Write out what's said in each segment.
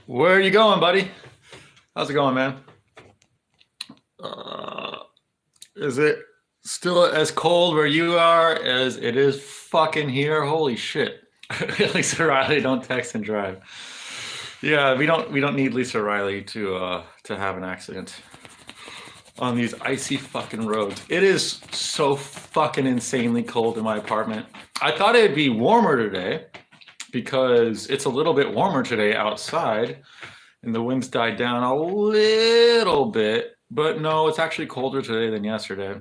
Where are you going, buddy? How's it going, man? Uh, is it still as cold where you are as it is fucking here? Holy shit. Lisa Riley, don't text and drive. Yeah, we don't need Lisa Riley to have an accident on these icy fucking roads. It is so fucking insanely cold in my apartment. I thought it'd be warmer today because it's a little bit warmer today outside and the winds died down a little bit, but no, it's actually colder today than yesterday.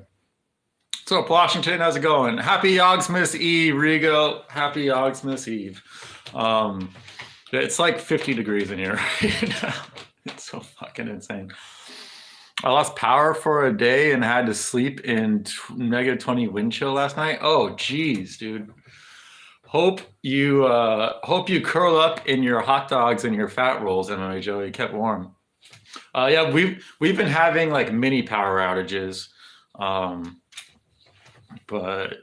So, Washington, how's it going? Happy Xmas Eve, Rigo. Happy Xmas Eve. Um, it's like 50 degrees in here right now. It's so fucking insane. I lost power for a day and had to sleep in negative 20 wind chill last night. Oh, geez, dude. Hope you curl up in your hot dogs and your fat rolls, MMA Joey. Kept warm. Yeah, we've been having like mini power outages. But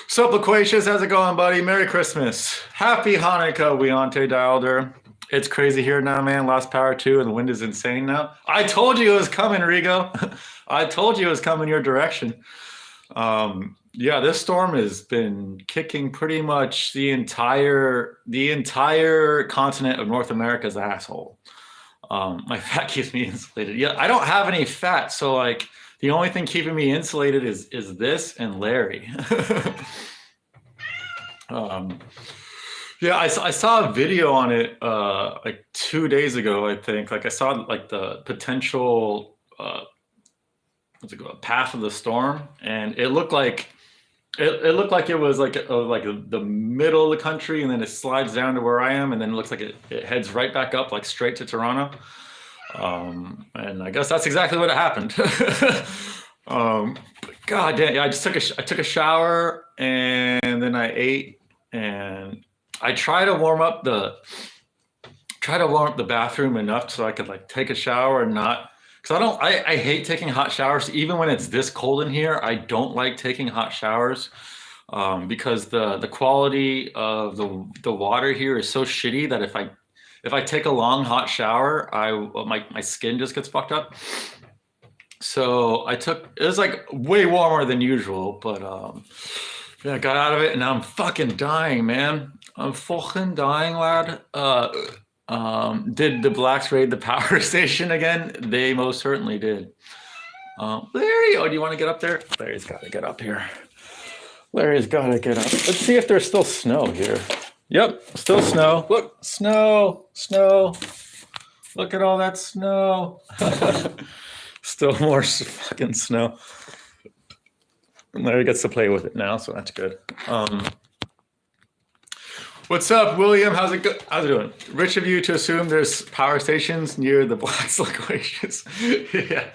sup, Loquacious, how's it going, buddy? Merry Christmas. Happy Hanukkah, Weonte Dialder. It's crazy here now, man. Lost power too, and the wind is insane now. I told you it was coming, Rigo. I told you it was coming your direction. Yeah, this storm has been kicking pretty much the entire continent of North America's asshole. My fat keeps me insulated. Yeah, I don't have any fat, so like the only thing keeping me insulated is this and Larry. um, yeah, I saw a video on it like 2 days ago, I think. Like I saw like the potential what's it called, path of the storm, and it looked like it was like the middle of the country, and then it slides down to where I am, and then it looks like it heads right back up, like straight to Toronto. And I guess that's exactly what happened. God damn, yeah, I took a shower and then I ate, and I try to warm up the bathroom enough so I could like take a shower and not, because I hate taking hot showers. Even when it's this cold in here, I don't like taking hot showers, because the quality of the water here is so shitty that if I take a long hot shower, my skin just gets fucked up. So it was like way warmer than usual, but yeah, I got out of it and now I'm fucking dying, man. I'm fucking dying, lad. Did the blacks raid the power station again? They most certainly did. Larry, do you want to get up there? Larry's got to get up here. Larry's got to get up. Let's see if there's still snow here. Yep, still snow. Look, snow, snow. Look at all that snow. Still more fucking snow. Larry gets to play with it now, so that's good. What's up, William? How's it doing? Rich of you to assume there's power stations near the blacks locations. Yeah.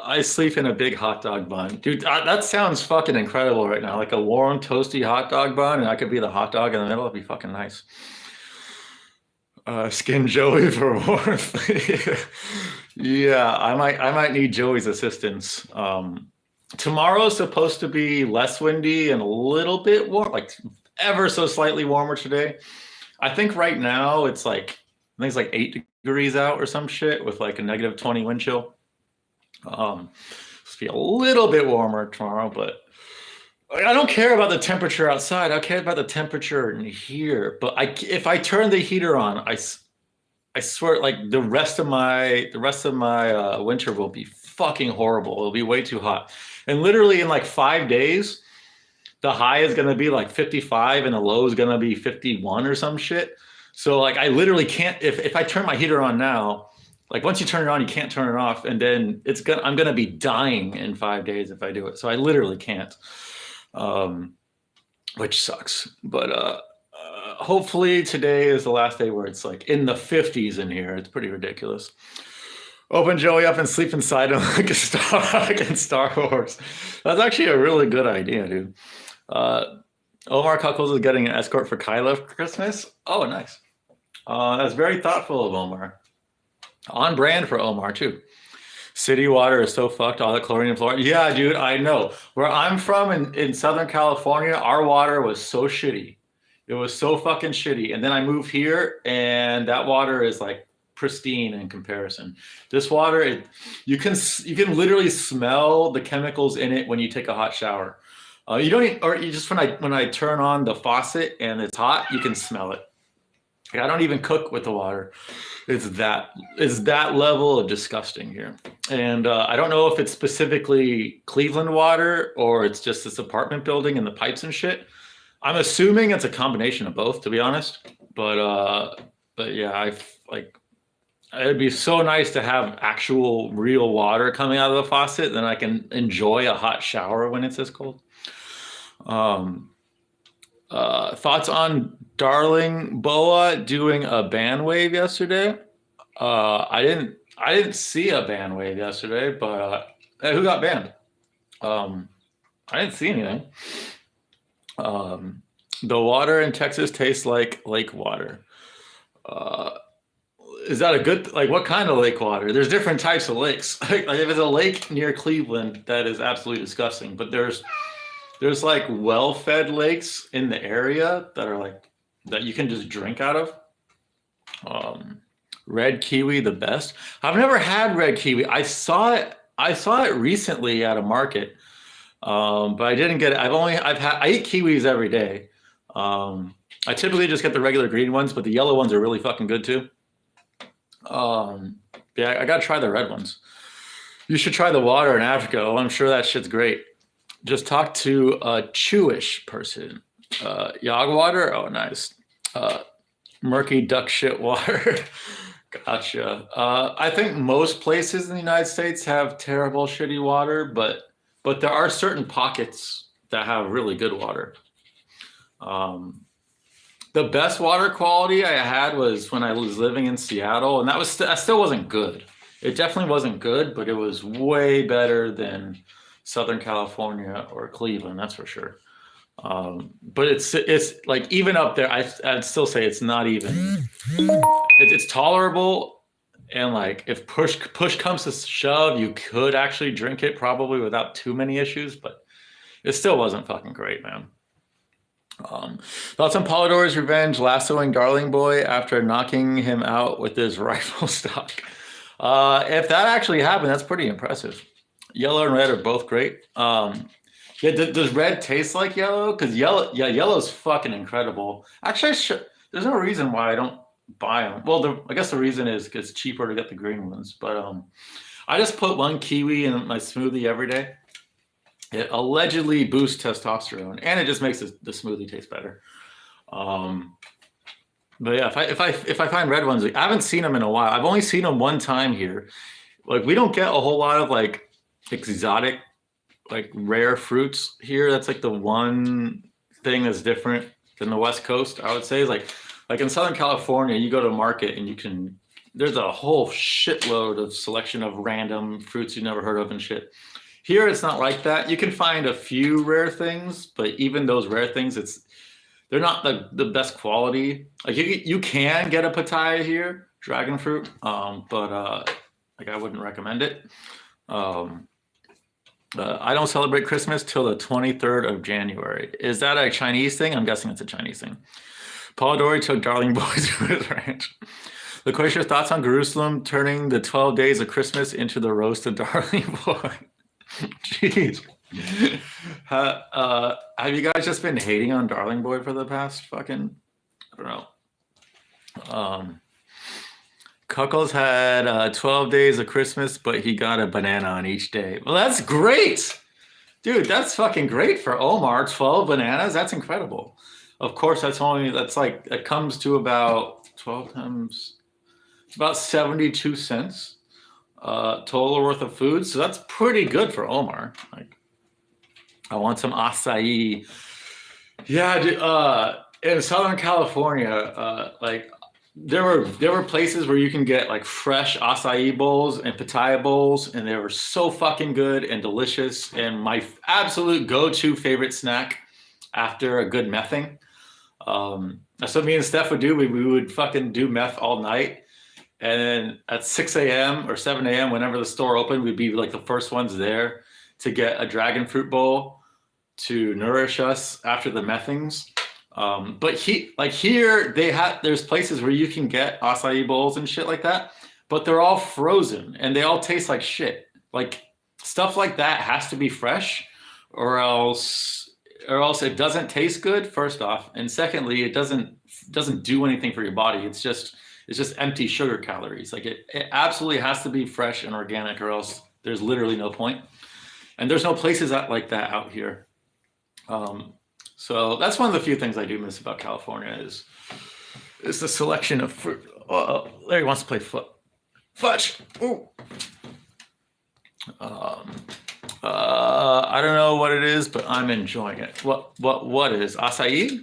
I sleep in a big hot dog bun. Dude, that sounds fucking incredible right now. Like a warm, toasty hot dog bun, and I could be the hot dog in the middle. It'd be fucking nice. Skin Joey for warmth. Yeah, I might need Joey's assistance. Tomorrow's supposed to be less windy and a little bit warm, like ever so slightly warmer today. I think right now it's like 8 degrees out or some shit with like a negative 20 wind chill. Supposed to be a little bit warmer tomorrow, but I don't care about the temperature outside. I care about the temperature in here. But if I turn the heater on, I swear, like the rest of my winter will be fucking horrible. It'll be way too hot. And literally in like 5 days, the high is gonna be like 55 and the low is gonna be 51 or some shit. So like I literally can't, if I turn my heater on now, like once you turn it on, you can't turn it off, and then I'm gonna be dying in 5 days if I do it. So I literally can't. Which sucks. But hopefully today is the last day where it's like in the 50s in here. It's pretty ridiculous. Open Joey up and sleep inside him like a Star like in Star Wars. That's actually a really good idea, dude. Omar Cuckles is getting an escort for Kyla for Christmas. Oh, nice. That's very thoughtful of Omar. On brand for Omar too. City water is so fucked, all the chlorine and fluoride. Yeah, dude, I know. Where I'm from in Southern California, our water was so shitty. It was so fucking shitty. And then I moved here, and that water is like pristine in comparison. This water, you can literally smell the chemicals in it when you take a hot shower. You don't, or you just when I turn on the faucet and it's hot, you can smell it. Like, I don't even cook with the water. It's that level of disgusting here. And I don't know if it's specifically Cleveland water or it's just this apartment building and the pipes and shit. I'm assuming it's a combination of both, to be honest. But yeah, I like. It'd be so nice to have actual real water coming out of the faucet, then I can enjoy a hot shower when it's this cold. Um, Thoughts on Darling Boa doing a band wave yesterday? I didn't see a band wave yesterday, but hey, who got banned? I didn't see anything. The water in Texas tastes like lake water. Uh, is that a good, like, what kind of lake water? There's different types of lakes. Like if it's a lake near Cleveland, that is absolutely disgusting. But there's like well-fed lakes in the area that are like that you can just drink out of. Red kiwi, the best. I've never had red kiwi. I saw it recently at a market, but I didn't get it. I eat kiwis every day. I typically just get the regular green ones, but the yellow ones are really fucking good too. Yeah, I gotta try the red ones. You should try the water in Africa. Oh, I'm sure that shit's great. Just talk to a Chewish person. Yog water? Oh, nice. Murky duck shit water. Gotcha. I think most places in the United States have terrible, shitty water, but there are certain pockets that have really good water. The best water quality I had was when I was living in Seattle, and that still wasn't good. It definitely wasn't good, but it was way better than Southern California or Cleveland, that's for sure. But it's like even up there, I'd still say it's not even. It's tolerable, and like if push comes to shove, you could actually drink it probably without too many issues, but it still wasn't fucking great, man. Thoughts on Polidor's revenge, lassoing Darling Boy after knocking him out with his rifle stock? If that actually happened, that's pretty impressive. Yellow and red are both great. Yeah, does red taste like yellow? Because yellow's fucking incredible. Actually, there's no reason why I don't buy them. Well, I guess the reason is it's cheaper to get the green ones. But I just put one kiwi in my smoothie every day. It allegedly boosts testosterone, and it just makes the smoothie taste better. But yeah, if I find red ones, I haven't seen them in a while. I've only seen them one time here. Like we don't get a whole lot of like exotic, like rare fruits here. That's like the one thing that's different than the West Coast, I would say. Is like in Southern California, you go to a market and there's a whole shitload of selection of random fruits you've never heard of and shit. Here, it's not like that. You can find a few rare things, but even those rare things, they're not the best quality. Like you can get a pitaya here, dragon fruit, but like I wouldn't recommend it. I don't celebrate Christmas till the 23rd of January. Is that a Chinese thing? I'm guessing it's a Chinese thing. Polidori took Darling Boy to his ranch. Loquacious, thoughts on Jerusalem turning the 12 days of Christmas into the roast of Darling Boy? Jeez. Have you guys just been hating on Darling Boy for the past fucking, I don't know. Cuckles had 12 days of Christmas, but he got a banana on each day. Well, that's great. Dude, that's fucking great for Omar. 12 bananas, that's incredible. Of course, that's like, it comes to about 12 times, about 72 cents. Total worth of food, so that's pretty good for Omar. Like, I want some acai. Yeah, dude, in Southern California, like there were places where you can get like fresh acai bowls and pitaya bowls, and they were so fucking good and delicious. And my absolute go-to favorite snack after a good mething. That's what me and Steph would do. We would fucking do meth all night. And then at 6 a.m. or 7 a.m., whenever the store opened, we'd be like the first ones there to get a dragon fruit bowl to nourish us after the methings. But here there's places where you can get acai bowls and shit like that, but they're all frozen and they all taste like shit. Like stuff like that has to be fresh, or else it doesn't taste good. First off, and secondly, it doesn't do anything for your body. It's just empty sugar calories. Like it absolutely has to be fresh and organic, or else there's literally no point. And there's no places like that out here. So that's one of the few things I do miss about California is the selection of fruit. Oh, Larry wants to play fudge. Ooh. I don't know what it is, but I'm enjoying it. What is acai?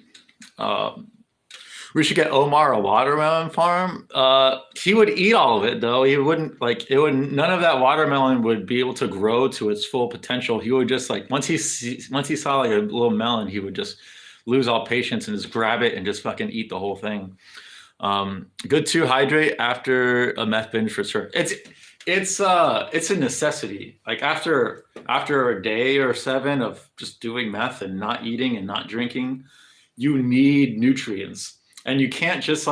We should get Omar a watermelon farm. He would eat all of it though. He wouldn't like it would. None of that watermelon would be able to grow to its full potential. He would just like once he saw like a little melon, he would just lose all patience and just grab it and just fucking eat the whole thing. Good to hydrate after a meth binge for sure. It's a necessity. Like after a day or 7 of just doing meth and not eating and not drinking, you need nutrients. And you can't just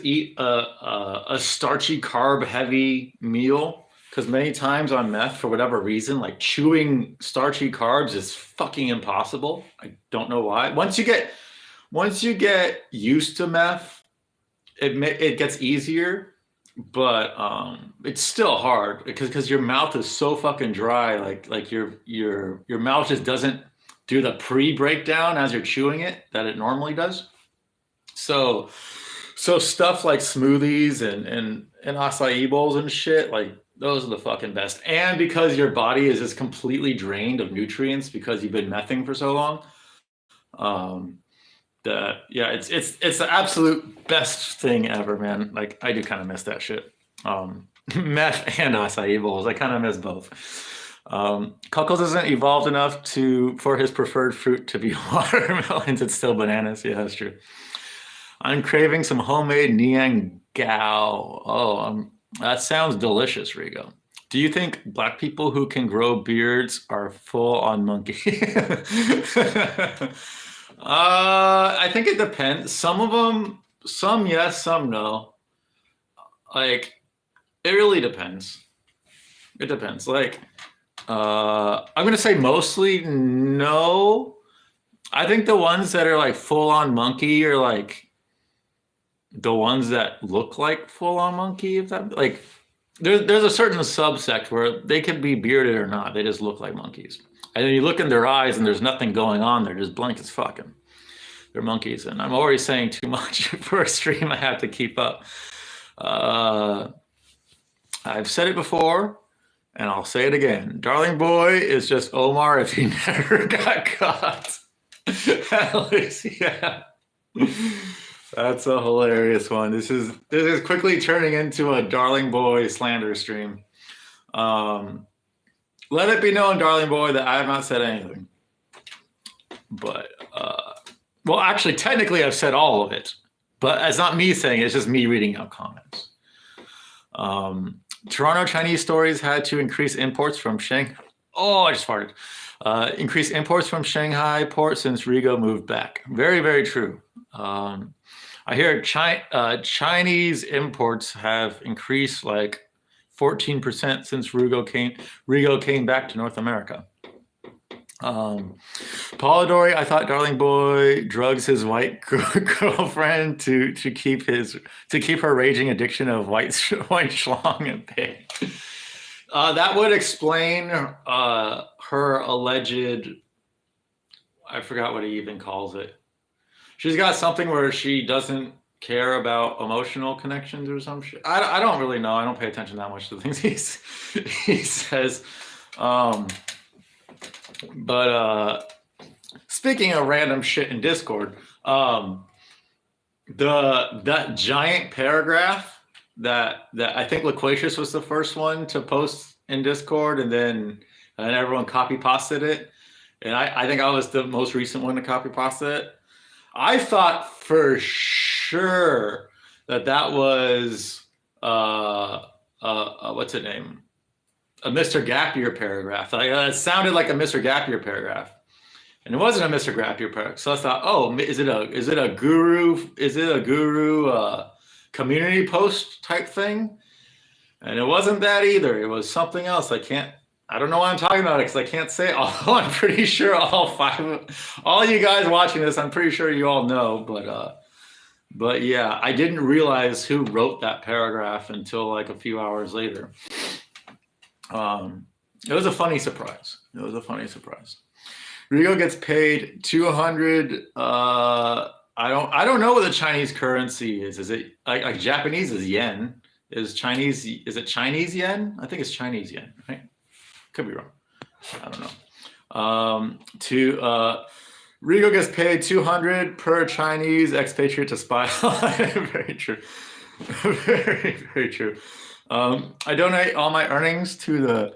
eat a starchy, carb heavy meal, because many times on meth, for whatever reason, like chewing starchy carbs is fucking impossible. I don't know why. Once you get used to meth, it gets easier, but it's still hard because your mouth is so fucking dry. Like your mouth just doesn't do the pre-breakdown as you're chewing it that it normally does. So stuff like smoothies and acai bowls and shit, like those are the fucking best. And because your body is just completely drained of nutrients because you've been mething for so long, it's the absolute best thing ever, man. Like I do kind of miss that shit. Meth and acai bowls, I kind of miss both. Cuckles isn't evolved enough for his preferred fruit to be watermelons. It's still bananas. Yeah, that's true. I'm craving some homemade Niang Gao. Oh, that sounds delicious, Rigo. Do you think black people who can grow beards are full on monkey? I think it depends. Some of them, some yes, some no. Like, it really depends. It depends. Like, I'm gonna say mostly no. I think the ones that are like full on monkey are like the ones that look like full on monkey. If that like, there's a certain subsect where they can be bearded or not. They just look like monkeys. And then you look in their eyes and there's nothing going on. They're just blank as fucking. They're monkeys. And I'm already saying too much for a stream. I have to keep up. I've said it before, and I'll say it again. Darling Boy is just Omar if he never got caught. At least, yeah. That's a hilarious one. This is quickly turning into a Darling Boy slander stream. Let it be known, Darling Boy, that I have not said anything. But, well, actually, technically, I've said all of it. But it's not me saying it, it's just me reading out comments. Toronto Chinese stores had to increase imports from Shanghai. Oh, I just farted. Increase imports from Shanghai port since Rigo moved back. Very, very true. I hear Chinese imports have increased like 14% since Rigo came back to North America. Polidori, I thought Darling Boy drugs his white girlfriend to keep her raging addiction of white schlong and pig. That would explain her alleged. I forgot what he even calls it. She's got something where she doesn't care about emotional connections or some shit. I don't really know. I don't pay attention that much to the things he says. But speaking of random shit in Discord, that giant paragraph that I think Loquacious was the first one to post in Discord, and then everyone copy pasted it, and I think I was the most recent one to copy paste it. I thought for sure that was what's it name? A Mr. Gap Year paragraph. It sounded like a Mr. Gap Year paragraph. and it wasn't a Mr. Grappier paragraph. So I thought, oh, is it a guru community post type thing? And it wasn't that either. It was something else. I don't know why I'm talking about it because I can't say it. Although I'm pretty sure all you guys watching this, I'm pretty sure you all know. But yeah, I didn't realize who wrote that paragraph until like a few hours later. It was a funny surprise. Rigo gets paid 200. I don't know what the Chinese currency is. Is it like Japanese is yen? Is it Chinese yen? I think it's Chinese yen, right? Could be wrong. I don't know. Rigo gets paid 200 per Chinese expatriate to spy. Very true. Very, very true. I donate all my earnings to the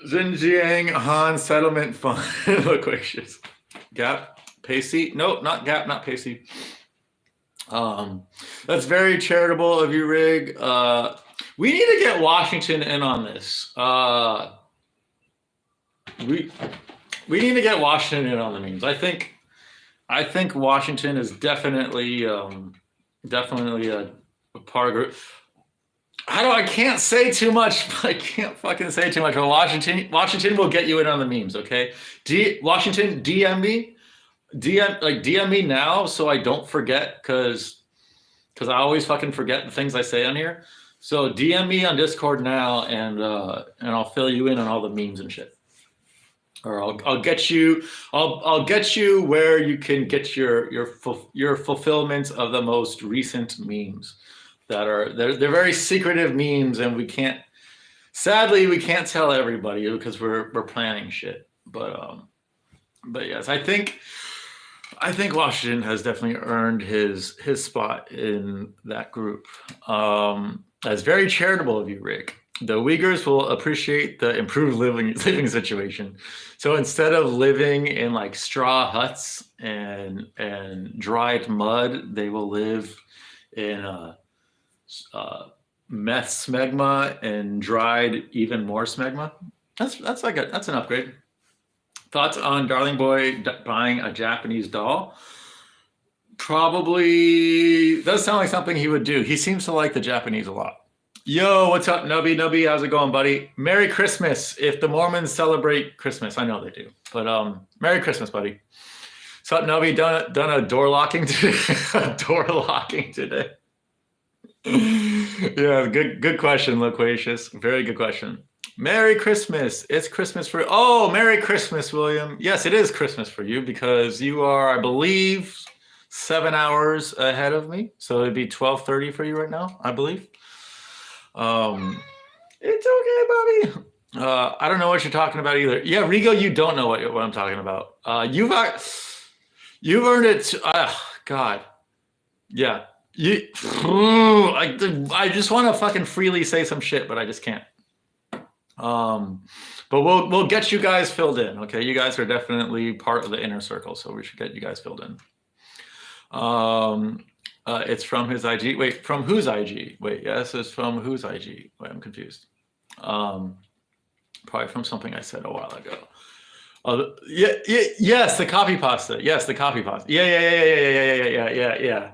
Xinjiang Han Settlement Fund. Loquacious. Gap, Pacey? No, not Gap, not Pacey. That's very charitable of you, Rig. We need to get Washington in on this. We need to get Washington in on the memes. I think Washington is definitely a part of group. I can't say too much. I can't fucking say too much. But Washington will get you in on the memes, okay? Washington, DM me. DM me now so I don't forget because I always fucking forget the things I say on here. So DM me on Discord now and I'll fill you in on all the memes and shit. Or I'll get you where you can get your fulfillment of the most recent memes they're very secretive memes, and sadly we can't tell everybody because we're planning shit. But yes, I think Washington has definitely earned his spot in that group. That's very charitable of you, Rick. The Uyghurs will appreciate the improved living situation. So instead of living in like straw huts and dried mud, they will live in meth smegma and dried even more smegma. That's an upgrade. Thoughts on Darling Boy buying a Japanese doll? Probably does sound like something he would do. He seems to like the Japanese a lot. Yo, what's up, Nubby? Nubby, how's it going, buddy? Merry Christmas. If the Mormons celebrate Christmas, I know they do, but Merry Christmas, buddy. What's up, Nubby? Done a door locking today. Yeah, good question, Loquacious. Very good question. Merry Christmas. It's Christmas for... Oh, Merry Christmas, William. Yes, it is Christmas for you because you are, I believe, 7 hours ahead of me. So it'd be 12:30 for you right now, I believe. It's okay, buddy. I don't know what you're talking about either. Yeah, Rigo, you don't know what I'm talking about. You've earned it. God. Yeah. I just want to fucking freely say some shit, but I just can't. But we'll get you guys filled in. Okay, you guys are definitely part of the inner circle, so we should get you guys filled in. It's from his IG. Wait, from whose IG? Wait, yes, it's from whose IG? Wait, I'm confused. Probably from something I said a while ago. Yes, the copy pasta. Yes, the copy pasta. Yeah.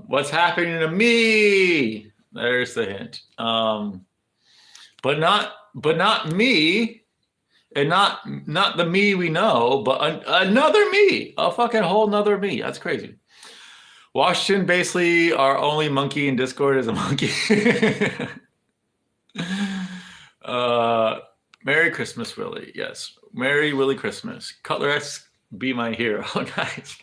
What's happening to me? There's the hint. But not me, and not the me we know, but another me, a fucking whole nother me. That's crazy. Washington, basically, our only monkey in Discord is a monkey. Merry Christmas, Willie. Yes, Merry Willie Christmas. Cutler X, be my hero. Nice.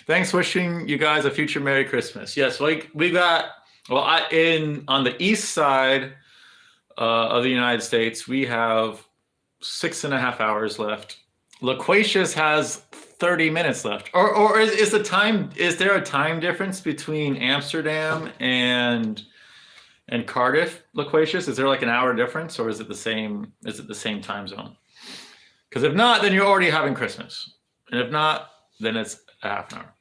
Thanks. Wishing you guys a future Merry Christmas. Yes, we got. Well, on the east side of the United States, we have 6.5 hours left. Loquacious has 30 minutes left. Or is there a time difference between Amsterdam and Cardiff, Loquacious? Is there like an hour difference, or is it the same time zone? Because if not, then you're already having Christmas. And if not, then it's a half an hour.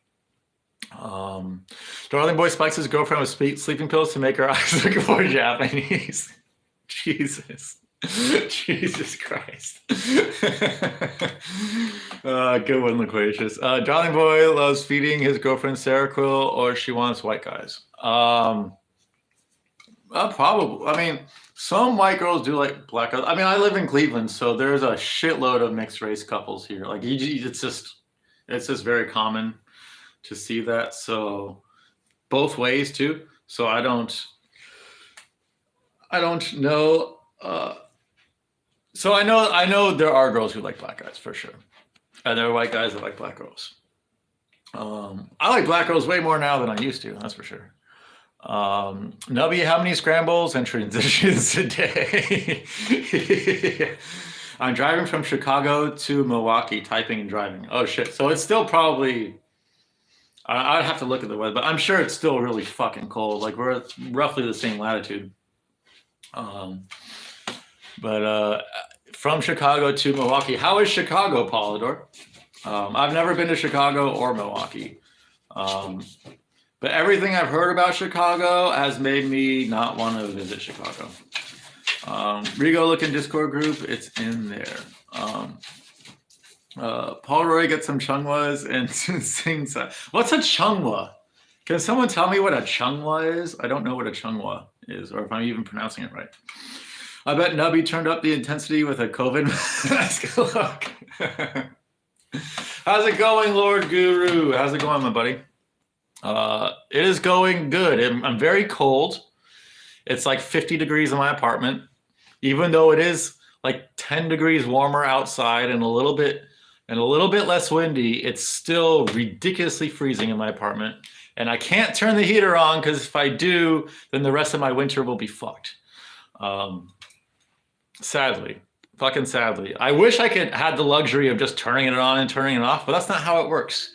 Darling Boy spikes his girlfriend with sleeping pills to make her eyes look more Japanese. Jesus. Jesus Christ. Good one, Loquacious. Darling Boy loves feeding his girlfriend Seroquel, or she wants white guys. Probably. I mean, some white girls do like black guys. I mean, I live in Cleveland, so there's a shitload of mixed race couples here. Like, it's just very common to see that. So both ways too. So I don't know. So I know there are girls who like black guys for sure, and there are white guys that like black girls. I like black girls way more now than I used to. That's for sure. Nubby, how many scrambles and transitions a day? I'm driving from Chicago to Milwaukee, typing and driving. Oh shit! So it's still probably. I'd have to look at the weather, but I'm sure it's still really fucking cold. Like we're at roughly the same latitude. But from Chicago to Milwaukee, how is Chicago, Polydor? I've never been to Chicago or Milwaukee. But everything I've heard about Chicago has made me not want to visit Chicago. Rigo, look in Discord group. It's in there. Paul Roy gets some chungwas and sings. What's a chungwa? Can someone tell me what a chungwa is? I don't know what a chungwa is, or if I'm even pronouncing it right. I bet Nubby turned up the intensity with a COVID mask. Look. How's it going, Lord Guru? How's it going, my buddy? It is going good. I'm very cold. It's like 50 degrees in my apartment, even though it is like 10 degrees warmer outside and a little bit less windy. It's still ridiculously freezing in my apartment, and I can't turn the heater on because if I do, then the rest of my winter will be fucked. Sadly, fucking sadly. I wish I could had the luxury of just turning it on and turning it off, but that's not how it works.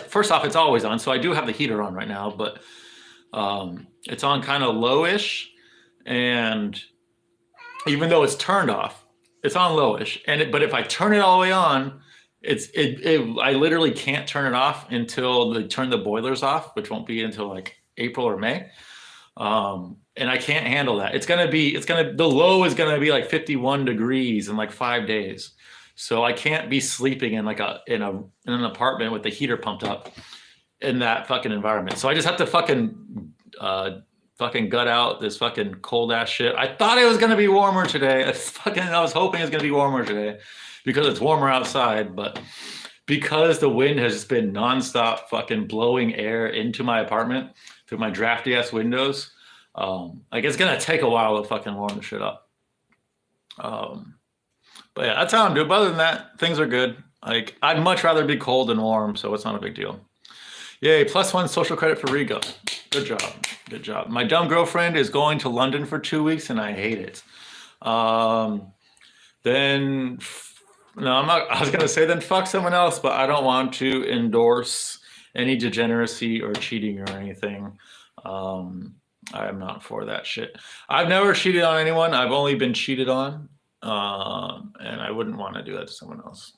First off, it's always on, so I do have the heater on right now, but it's on kind of lowish, and even though it's turned off, it's on lowish. But if I turn it all the way on, I literally can't turn it off until they turn the boilers off, which won't be until like April or May. And I can't handle that. The low is gonna be like 51 degrees in like 5 days. So I can't be sleeping in like in an apartment with the heater pumped up in that fucking environment. So I just have to fucking gut out this fucking cold ass shit. I thought it was gonna be warmer today. I was hoping it was gonna be warmer today because it's warmer outside, but because the wind has just been nonstop fucking blowing air into my apartment through my drafty ass windows, like it's gonna take a while to fucking warm the shit up. But yeah, that's how I'm doing. But other than that, things are good. Like I'd much rather be cold than warm, so it's not a big deal. Yay, +1 social credit for Rigo. Good job. Good job. My dumb girlfriend is going to London for 2 weeks and I hate it. Then no, I'm not. I was gonna say then fuck someone else, but I don't want to endorse any degeneracy or cheating or anything. I'm not for that shit. I've never cheated on anyone. I've only been cheated on. And I wouldn't want to do that to someone else.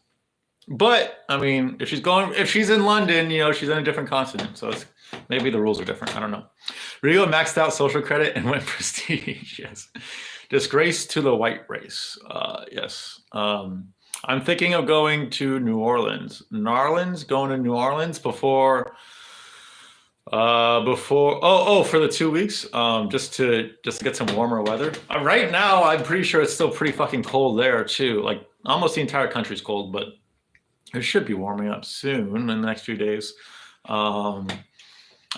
But I mean, if she's in London, she's in a different continent, so maybe the rules are different. I don't know. Rio maxed out social credit and went prestige. Yes. Disgrace to the white race. Yes. I'm thinking of going to New Orleans. Going to New Orleans before for the 2 weeks, just to get some warmer weather. Right now, I'm pretty sure it's still pretty fucking cold there too. Like almost the entire country's cold, but it should be warming up soon in the next few days. I've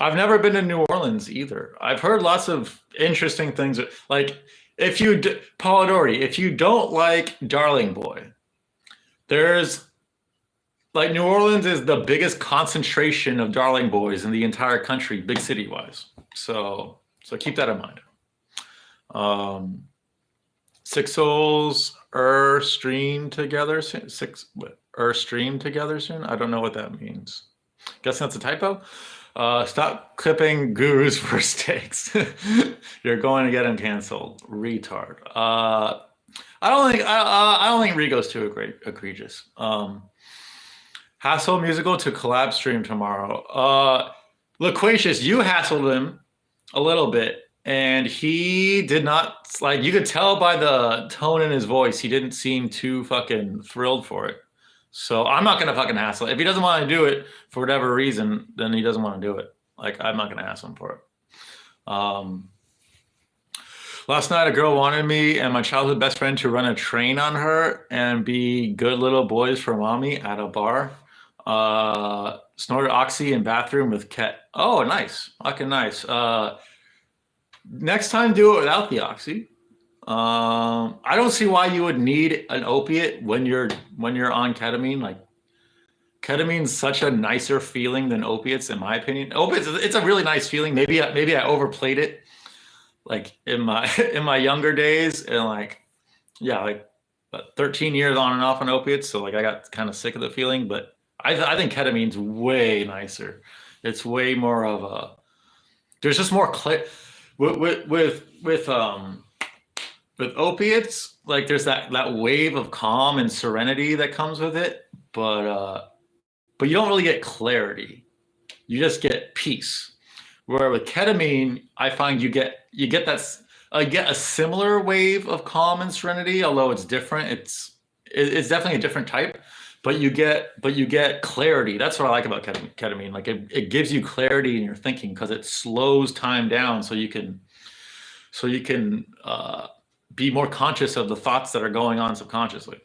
never been to New Orleans either. I've heard lots of interesting things. Like Polidori, if you don't like Darling Boy, there's like New Orleans is the biggest concentration of Darling Boys in the entire country, big city wise. So keep that in mind. Six Souls stream together soon. Stream together soon. I don't know what that means. Guessing that's a typo. Stop clipping Guru's first takes. You're going to get him canceled, retard. I don't think Rigo's too egregious. Hassle musical to collab stream tomorrow. Loquacious, you hassled him a little bit and he did not like. You could tell by the tone in his voice, he didn't seem too fucking thrilled for it. So I'm not gonna fucking hassle. If he doesn't want to do it for whatever reason, then he doesn't want to do it. Like I'm not gonna hassle him for it. Last night, a girl wanted me and my childhood best friend to run a train on her and be good little boys for mommy at a bar. Snorted oxy in bathroom with Ket. Oh, nice. Fucking nice. Next time, do it without the oxy. I don't see why you would need an opiate when you're on ketamine. Like ketamine's such a nicer feeling than opiates, in my opinion. Opiates, it's a really nice feeling. Maybe I overplayed it, like in my younger days, and like 13 years on and off on opiates. So like I got kind of sick of the feeling, but I think ketamine's way nicer. It's way more of a. There's just more with opiates. Like there's that wave of calm and serenity that comes with it, but you don't really get clarity. You just get peace. Where with ketamine, I find you get that. I get a similar wave of calm and serenity, although it's different. It's definitely a different type, but you get clarity. That's what I like about ketamine. Like it gives you clarity in your thinking because it slows time down, so you can be more conscious of the thoughts that are going on subconsciously.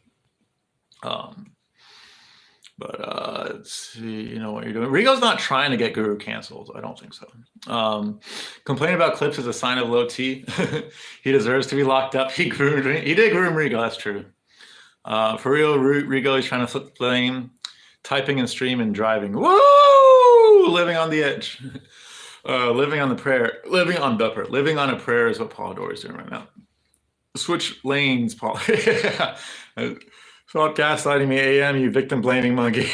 Let's see, you know what you're doing. Rigo's not trying to get Guru canceled. I don't think so. Complaining about clips is a sign of low T. He deserves to be locked up. He did groom Rigo, that's true. For real, Rigo is trying to flip the blame. Typing and stream and driving. Woo! Living on the edge. Living on a prayer is what Paul Dore is doing right now. Switch lanes, Paul. Stop gaslighting me, AM, you victim blaming monkey.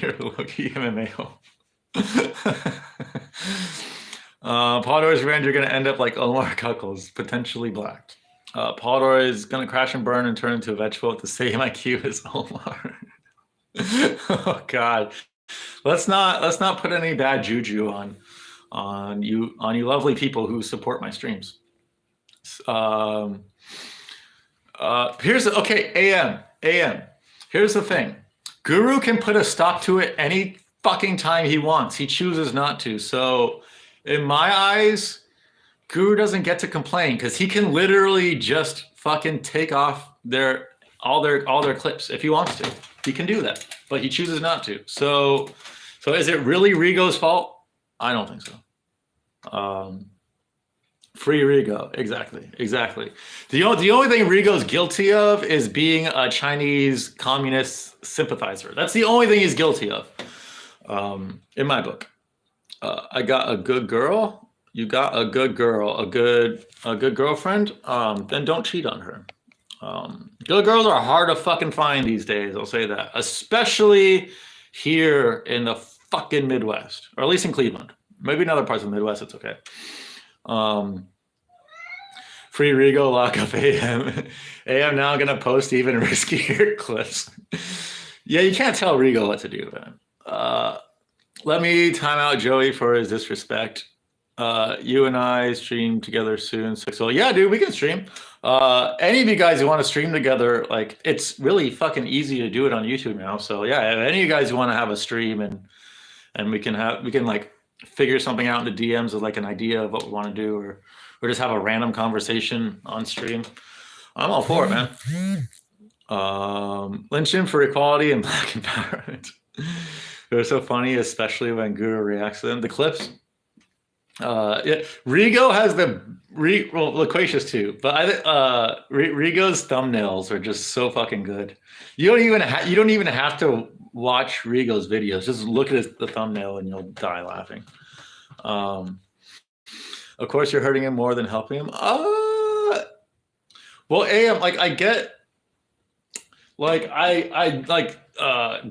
You're a low-key MMA. Paul Dore's revenge, you're going to end up like Omar Cuckles, potentially blacked. Paul Dore is going to crash and burn and turn into a vegetable with the same IQ as Omar. Oh, God. Let's not put any bad juju on you lovely people who support my streams. AM. Here's the thing. Guru can put a stop to it any fucking time he wants. He chooses not to. So in my eyes, Guru doesn't get to complain because he can literally just fucking take off all their clips if he wants to. He can do that, but he chooses not to. So is it really Rigo's fault? I don't think so. Free Rigo, exactly. The only thing Rigo's guilty of is being a Chinese communist sympathizer. That's the only thing he's guilty of, in my book. I got a good girl. You got a good girl, a good girlfriend. Then don't cheat on her. Good girls are hard to fucking find these days. I'll say that, especially here in the fucking Midwest, or at least in Cleveland. Maybe in other parts of the Midwest, it's okay. Free Rigo, lock up AM. AM now gonna post even riskier clips. Yeah, you can't tell Rigo what to do, man. Let me time out Joey for his disrespect. You and I stream together soon. So yeah, dude, we can stream. Any of you guys who want to stream together, like it's really fucking easy to do it on YouTube now. So yeah, if any of you guys want to have a stream and we can like figure something out in the DMs of like an idea of what we want to do, or just have a random conversation on stream, I'm all for it, man. Lynch him for equality and black empowerment. They're so funny, especially when Guru reacts to them. The clips. Yeah, Rigo has loquacious too, but Rigo's thumbnails are just so fucking good. You don't even have to watch Rigo's videos. Just look at the thumbnail and you'll die laughing. Of course, you're hurting him more than helping him. Well, AM, like I get, like I like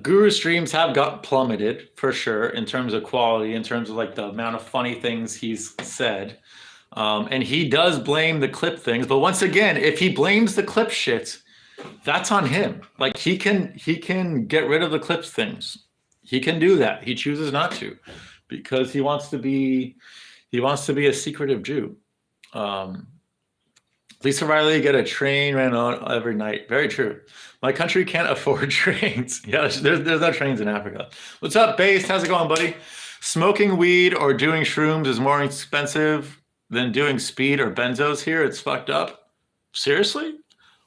Guru streams have got plummeted for sure in terms of quality, in terms of like the amount of funny things he's said. And he does blame the clip things, but once again, if he blames the clip shit, that's on him. Like he can get rid of the clips things. He can do that. He chooses not to because he wants to be a secretive Jew. Um, Lisa Riley, get a train ran on every night. Very true. My country can't afford trains. Yeah, there's no trains in Africa. What's up, Based? How's it going, buddy? Smoking weed or doing shrooms is more expensive than doing speed or benzos here. It's fucked up. Seriously?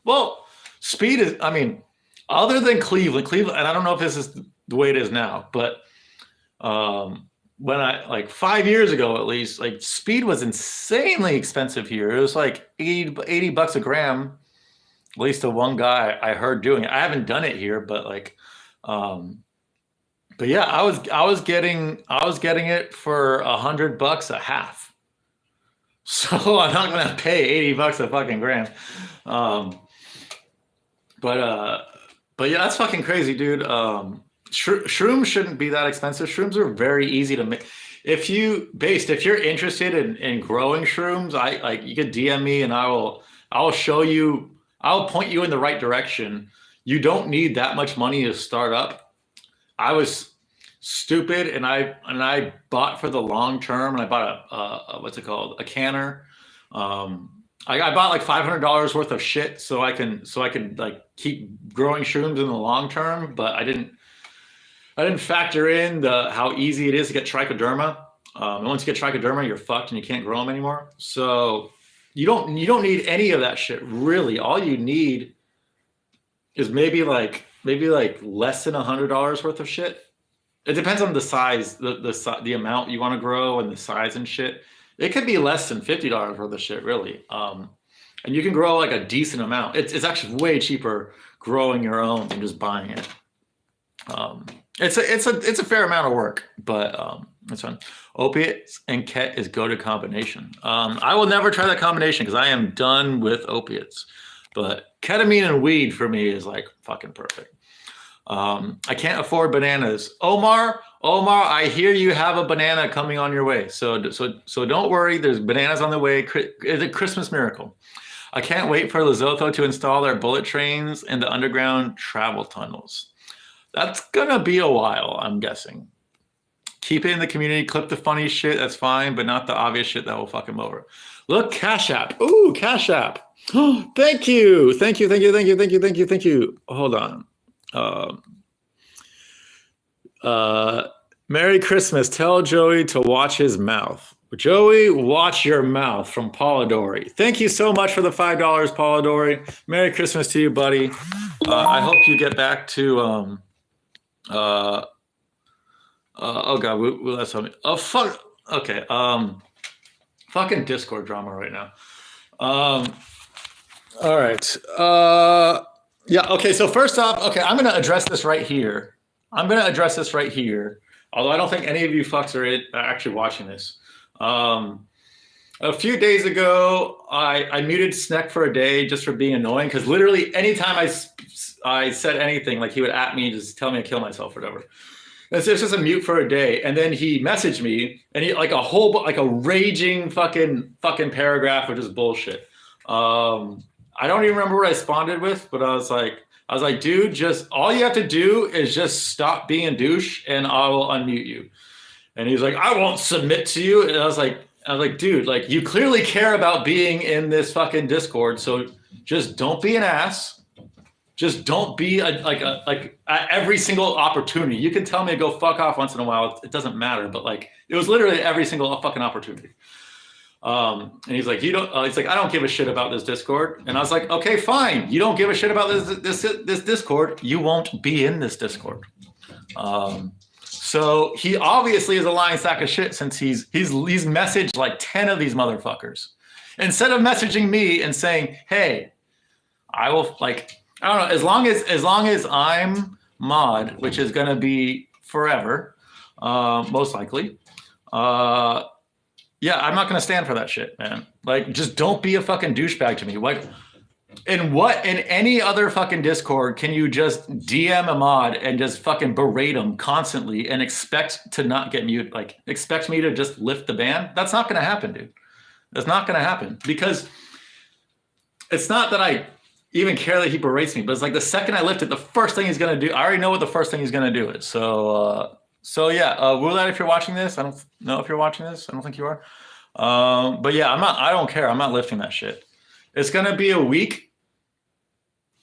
Well, speed is, I mean, other than Cleveland, and I don't know if this is the way it is now, but when I, like 5 years ago at least, like speed was insanely expensive here. It was like 80 bucks a gram, at least the one guy I heard doing it. I haven't done it here, but like, but yeah, I was getting it for $100 a half. So I'm not gonna pay 80 bucks a fucking gram. But yeah, that's fucking crazy, dude. Shrooms shouldn't be that expensive. Shrooms are very easy to make. If you're interested in growing shrooms, you could DM me and I'll show you, I'll point you in the right direction. You don't need that much money to start up. I was stupid and I bought for the long term, and I bought a what's it called? A canner. I bought like $500 worth of shit so I can like keep growing shrooms in the long term, but I didn't factor in how easy it is to get trichoderma. And once you get trichoderma, you're fucked and you can't grow them anymore. So you don't need any of that shit really. All you need is maybe like less than $100 worth of shit. It depends on the size, the amount you want to grow and the size and shit. It could be less than $50 worth of shit, really. And you can grow like a decent amount. It's actually way cheaper growing your own than just buying it. It's a fair amount of work, but it's fun. Opiates and ket is go-to combination. I will never try that combination because I am done with opiates. But ketamine and weed for me is like fucking perfect. I can't afford bananas. Omar, I hear you have a banana coming on your way. So don't worry. There's bananas on the way. It's a Christmas miracle. I can't wait for Lesotho to install their bullet trains in the underground travel tunnels. That's gonna be a while, I'm guessing. Keep it in the community. Clip the funny shit. That's fine, but not the obvious shit that will fuck him over. Look, Cashapp. Ooh, Cashapp. Oh, thank you. Hold on. Merry Christmas. Tell Joey to watch his mouth. Joey, watch your mouth, from Polidori. Thank you so much for the $5, Polidori. Merry Christmas to you, buddy. I hope you get back to oh god, that's something. Oh fuck. Okay. Fucking Discord drama right now. All right. Yeah. Okay. So first off, okay, I'm gonna address this right here. Although I don't think any of you fucks are actually watching this. A few days ago, I muted Sneck for a day just for being annoying, because literally anytime I said anything, like he would at me, just tell me to kill myself or whatever. And so it's just a mute for a day, and then he messaged me, and he like a raging fucking paragraph of just bullshit. I don't even remember what I responded with, but I was like, dude, just all you have to do is just stop being a douche, and I will unmute you. And he's like, I won't submit to you. And I was like, dude, like you clearly care about being in this fucking Discord, so just don't be an ass. Just don't be like at every single opportunity. You can tell me to go fuck off once in a while. It doesn't matter. But like, it was literally every single fucking opportunity. And he's like, he's like, I don't give a shit about this Discord. And I was like, okay, fine. You don't give a shit about this Discord. You won't be in this Discord. So he obviously is a lying sack of shit, since he's messaged like 10 of these motherfuckers. Instead of messaging me and saying, hey, I will, like, I don't know, as long as I'm mod, which is gonna be forever, most likely. Yeah, I'm not gonna stand for that shit, man. Like, just don't be a fucking douchebag to me. Like, in any other fucking Discord can you just DM a mod and just fucking berate them constantly and expect to not get muted? Like, expect me to just lift the ban? That's not gonna happen, dude. That's not gonna happen, because it's not that I even care that he berates me, but it's like the second I lift it, the first thing he's gonna do, I already know what the first thing he's gonna do is. So yeah, Wulat, if you're watching this, I don't know if you're watching this. I don't think you are. But yeah, I don't care. I'm not lifting that shit. It's going to be a week.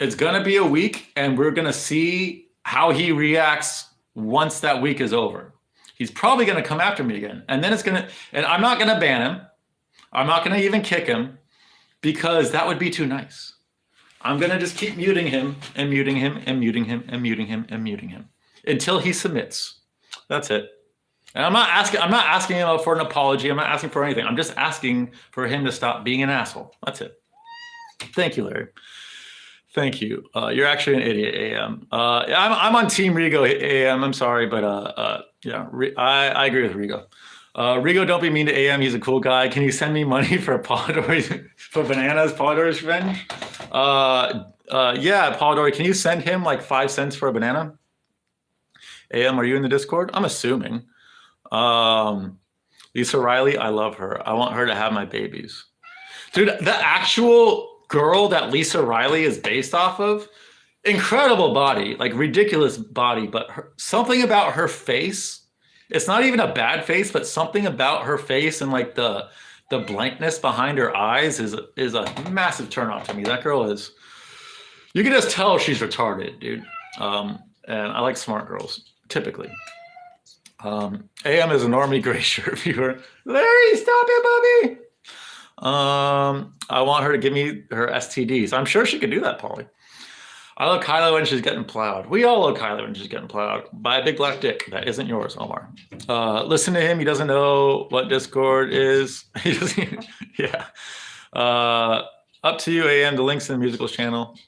It's going to be a week, and we're going to see how he reacts once that week is over. He's probably going to come after me again. And then and I'm not going to ban him. I'm not going to even kick him because that would be too nice. I'm going to just keep muting him and muting him and muting him and muting him and muting him until he submits. That's it. And I'm not asking him for an apology. I'm not asking for anything. I'm just asking for him to stop being an asshole. That's it. Thank you, Larry. Thank you. You're actually an idiot, AM. I'm on Team Rigo, AM. I'm sorry, but yeah, I agree with Rigo. Rigo, don't be mean to AM. He's a cool guy. Can you send me money for Polidori, for bananas, Polidori's revenge? Yeah, Polidori, can you send him like 5 cents for a banana? AM, are you in the Discord? I'm assuming. Lisa Riley, I love her. I want her to have my babies. Dude, the actual girl that Lisa Riley is based off of, incredible body, like ridiculous body, but something about her face, it's not even a bad face, but something about her face and like the blankness behind her eyes is a massive turn off to me. That girl is, you can just tell she's retarded, dude. And I like smart girls, typically. AM is a normie gray shirt viewer. Larry, stop it, Bubby. I want her to give me her STDs. I'm sure she can do that, Polly. I love Kylo when she's getting plowed. We all love Kylo when she's getting plowed by a big black dick. That isn't yours, Omar. Listen to him. He doesn't know what Discord is. He doesn't. Yeah. Up to you, AM. The link's in the musicals channel.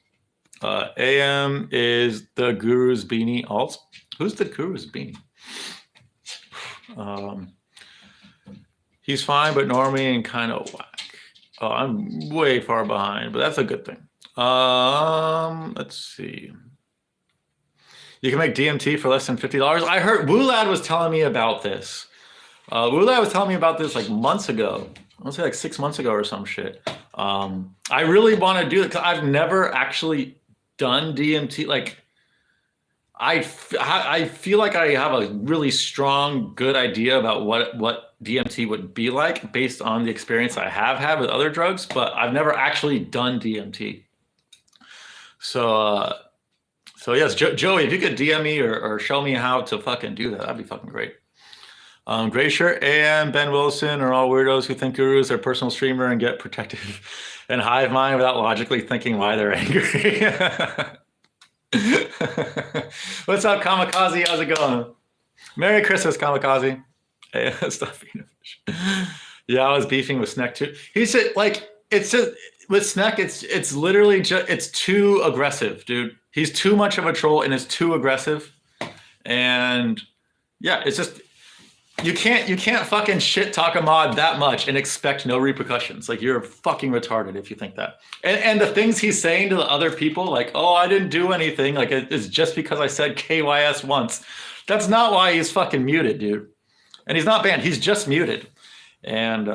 AM is the Guru's beanie. Alt. Who's the Guru's beanie? He's fine, but normie and kind of whack. Oh, I'm way far behind, but that's a good thing. Let's see. You can make DMT for less than $50. I heard Wulad was telling me about this. Wulad was telling me about this like months ago. I want to say like 6 months ago or some shit. I really want to do it because I've never actually done DMT. Like, I feel like I have a really strong, good idea about what DMT would be like based on the experience I have had with other drugs, but I've never actually done DMT. So yes, Joey, if you could DM me or show me how to fucking do that, that'd be fucking great. Gray Shirt, AM, Ben Wilson are all weirdos who think Guru's their personal streamer and get protective and hive mind without logically thinking why they're angry. What's up, Kamikaze? How's it going? Merry Christmas, Kamikaze. Hey, stop being a fish. Yeah, I was beefing with Sneck too. He said, like, it's just with Sneck, it's literally just it's too aggressive, dude. He's too much of a troll and it's too aggressive. And yeah, it's just you can't fucking shit talk a mod that much and expect no repercussions. Like, you're fucking retarded if you think that. And the things he's saying to the other people, like, oh, I didn't do anything, like it's just because I said KYS once. That's not why he's fucking muted, dude. And he's not banned, he's just muted. And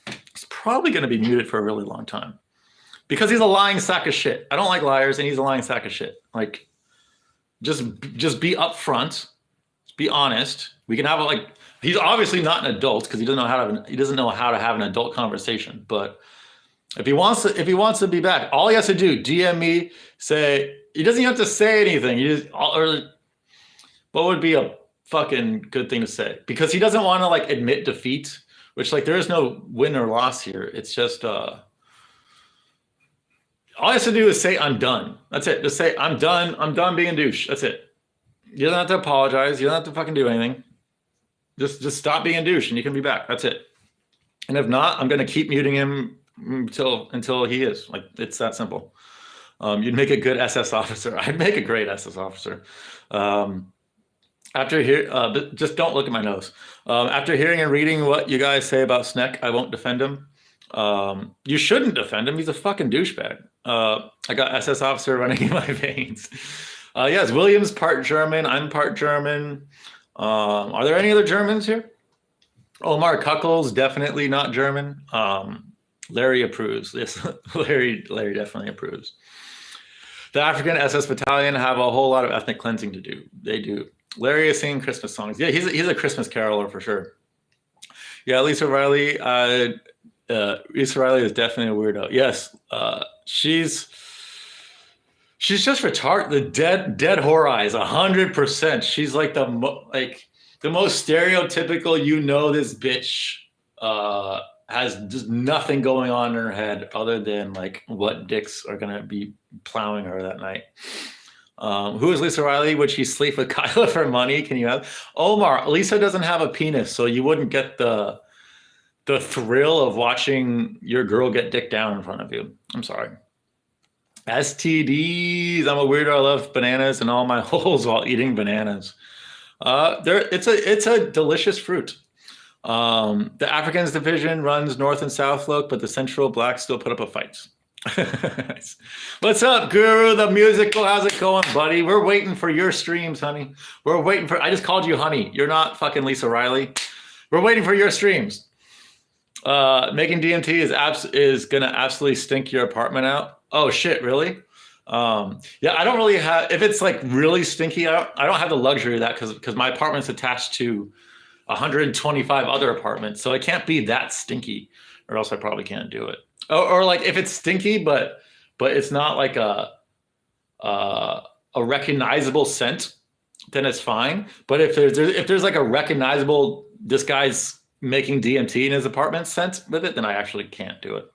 he's probably gonna be muted for a really long time. Because he's a lying sack of shit. I don't like liars, and he's a lying sack of shit. Like, just be upfront, be honest. We can have like, he's obviously not an adult because he doesn't know how to have an adult conversation. But if he wants to be back, all he has to do, DM me, say, he doesn't even have to say anything. What would be a fucking good thing to say? Because he doesn't want to like admit defeat, which like there is no win or loss here. It's just all he has to do is say, I'm done. That's it. Just say, I'm done being a douche. That's it. You don't have to apologize. You don't have to fucking do anything. Just stop being a douche and you can be back. That's it. And if not, I'm going to keep muting him until he is. Like, it's that simple. You'd make a good SS officer. I'd make a great SS officer. Just don't look at my nose. After hearing and reading what you guys say about Sneck, I won't defend him. You shouldn't defend him. He's a fucking douchebag. I got SS officer running in my veins. Yes, William's part German. I'm part German. Are there any other Germans here? Omar Cuckles, definitely not German. Larry approves. Yes, Larry definitely approves. The African SS Battalion have a whole lot of ethnic cleansing to do. They do. Larry is singing Christmas songs. Yeah, he's a Christmas caroler for sure. Yeah, Lisa Riley is definitely a weirdo. Yes, she's just retarded. The dead horror eyes, 100%. She's like like the most stereotypical. You know, this bitch has just nothing going on in her head other than like what dicks are gonna be plowing her that night. Who is Lisa Riley? Would she sleep with Kyla for money? Can you have Omar? Lisa doesn't have a penis, so you wouldn't get the thrill of watching your girl get dick down in front of you. I'm sorry. STDs. I'm a weirdo. I love bananas and all my holes while eating bananas. It's a delicious fruit. The Africans division runs north and south look, but the central blacks still put up a fight. What's up, Guru the Musical? How's it going, buddy? We're waiting for your streams, honey. We're waiting for. I just called you honey. You're not fucking Lisa Riley. We're waiting for your streams. Making DMT is gonna absolutely stink your apartment out. Oh shit, really? Yeah, I don't really have. If it's like really stinky, I don't have the luxury of that because my apartment's attached to 125 other apartments, so it can't be that stinky, or else I probably can't do it. Or like if it's stinky, but it's not like a recognizable scent, then it's fine. But if there's like a recognizable, this guy's making DMT in his apartment scent with it, then I actually can't do it.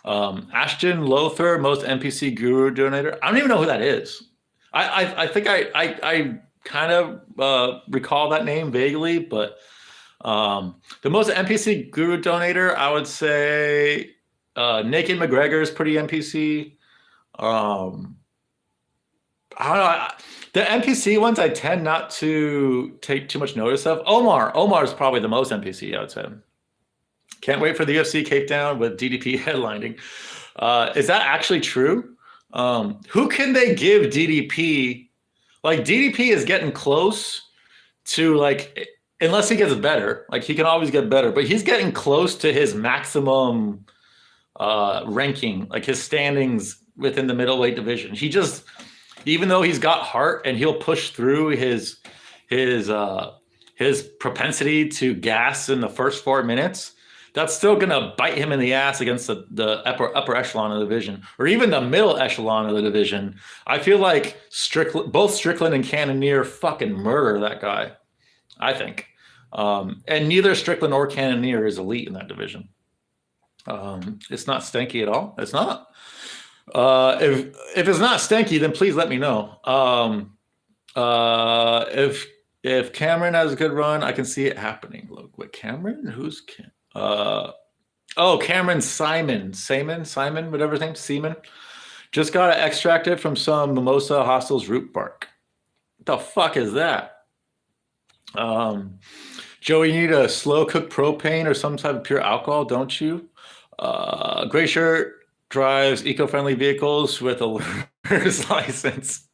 Ashton Lothar, most NPC guru donator. I don't even know who that is. I think I kind of recall that name vaguely, but the most NPC guru donator, I would say Naked McGregor is pretty NPC. I don't know. The NPC ones I tend not to take too much notice of. Omar is probably the most NPC, I would say. Can't wait for the UFC Cape Town with DDP headlining. Is that actually true? Who can they give DDP? Like DDP is getting close to like, unless he gets better, like he can always get better, but he's getting close to his maximum ranking, like his standings within the middleweight division. He just, even though he's got heart and he'll push through his propensity to gas in the first 4 minutes, that's still going to bite him in the ass against the upper echelon of the division, or even the middle echelon of the division. I feel like both Strickland and Cannonier fucking murder that guy, I think. And neither Strickland or Cannonier is elite in that division. It's not stanky at all. It's not. If it's not stanky, then please let me know. If Cameron has a good run, I can see it happening. Look, what Cameron? Who's Cam? Cameron Simon, whatever his name, Seaman. Just got to extract it from some Mimosa Hostel's root bark. What the fuck is that? Joey, you need a slow cooked propane or some type of pure alcohol, don't you? Gray shirt drives eco-friendly vehicles with a learner's license.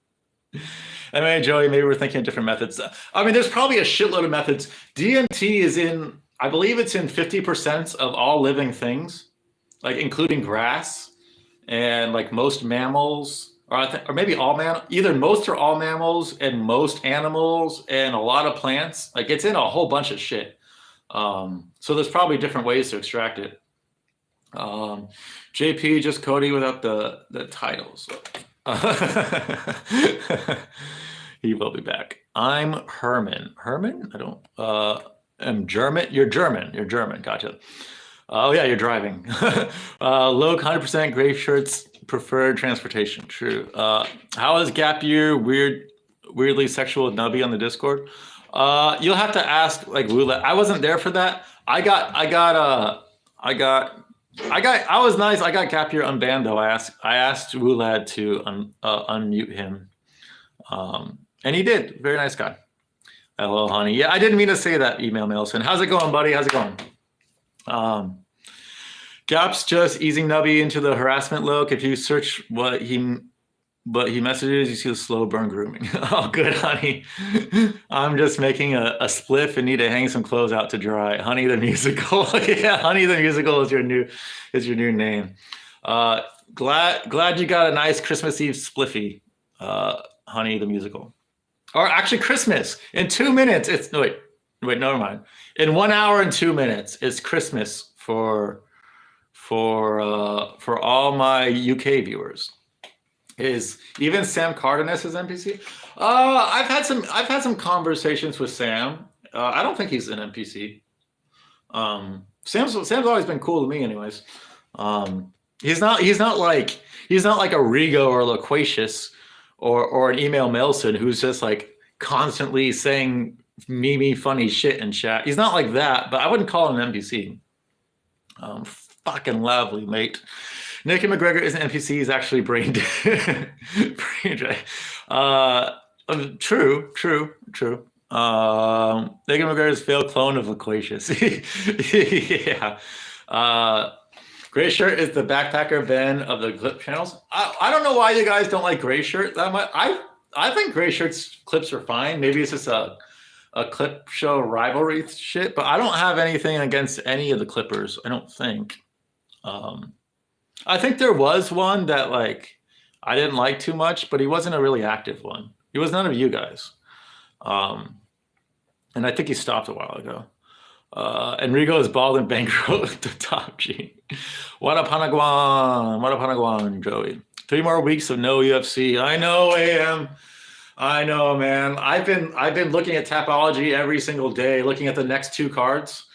I mean, Joey, maybe we're thinking of different methods. I mean, there's probably a shitload of methods. DMT is in, I believe it's in 50% of all living things, like including grass and like most mammals, or maybe all either most or all mammals and most animals and a lot of plants. Like it's in a whole bunch of shit. So there's probably different ways to extract it. JP, just Cody without the titles. He will be back. I'm Herman. Herman? I don't am German. You're German. Gotcha. Oh yeah, you're driving. Low 100% gray shirts preferred transportation. True. How is Gap Year weirdly sexual nubby on the Discord? You'll have to ask like Roulette. I wasn't there for that. I was nice. I got Gap Year unbanned though. I asked Roulette to unmute him. And he did. Very nice guy. Hello, honey. Yeah, I didn't mean to say that, email Mailson. How's it going, buddy? How's it going? Gap's just easing Nubby into the harassment look. If you search what he messages, you see the slow burn grooming. Oh, good, honey. I'm just making a spliff and need to hang some clothes out to dry. Honey the Musical. Yeah, Honey the Musical is your new name. Glad you got a nice Christmas Eve spliffy, Honey the Musical. Or actually Christmas in 2 minutes. Wait, never mind. In 1 hour and 2 minutes, it's Christmas for all my UK viewers. Is even Sam Cardenas is NPC? I've had some conversations with Sam. I don't think he's an NPC. Sam's always been cool to me, anyways. He's not like a Rigo or Loquacious or an Email Melson who's just like constantly saying meme funny shit in chat. He's not like that, but I wouldn't call him an NPC. Fucking lovely, mate. Nicky McGregor isn't NPC. He's actually brain dead. Brain dead. True. Nicky McGregor is failed clone of Loquacious. Yeah. Gray Shirt is the backpacker Ben of the clip channels. I don't know why you guys don't like Gray Shirt that much. I think Gray Shirt's clips are fine. Maybe it's just a clip show rivalry shit, but I don't have anything against any of the Clippers. I don't think. I think there was one that like I didn't like too much, but he wasn't a really active one. He was none of you guys. And I think he stopped a while ago. Enrico is bald and bankroll at the top G. What up, Hanaguan? What up, Hanaguan, Joey? 3 more weeks of no UFC. I know, AM. I know, man. I've been looking at Tapology every single day, looking at the next 2 cards.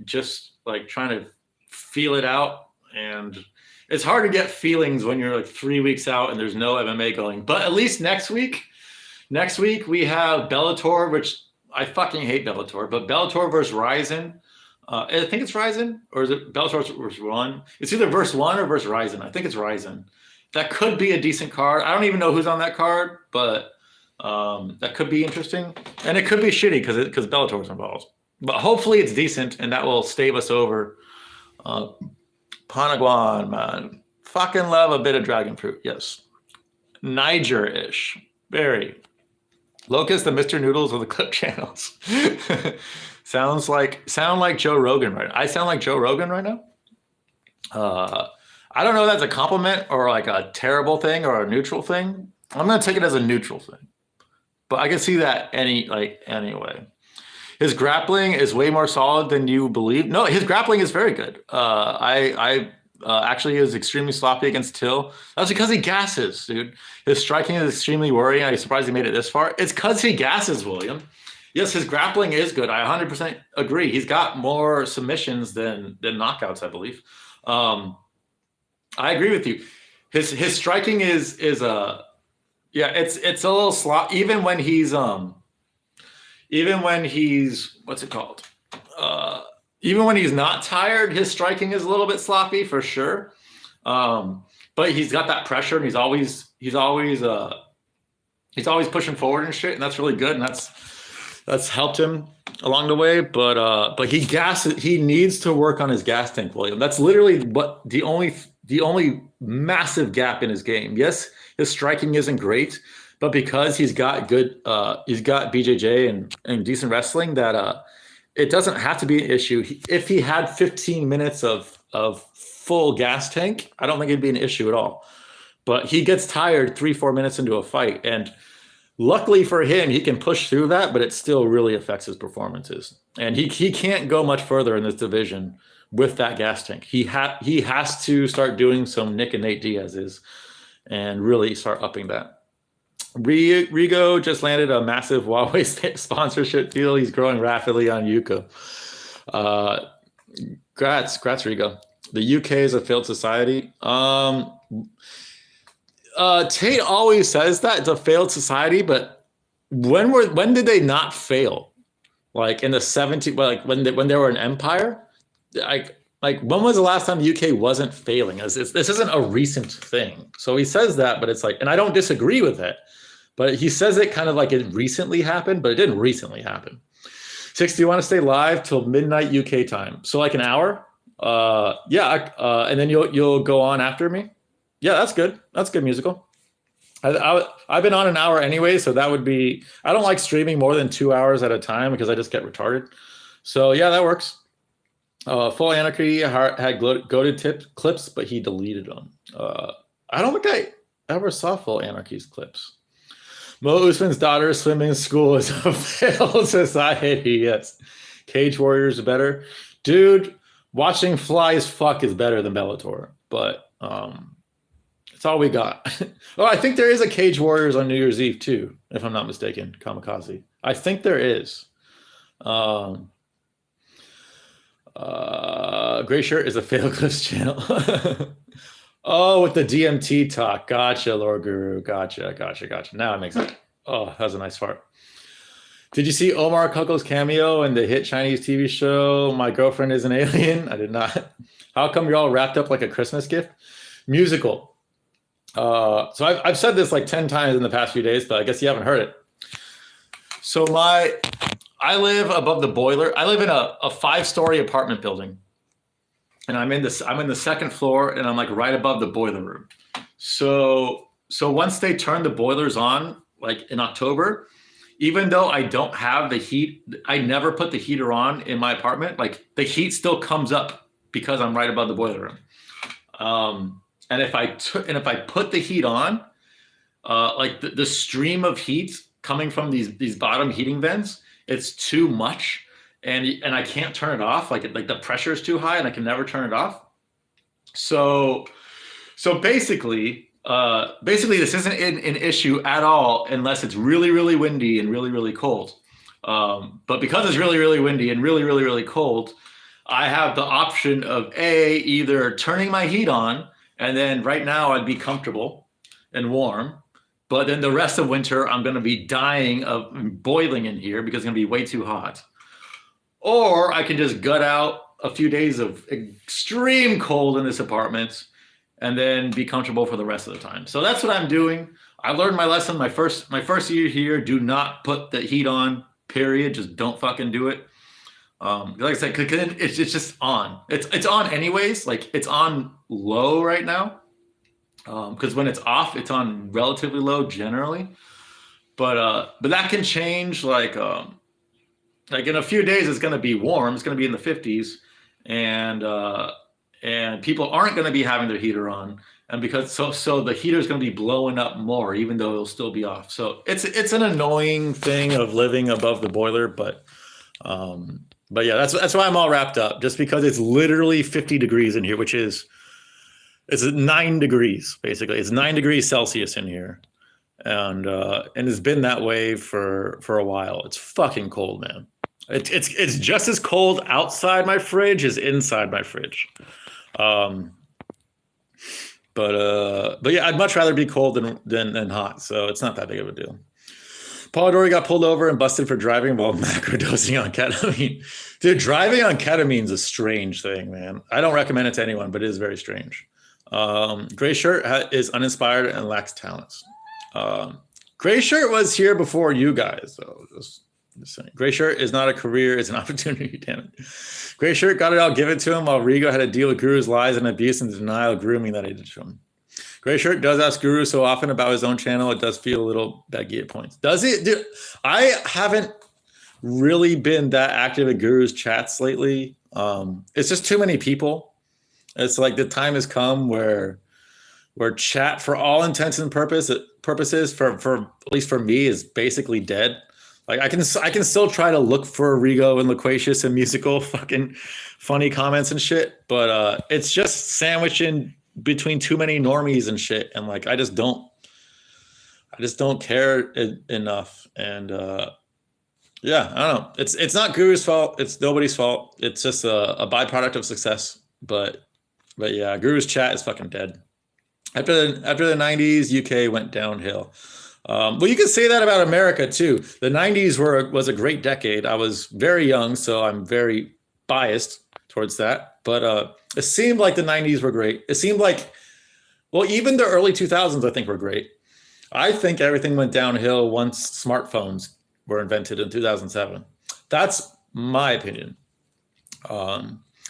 Just like trying to feel it out. And it's hard to get feelings when you're like 3 weeks out and there's no MMA going. But at least next week we have Bellator, which I fucking hate Bellator, but Bellator versus Ryzen. I think it's Ryzen, or is it Bellator versus One? It's either versus One or versus Ryzen. I think it's Ryzen. That could be a decent card. I don't even know who's on that card, but that could be interesting. And it could be shitty because Bellator's involved. But hopefully it's decent, and that will stave us over. Panaguan, man. Fucking love a bit of dragon fruit. Yes. Niger-ish. Very. Locust, the Mr. Noodles of the clip channels. Sound like Joe Rogan right now. I sound like Joe Rogan right now. I don't know if that's a compliment or like a terrible thing or a neutral thing. I'm gonna take it as a neutral thing, but I can see that anyway. His grappling is way more solid than you believe. No, his grappling is very good. I actually is extremely sloppy against Till. That's because he gasses, dude. His striking is extremely worrying. I'm surprised he made it this far. It's because he gasses, William. Yes, his grappling is good. I 100% agree. He's got more submissions than knockouts, I believe. I agree with you. His striking is it's a little slot. Even when he's what's it called? Even when he's not tired, his striking is a little bit sloppy for sure. But he's got that pressure, and he's always pushing forward and shit, and that's really good, and that's helped him along the way. But he needs to work on his gas tank, William. That's literally what the only massive gap in his game. Yes, his striking isn't great, but because he's got BJJ and decent wrestling, that it doesn't have to be an issue. If he had 15 minutes of full gas tank, I don't think it'd be an issue at all. But he gets tired 3-4 minutes into a fight, and luckily for him, he can push through that, but it still really affects his performances. And he can't go much further in this division with that gas tank. He has to start doing some Nick and Nate Diaz's and really start upping that. Rigo just landed a massive Huawei sponsorship deal. He's growing rapidly on Yuka. Grats, Rigo. The UK is a failed society. Tate always says that it's a failed society, but when did they not fail? Like in the 70s, like when they were an empire? Like when was the last time the UK wasn't failing? This isn't a recent thing. So he says that, but it's like, and I don't disagree with it, but he says it kind of like it recently happened, but it didn't recently happen. 6, do you want to stay live till midnight UK time? So like an hour? And then you'll go on after me? Yeah, that's good. That's good musical. I've been on an hour anyway, so that would be, I don't like streaming more than 2 hours at a time because I just get retarded. So yeah, that works. Full Anarchy had goated clips, but he deleted them. I don't think I ever saw Full Anarchy's clips. Mo Usman's daughter's swimming school is a failed society. Yes. Cage Warriors are better. Dude, watching Flies fuck is better than Bellator, but that's all we got. Oh, I think there is a Cage Warriors on New Year's Eve too, if I'm not mistaken. Kamikaze. I think there is. Gray Shirt is a Fail Clips channel. Oh, with the DMT talk. Gotcha, Lord Guru. Gotcha. Now it makes sense. Oh, that was a nice fart. Did you see Omar Kuckel's cameo in the hit Chinese TV show My Girlfriend is an Alien? I did not. How come you're all wrapped up like a Christmas gift? Musical. So I've said this like 10 times in the past few days, but I guess you haven't heard it. So I live above the boiler. I live in a 5-story apartment building. And I'm in the second floor, and I'm like right above the boiler room. So once they turn the boilers on, like in October, even though I don't have the heat, I never put the heater on in my apartment. Like the heat still comes up because I'm right above the boiler room. And if I put the heat on, like the stream of heat coming from these bottom heating vents, it's too much. And I can't turn it off. Like the pressure is too high, and I can never turn it off. So basically, this isn't an issue at all unless it's really, really windy and really, really cold. But because it's really, really windy and really, really, really cold, I have the option of either turning my heat on, and then right now I'd be comfortable and warm. But then the rest of winter, I'm going to be dying of boiling in here because it's going to be way too hot. Or I can just gut out a few days of extreme cold in this apartment and then be comfortable for the rest of the time. So that's what I'm doing. I learned my lesson my first year here. Do not put the heat on, period. Just don't fucking do it. Like I said, it's just on. It's on anyways. Like it's on low right now. Because when it's off, it's on relatively low generally. But that can change like in a few days, it's going to be warm. It's going to be in the 50s, and people aren't going to be having their heater on, and because so the heater is going to be blowing up more, even though it'll still be off. So it's an annoying thing of living above the boiler, but yeah, that's why I'm all wrapped up, just because it's literally 50 degrees in here, which is it's 9 degrees basically. It's 9 degrees Celsius in here, and it's been that way for a while. It's fucking cold, man. It's just as cold outside my fridge as inside my fridge. But yeah, I'd much rather be cold than hot, so it's not that big of a deal. Paul Dory got pulled over and busted for driving while macrodosing on ketamine. Dude, driving on ketamine is a strange thing, man. I don't recommend it to anyone, but it is very strange. Gray Shirt is uninspired and lacks talents. Gray Shirt was here before you guys, though. Just saying. Gray Shirt is not a career, it's an opportunity, damn it. Gray Shirt got it all given to him while Rigo had to deal with Guru's lies and abuse and denial grooming that he did to him. Gray Shirt does ask Guru so often about his own channel, it does feel a little baggy at points. Does it? Dude, I haven't really been that active at Guru's chats lately. It's just too many people. It's like the time has come where chat, for all intents and purposes, for at least for me, is basically dead. Like I can still try to look for Rigo and Loquacious and musical fucking funny comments and shit, but it's just sandwiched in between too many normies and shit, and like I just don't care enough. And yeah, I don't know. It's not Guru's fault. It's nobody's fault. It's just a byproduct of success. But yeah, Guru's chat is fucking dead. After the 90s, UK went downhill. Well, you could say that about America too. The 90s was a great decade. I was very young, so I'm very biased towards that. But it seemed like the 90s were great. It seemed like, well, even the early 2000s, I think, were great. I think everything went downhill once smartphones were invented in 2007. That's my opinion.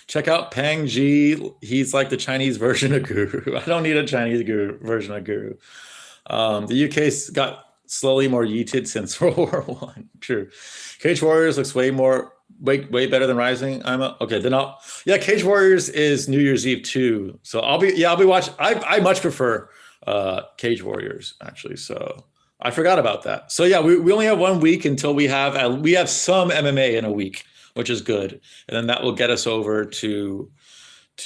Check out Pang Ji. He's like the Chinese version of Guru. I don't need a Chinese version of Guru. The UK's got slowly more yeeted since World War I. True. Cage Warriors looks way better than Rising. Cage Warriors is New Year's Eve too. So I'll be watching. I much prefer Cage Warriors actually. So I forgot about that. So yeah, we only have 1 week until we have some MMA in a week, which is good, and then that will get us over to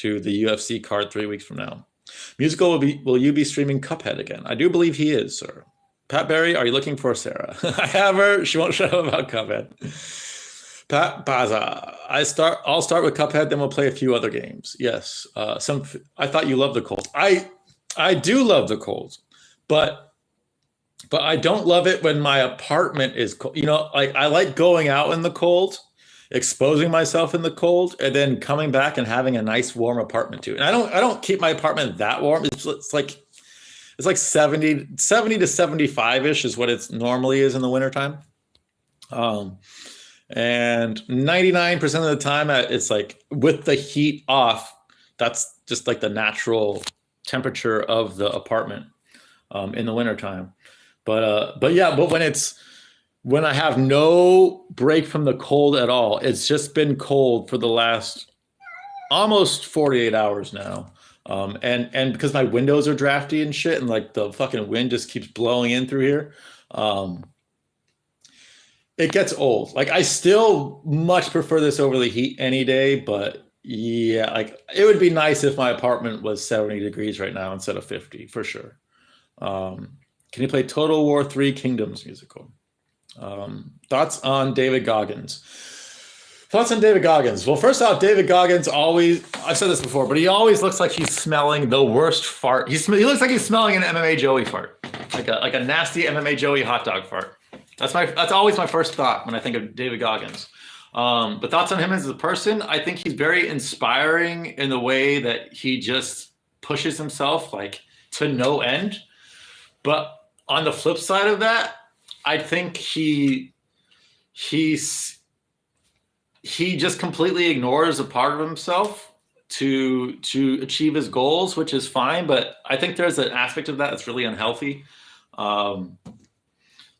the UFC card 3 weeks from now. Musical will you be streaming Cuphead again? I do believe he is, sir. Pat Berry, are you looking for Sarah? I have her. She won't shut up about Cuphead. Pat Baza, I'll start with Cuphead, then we'll play a few other games. Yes. I thought you loved the cold. I do love the cold, but I don't love it when my apartment is cold. You know, like I like going out in the cold, exposing myself in the cold, and then coming back and having a nice warm apartment too. And I don't keep my apartment that warm. It's like 70 to 75 ish is what it normally is in the wintertime. And 99% of the time it's like with the heat off, that's just like the natural temperature of the apartment in the wintertime. But when I have no break from the cold at all, it's just been cold for the last almost 48 hours now. And because my windows are drafty and shit, and like the fucking wind just keeps blowing in through here, it gets old. Like I still much prefer this over the heat any day, but yeah, like it would be nice if my apartment was 70 degrees right now instead of 50 for sure. Can you play Total War 3 Kingdoms musical? Thoughts on David Goggins? Thoughts on David Goggins? Well, first off, David Goggins always, I've said this before, but he always looks like he's smelling the worst fart. He looks like he's smelling an MMA Joey fart, like a nasty MMA Joey hot dog fart. That's always my first thought when I think of David Goggins. But thoughts on him as a person, I think he's very inspiring in the way that he just pushes himself like to no end. But on the flip side of that, I think he just completely ignores a part of himself to achieve his goals, which is fine. But I think there's an aspect of that that's really unhealthy.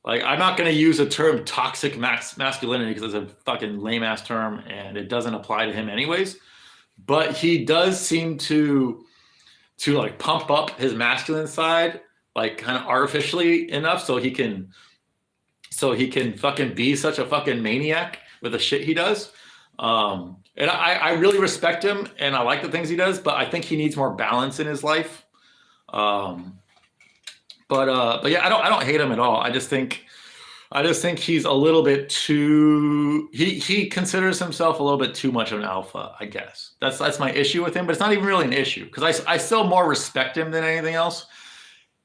Like I'm not going to use the term toxic masculinity because it's a fucking lame ass term and it doesn't apply to him anyways. But he does seem to like pump up his masculine side, like kind of artificially enough so he can fucking be such a fucking maniac with the shit he does. And I really respect him and I like the things he does, but I think he needs more balance in his life. But yeah, I don't hate him at all. I just think he's a little bit too. He considers himself a little bit too much of an alpha. I guess that's my issue with him. But it's not even really an issue because I still more respect him than anything else.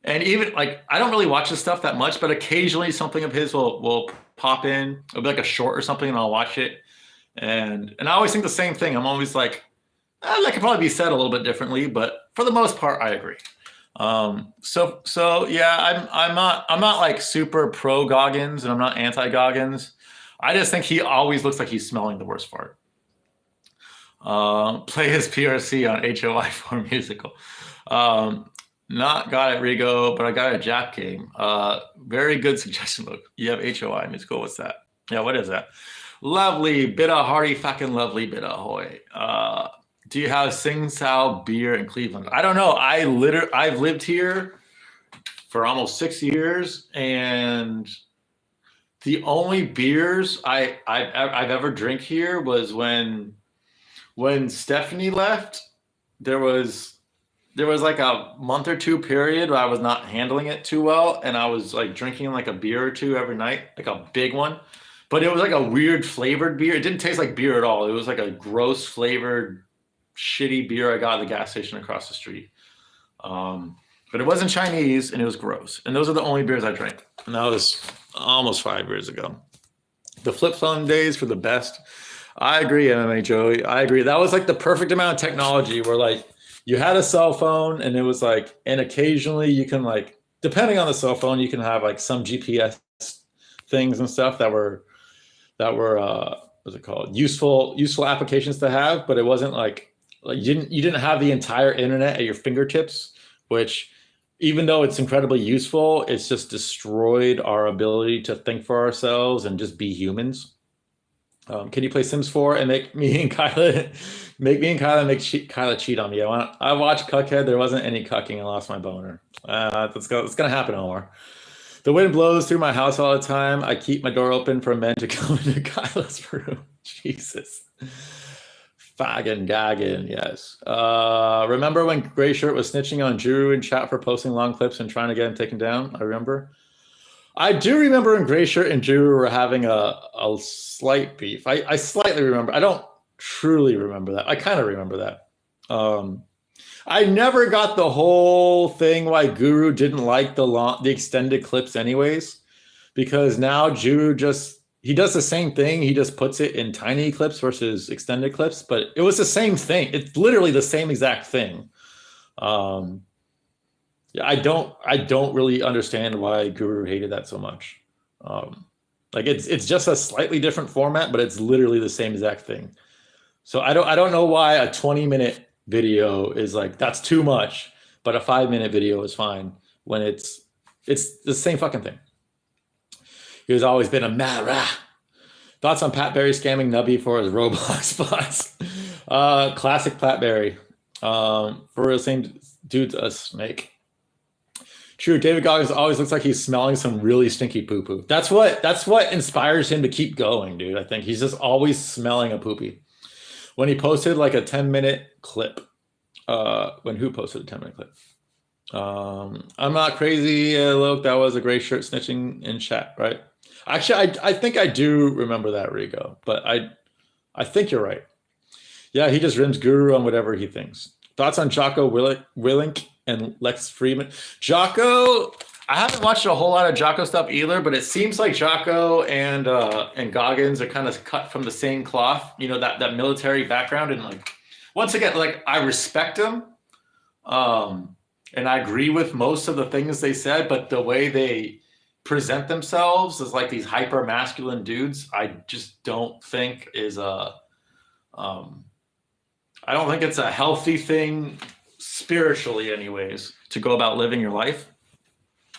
And even like I don't really watch his stuff that much, but occasionally something of his will pop in. It'll be like a short or something, and I'll watch it. And I always think the same thing. I'm always like, that could probably be said a little bit differently, but for the most part, I agree. So yeah, I'm not like super pro Goggins and I'm not anti Goggins. I just think he always looks like he's smelling the worst fart. Play his PRC on HOI for musical. Not got it, Rigo, but I got a Jap game. Very good suggestion, Luke. You have HOI musical. What's that? Yeah, what is that? Lovely, bit of hearty, fucking lovely, bit of hoy. Do you have Sing Sao beer in Cleveland? I don't know. I've lived here for almost 6 years, and the only beers I've ever drank here was when Stephanie left. There was like a month or two period where I was not handling it too well, and I was like drinking like a beer or two every night, like a big one. But it was like a weird flavored beer. It didn't taste like beer at all. It was like a gross flavored shitty beer I got at the gas station across the street. But it wasn't Chinese and it was gross. And those are the only beers I drank. And that was almost 5 years ago. The flip phone days were the best. I agree, MMA Joey. I agree. That was like the perfect amount of technology where like you had a cell phone and it was like, and occasionally you can like, depending on the cell phone, you can have like some GPS things and stuff that were what's it called? Useful applications to have, but it wasn't like you didn't have the entire internet at your fingertips, which even though it's incredibly useful, it's just destroyed our ability to think for ourselves and just be humans. Can you play Sims 4 and make me and Kyla Kyla cheat on me? I watched Cuckhead. There wasn't any cucking. I lost my boner. That's gonna happen, Omar. The wind blows through my house all the time. I keep my door open for men to come into Kyla's room. Jesus. Faggin gaggin, yes. Remember when Gray Shirt was snitching on Drew in chat for posting long clips and trying to get him taken down? I remember. I do remember when Gray Shirt and Drew were having a slight beef. I slightly remember. I don't truly remember that. I kind of remember that. I never got the whole thing why Guru didn't like the extended clips anyways, because now Drew he does the same thing. He just puts it in tiny clips versus extended clips, but it was the same thing. It's literally the same exact thing. Yeah, I don't really understand why Guru hated that so much. Like it's just a slightly different format, but it's literally the same exact thing. So I don't know why a 20-minute video is like, that's too much, but a 5-minute video is fine when it's the same fucking thing. He's always been a Mara. Thoughts on Pat Berry scamming Nubby for his Roblox spots? Classic Pat Berry. For the same dude's a snake. True, David Goggins always looks like he's smelling some really stinky poo-poo. That's what inspires him to keep going, dude. I think he's just always smelling a poopy. When he posted like a 10-minute clip, when who posted a 10-minute clip? I'm not crazy. Look, that was a Gray Shirt snitching in chat, right? Actually, I think I do remember that, Rigo, but I think you're right. Yeah, he just rims Guru on whatever he thinks. Thoughts on Jocko Willink and Lex Friedman? Jocko, I haven't watched a whole lot of Jocko stuff either, but it seems like Jocko and Goggins are kind of cut from the same cloth. You know, that military background, and like once again, like I respect them, and I agree with most of the things they said, but the way they present themselves as like these hyper masculine dudes, I just don't think is I don't think it's a healthy thing spiritually anyways to go about living your life.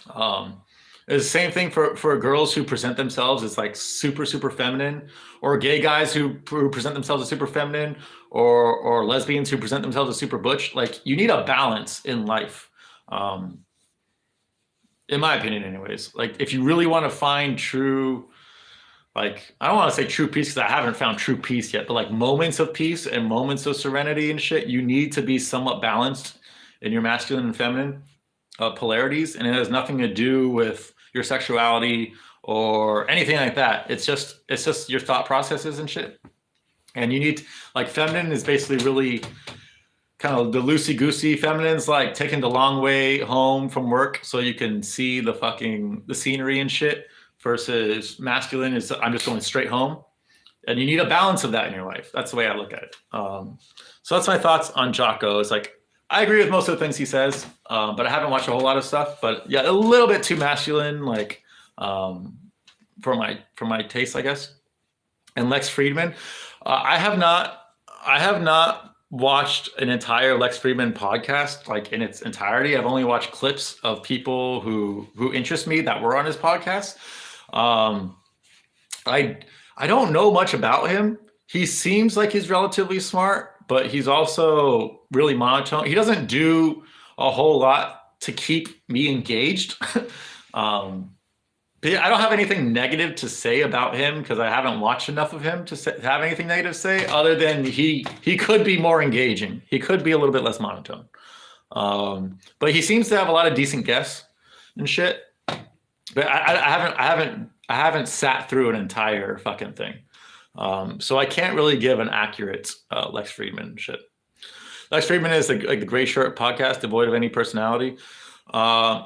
It's the same thing for girls who present themselves as like super feminine, or gay guys who present themselves as super feminine, or lesbians who present themselves as super butch. Like you need a balance in life. In my opinion anyways, like if you really want to find true, like, I don't want to say true peace because I haven't found true peace yet, but like moments of peace and moments of serenity and shit, you need to be somewhat balanced in your masculine and feminine polarities. And it has nothing to do with your sexuality or anything like that. It's just your thought processes and shit. And you need, like, feminine is basically really kind of the loosey-goosey. Feminine's like taking the long way home from work so you can see the scenery and shit, versus masculine is I'm just going straight home. And you need a balance of that in your life. That's the way I look at it. So that's my thoughts on Jocko. It's like, I agree with most of the things he says, but I haven't watched a whole lot of stuff. But yeah, a little bit too masculine, like for my taste, I guess. And Lex Friedman, I have not watched an entire Lex Friedman podcast like in its entirety. I've only watched clips of people who interest me that were on his podcast. I don't know much about him. He seems like he's relatively smart, but he's also really monotone. He doesn't do a whole lot to keep me engaged. But I don't have anything negative to say about him because I haven't watched enough of him to have anything negative to say, other than he could be more engaging. He could be a little bit less monotone. But he seems to have a lot of decent guests and shit. But I haven't sat through an entire fucking thing. So I can't really give an accurate Lex Friedman shit. Lex Friedman is like the Gray Shirt podcast, devoid of any personality.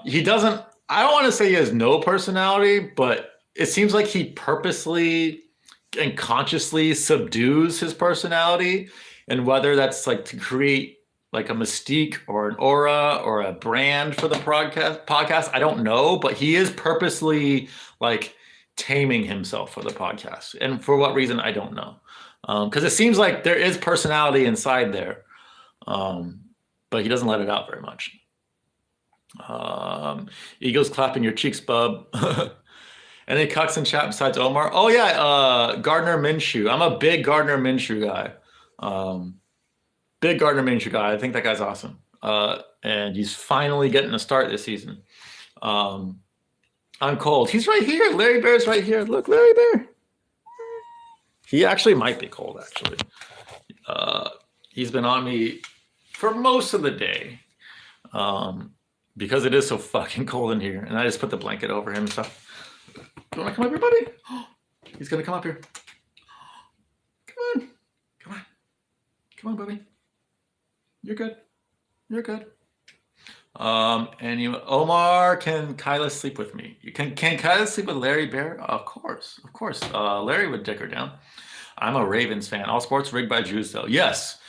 He doesn't. I don't want to say he has no personality, but it seems like he purposely and consciously subdues his personality, and whether that's like to create like a mystique or an aura or a brand for the podcast, I don't know, but he is purposely like taming himself for the podcast. And for what reason, I don't know. Because it seems like there is personality inside there, but he doesn't let it out very much. Eagles clapping your cheeks, bub. Any cucks in chat besides Omar? Oh yeah, Gardner Minshew. I'm a big Gardner Minshew guy. Big Gardner Minshew guy. I think that guy's awesome. And he's finally getting a start this season. I I'm cold. He's right here. Larry Bear's right here. Look, Larry Bear. He actually might be cold, actually. He's been on me for most of the day because it is so fucking cold in here. And I just put the blanket over him and stuff. You want to come up here, buddy? He's going to come up here. Come on. Come on. Come on, buddy. You're good. You're good. Omar, can Kyla sleep with me? Can Kyla sleep with Larry Bear? Of course. Larry would dick her down. I'm a Ravens fan. All sports rigged by Jews, though. Yes.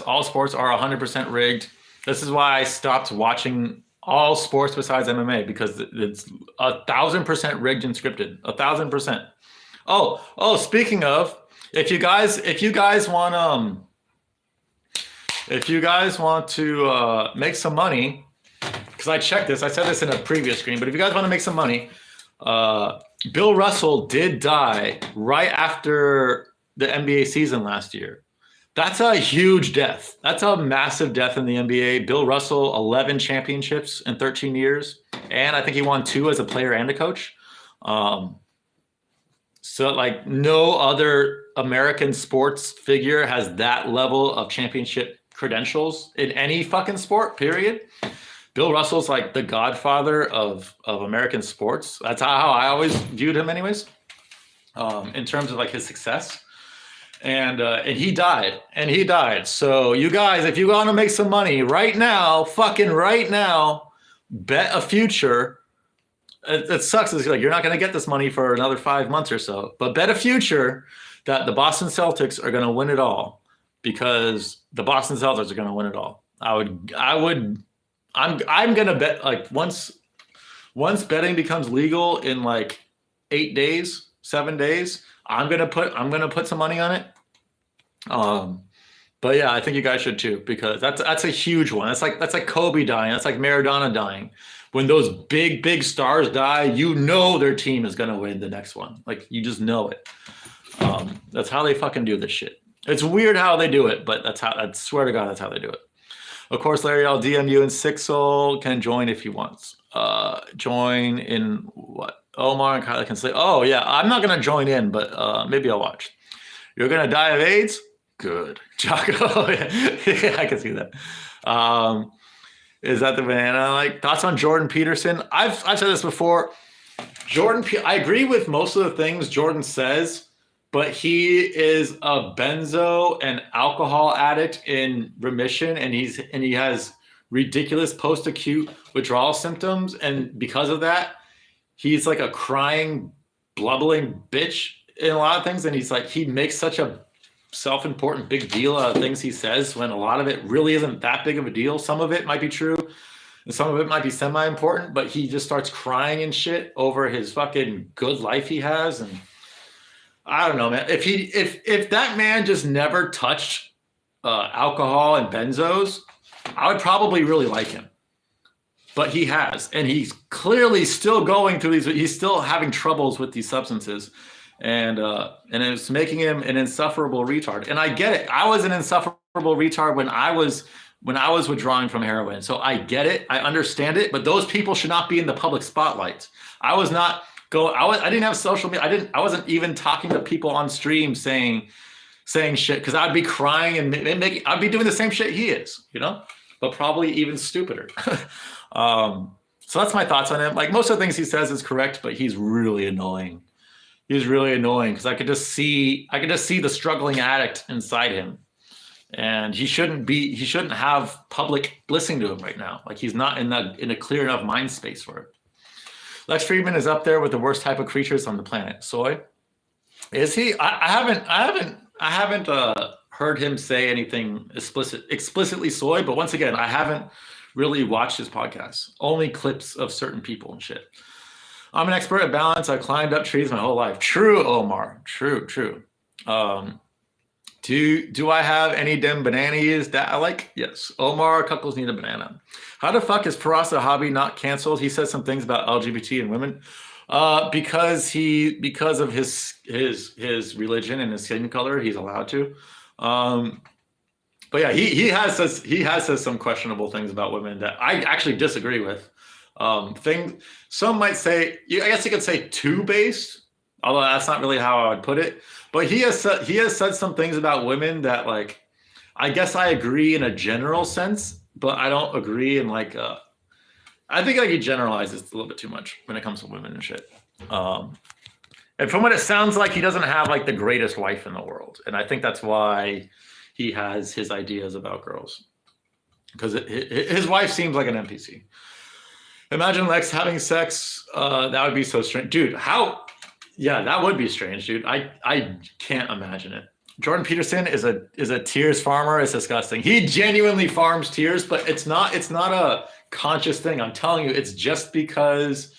All sports are 100% rigged. This is why I stopped watching all sports besides MMA, because it's 1,000% rigged and scripted. 1,000%. Oh. Speaking of, if you guys want to make some money, because I checked this, I said this in a previous screen, but if you guys want to make some money, Bill Russell did die right after the NBA season last year. That's a huge death. That's a massive death in the NBA. Bill Russell, 11 championships in 13 years. And I think he won 2 as a player and a coach. So like no other American sports figure has that level of championship credentials in any fucking sport, period. Bill Russell's like the godfather of American sports. That's how I always viewed him anyways, in terms of like his success. And he died. So you guys, if you want to make some money right now, fucking right now, bet a future. It sucks. It's like you're not going to get this money for another 5 months or so, but bet a future that the Boston Celtics are going to win it all, because the Boston Celtics are going to win it all. I'm going to bet, like, once betting becomes legal in like 7 days, I'm going to put some money on it. But yeah, I think you guys should too, because that's a huge one. That's like Kobe dying. That's like Maradona dying. When those big stars die, you know their team is going to win the next one. Like, you just know it. That's how they fucking do this shit. It's weird how they do it, but I swear to God, that's how they do it. Of course, Larry, I'll DM you, and Sixel can join if he wants. Join in what? Omar and Kyla can say, oh yeah, I'm not going to join in, but maybe I'll watch. You're going to die of AIDS? Good. Jocko, yeah, I can see that. Is that the banana? Like, thoughts on Jordan Peterson? I've said this before. I agree with most of the things Jordan says, but he is a benzo and alcohol addict in remission, and he has ridiculous post-acute withdrawal symptoms, and because of that, he's like a crying, blubbering bitch in a lot of things, and he makes such a self-important big deal out of things he says when a lot of it really isn't that big of a deal. Some of it might be true, and some of it might be semi-important, but he just starts crying and shit over his fucking good life he has, and I don't know, man. If that man just never touched alcohol and benzos, I would probably really like him. But he has, and he's clearly still going through these. He's still having troubles with these substances, and it's making him an insufferable retard. And I get it. I was an insufferable retard when I was withdrawing from heroin. So I get it. I understand it. But those people should not be in the public spotlight. I was not. I didn't have social media. I wasn't even talking to people on stream saying shit, because I'd be crying and I'd be doing the same shit he is, but probably even stupider. So that's my thoughts on him. Like, most of the things he says is correct, but he's really annoying. He's really annoying because I could just see the struggling addict inside him, and he shouldn't have public listening to him right now. Like, he's not in a clear enough mind space for it. Lex Friedman is up there with the worst type of creatures on the planet. Soy, is he? I haven't heard him say anything explicitly soy, but once again, I haven't really watched his podcasts. Only clips of certain people and shit. I'm an expert at balance. I climbed up trees my whole life. True, Omar. True. Do I have any dem bananas that I like? Yes. Omar, cuckles need a banana. How the fuck is Faraz a hobby not canceled? He says some things about LGBT and women. Because of his religion and his skin color, he's allowed to. But yeah, he has said some questionable things about women that I actually disagree with. Some might say, I guess you could say too based, although that's not really how I would put it. But he has said some things about women that, like, I guess I agree in a general sense, but I don't agree in like I think like he generalizes a little bit too much when it comes to women and shit. And from what it sounds like, he doesn't have like the greatest wife in the world, and I think that's why he has his ideas about girls, because his wife seems like an NPC. Imagine Lex having sex. That would be so strange, dude. How? Yeah, that would be strange, dude. I can't imagine it. Jordan Peterson is a tears farmer. It's disgusting. He genuinely farms tears, but it's not a conscious thing. I'm telling you, it's just because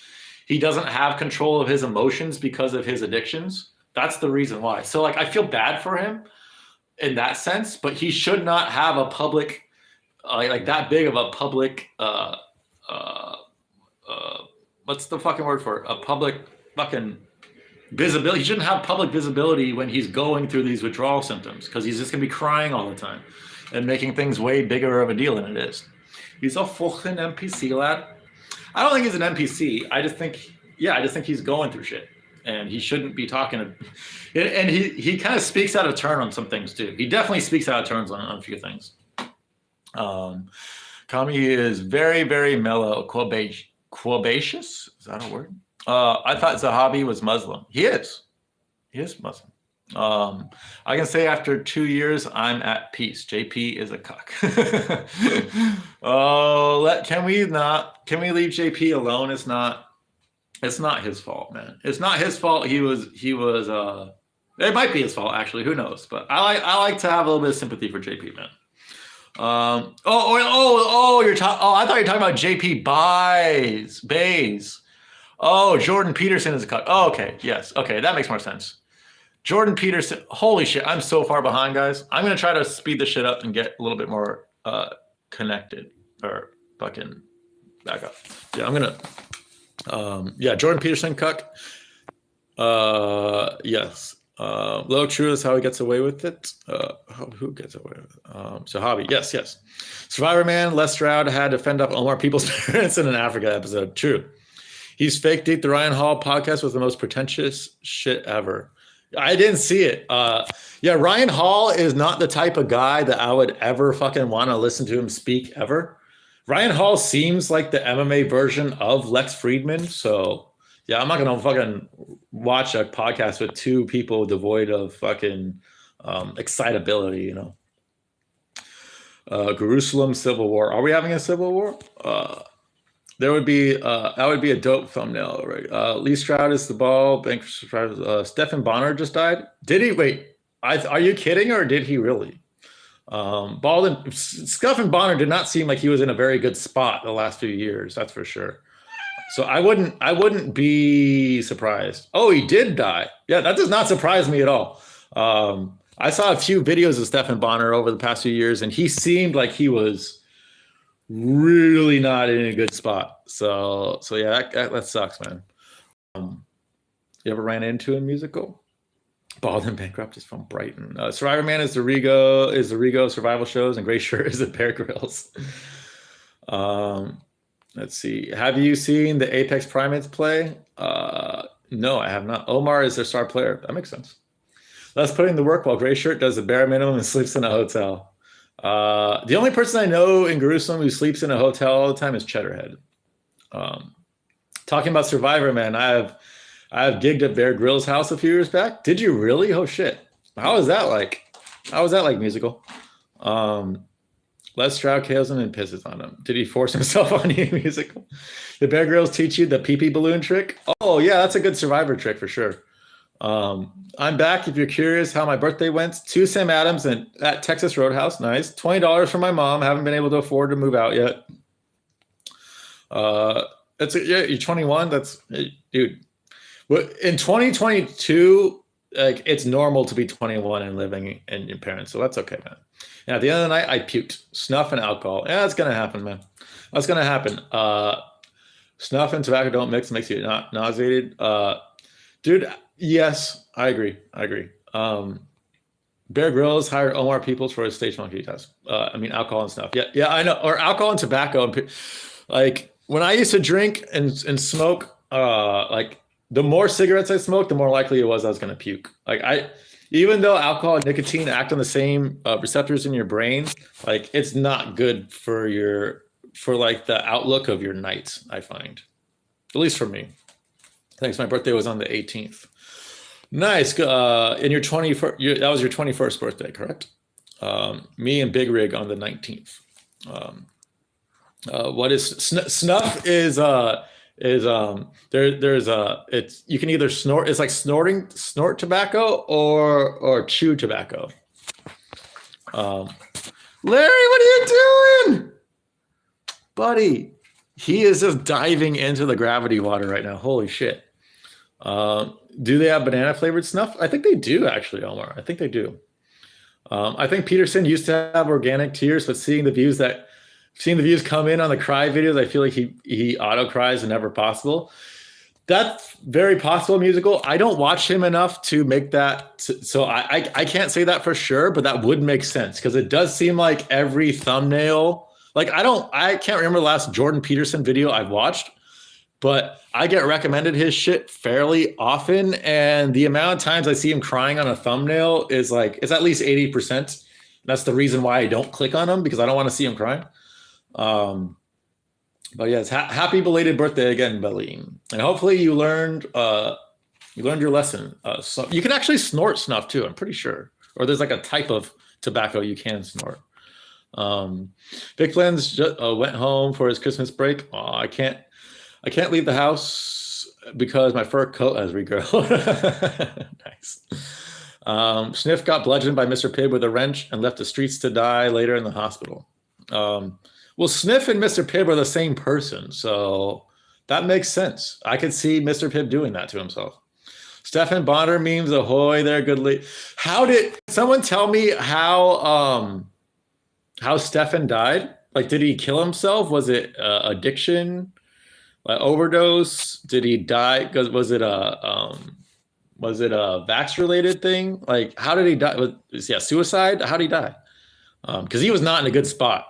he doesn't have control of his emotions because of his addictions. That's the reason why. So like, I feel bad for him in that sense, but he should not have a public like that big of a public what's the fucking word for it? A public fucking visibility. He shouldn't have public visibility when he's going through these withdrawal symptoms, because he's just gonna be crying all the time and making things way bigger of a deal than it is. He's a fucking NPC, lad. I don't think he's an NPC. I just think he's going through shit, and he shouldn't be talking. And he kind of speaks out of turn on some things too. He definitely speaks out of turns on a few things. Kami is very, very mellow. Quabacious? Is that a word? I thought Zahabi was Muslim. He is Muslim. I can say after 2 years, I'm at peace. JP is a cuck. Can we leave JP alone? It's not his fault, man. It's not his fault. He was it might be his fault, actually. Who knows? But I like to have a little bit of sympathy for JP, man. I thought you were talking about JP Bays. Oh, Jordan Peterson is a cuck. Oh, okay. Yes. Okay. That makes more sense. Jordan Peterson. Holy shit. I'm so far behind, guys. I'm going to try to speed this shit up and get a little bit more connected, or fucking back up. Yeah, I'm going to, Jordan Peterson, cuck. Yes. Low true is how he gets away with it. Who gets away with it? So hobby. Yes. Survivor Man, Les Stroud had to fend up Omar People's parents in an Africa episode. True. He's fake deep. The Ryan Hall podcast was the most pretentious shit ever. I didn't see it. Ryan Hall is not the type of guy that I would ever fucking want to listen to him speak ever. Ryan Hall seems like the MMA version of Lex Friedman. So yeah, I'm not going to fucking watch a podcast with two people devoid of fucking excitability, you know. Jerusalem Civil War. Are we having a civil war? That would be a dope thumbnail, right? Lee Stroud is the ball. Stephen Bonner just died. Did he? Wait, are you kidding, or did he really? Stephen Bonner did not seem like he was in a very good spot the last few years. That's for sure. So I wouldn't be surprised. Oh, he did die. Yeah, that does not surprise me at all. I saw a few videos of Stephen Bonner over the past few years, and he seemed like he was really not in a good spot. So yeah, that sucks, man. You ever ran into a musical? Bald and Bankrupt is from Brighton. Survivor Man is the Rego survival shows, and Gray Shirt is the Bear Grylls. Let's see. Have you seen the Apex Primates play? No, I have not. Omar is their star player. That makes sense. Let's put in the work while Gray Shirt does the bare minimum and sleeps in a hotel. The only person I know in Jerusalem who sleeps in a hotel all the time is Cheddarhead. Talking about Survivor, man, I have gigged at Bear Grylls' house a few years back. Did you really? Oh shit! How was that like? Musical? Les Stroud kills him and pisses on him. Did he force himself on you, musical? Did Bear Grylls teach you the pee-pee balloon trick? Oh yeah, that's a good Survivor trick for sure. I'm back if you're curious how my birthday went. To Sam Adams and at Texas Roadhouse. Nice. $20 for my mom. Haven't been able to afford to move out yet. You're 21. That's, dude. In 2022, like, it's normal to be 21 and living in your parents, so that's okay, man. And at the end of the night, I puked. Snuff and alcohol. Yeah, that's gonna happen, man. That's gonna happen. Snuff and tobacco don't mix. Makes you not nauseated. Dude, yes, I agree. Bear Grylls hired Omar Peoples for his stage monkey test. Alcohol and stuff. Yeah, I know. Or alcohol and tobacco. Like, when I used to drink and smoke, like the more cigarettes I smoked, the more likely it was I was going to puke. Like even though alcohol and nicotine act on the same receptors in your brain, like it's not good for like the outlook of your nights. I find, at least for me. Thanks. My birthday was on the 18th. Nice. In your 21st, that was your 21st birthday, correct? Me and Big Rig on the 19th. What is snuff is there's it's you can either snort, it's like snort tobacco or chew tobacco. Larry, what are you doing, buddy? He is just diving into the gravity water right now. Holy shit. Do they have banana flavored snuff? I think they do, actually, Omar. I think they do. I think Peterson used to have organic tears, but seeing the views come in on the cry videos, I feel like he auto cries whenever possible. That's very possible, musical. I don't watch him enough to make that, so I can't say that for sure, but that would make sense because it does seem like every thumbnail, like I can't remember the last Jordan Peterson video I've watched, but I get recommended his shit fairly often, and the amount of times I see him crying on a thumbnail is like, it's at least 80%. That's the reason why I don't click on him, because I don't want to see him crying. But yes, happy belated birthday again, Belline. And hopefully you learned your lesson. So you can actually snort snuff too, I'm pretty sure. Or there's like a type of tobacco you can snort. Vic Flens just went home for his Christmas break. Oh, I can't leave the house because my fur coat has regrown. Nice. Sniff got bludgeoned by Mr. Pibb with a wrench and left the streets to die later in the hospital. Well, Sniff and Mr. Pibb are the same person, so that makes sense. I could see Mr. Pibb doing that to himself. Stefan Bonner memes, ahoy there, good How did someone tell me how Stefan died? Like, did he kill himself? Was it addiction? Like overdose? Did he die? Because was it a vax related thing? Like, how did he die? Suicide? How did he die? Because he was not in a good spot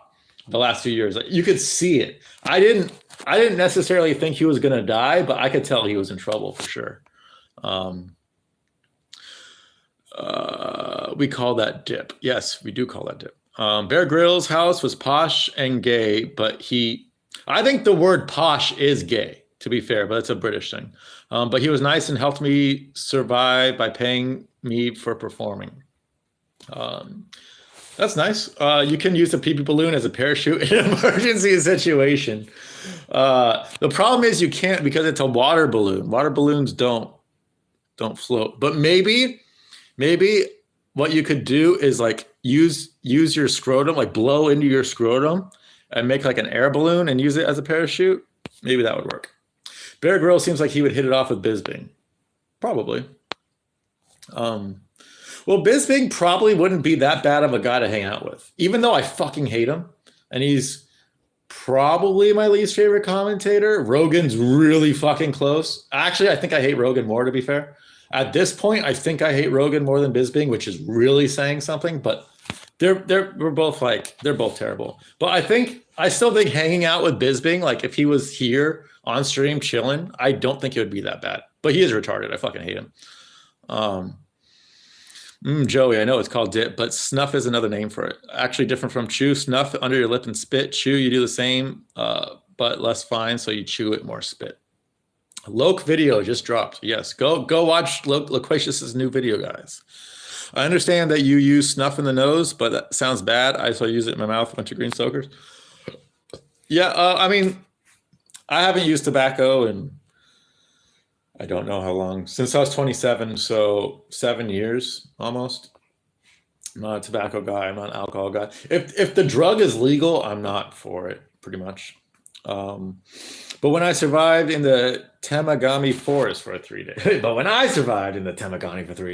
the last 2 years. Like, you could see it. I didn't necessarily think he was gonna die, but I could tell he was in trouble for sure. We call that dip. Yes, we do call that dip. Bear Grylls' house was posh and gay, but I think the word posh is gay, to be fair, but it's a British thing. But he was nice and helped me survive by paying me for performing. That's nice. You can use a pee-pee balloon as a parachute in an emergency situation. The problem is you can't, because it's a water balloon. Water balloons don't float. But maybe what you could do is like use your scrotum, like blow into your scrotum and make like an air balloon and use it as a parachute. Maybe that would work. Bear Grylls seems like he would hit it off with Bisping. Probably. Well, Bisping probably wouldn't be that bad of a guy to hang out with, even though I fucking hate him. And he's probably my least favorite commentator. Rogan's really fucking close. Actually, I think I hate Rogan more, to be fair. At this point, I think I hate Rogan more than Bisping, which is really saying something, but they're both terrible. But I still think hanging out with Bisping, like if he was here on stream chilling, I don't think it would be that bad. But he is retarded. I fucking hate him. Joey, I know it's called dip, but snuff is another name for it. Actually different from chew. Snuff under your lip and spit. Chew, you do the same, but less fine, so you chew it, more spit. Loke video just dropped. Yes, go watch Loquacious's new video, guys. I understand that you use snuff in the nose, but that sounds bad. I still use it in my mouth. Bunch of green soakers. Yeah, I mean, I haven't used tobacco in I don't know how long, since I was 27, so 7 years almost. I'm not a tobacco guy. I'm not an alcohol guy. If the drug is legal, I'm not for it, pretty much. But when I survived in the Temagami forest for 3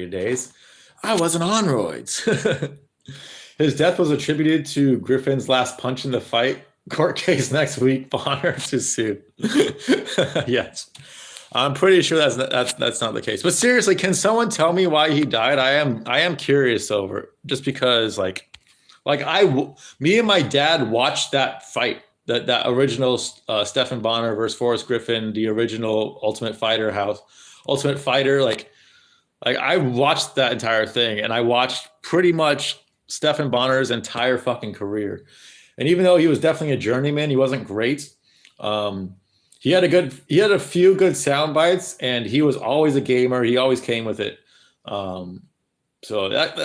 days, I wasn't on roids. His death was attributed to Griffin's last punch in the fight. Court case next week. Bonner to sue. Yes. I'm pretty sure that's not the case. But seriously, can someone tell me why he died? I am curious over it, just because me and my dad watched that fight that original Stephan Bonnar versus Forrest Griffin, the original Ultimate Fighter. Like I watched that entire thing, and I watched pretty much Stephan Bonnar's entire fucking career. And even though he was definitely a journeyman, he wasn't great. He had a few good sound bites, and he was always a gamer. He always came with it. So that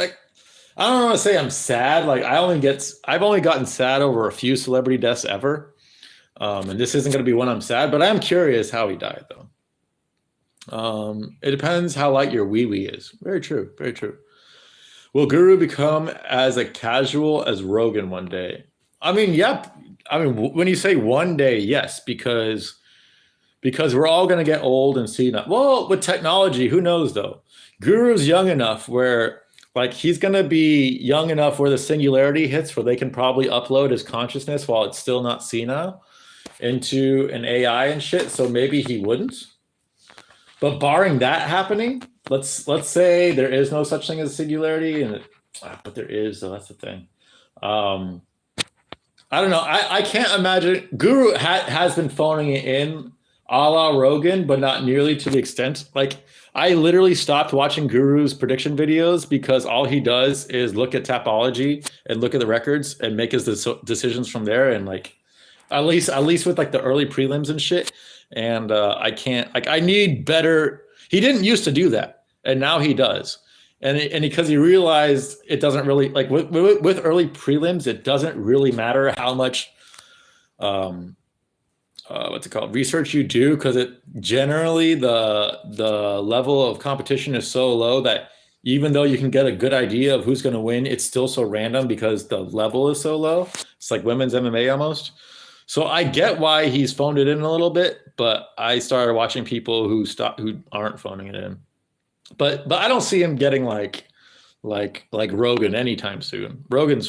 I don't want to say I'm sad. Like I've only gotten sad over a few celebrity deaths ever. And this isn't going to be one I'm sad, but I'm curious how he died though. It depends how light your wee is. Very true. Very true. Will Guru become as a casual as Rogan one day? I mean, yep. I mean, when you say one day, yes, because we're all going to get old and see that. Well, with technology, who knows though? Guru's young enough where like he's going to be young enough where the singularity hits where they can probably upload his consciousness while it's still not senile into an AI and shit. So maybe he wouldn't. But barring that happening, let's say there is no such thing as singularity, but there is, so that's the thing. I don't know. I can't imagine. Guru has been phoning it in a la Rogan, but not nearly to the extent. Like I literally stopped watching Guru's prediction videos because all he does is look at Tapology and look at the records and make his decisions from there. And like at least with like the early prelims and shit. And I can't, like, I need better. He didn't used to do that, and now he does. And because he realized it doesn't really, like, with early prelims, it doesn't really matter how much, what's it called, research you do, because it generally the level of competition is so low that even though you can get a good idea of who's going to win, it's still so random because the level is so low. It's like women's MMA almost. So I get why he's phoned it in a little bit, but I started watching people who aren't phoning it in. But I don't see him getting like Rogan anytime soon. Rogan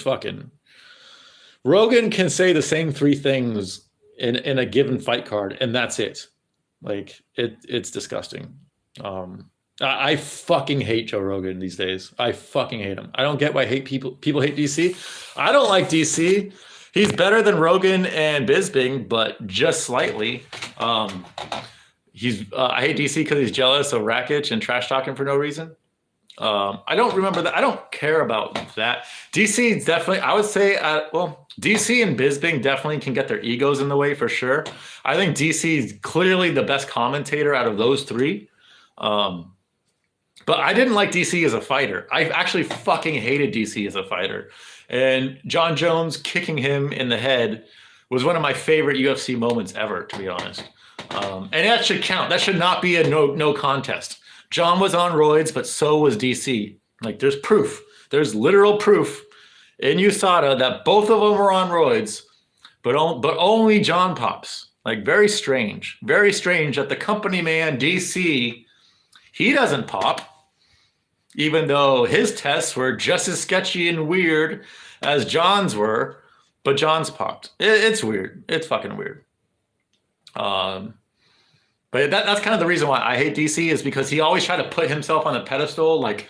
can say the same three things in a given fight card, and that's it. Like it's disgusting. I fucking hate Joe Rogan these days. I fucking hate him. I don't get why people hate DC. I don't like DC. He's better than Rogan and Bisping, but just slightly. I hate DC because he's jealous of Rakic and trash talking for no reason. I don't remember that. I don't care about that. DC definitely, I would say, DC and Bisping definitely can get their egos in the way for sure. I think DC is clearly the best commentator out of those three. But I didn't like DC as a fighter. I actually fucking hated DC as a fighter. And John Jones kicking him in the head was one of my favorite UFC moments ever, to be honest. And that should count. That should not be a no contest. John was on roids, but so was DC. Like there's proof. There's literal proof in USADA that both of them were on roids, but only John pops. Like very strange that the company man DC, he doesn't pop. Even though his tests were just as sketchy and weird as John's were, but John's popped. It's weird. It's fucking weird. But that's kind of the reason why I hate DC is because he always tried to put himself on a pedestal. Like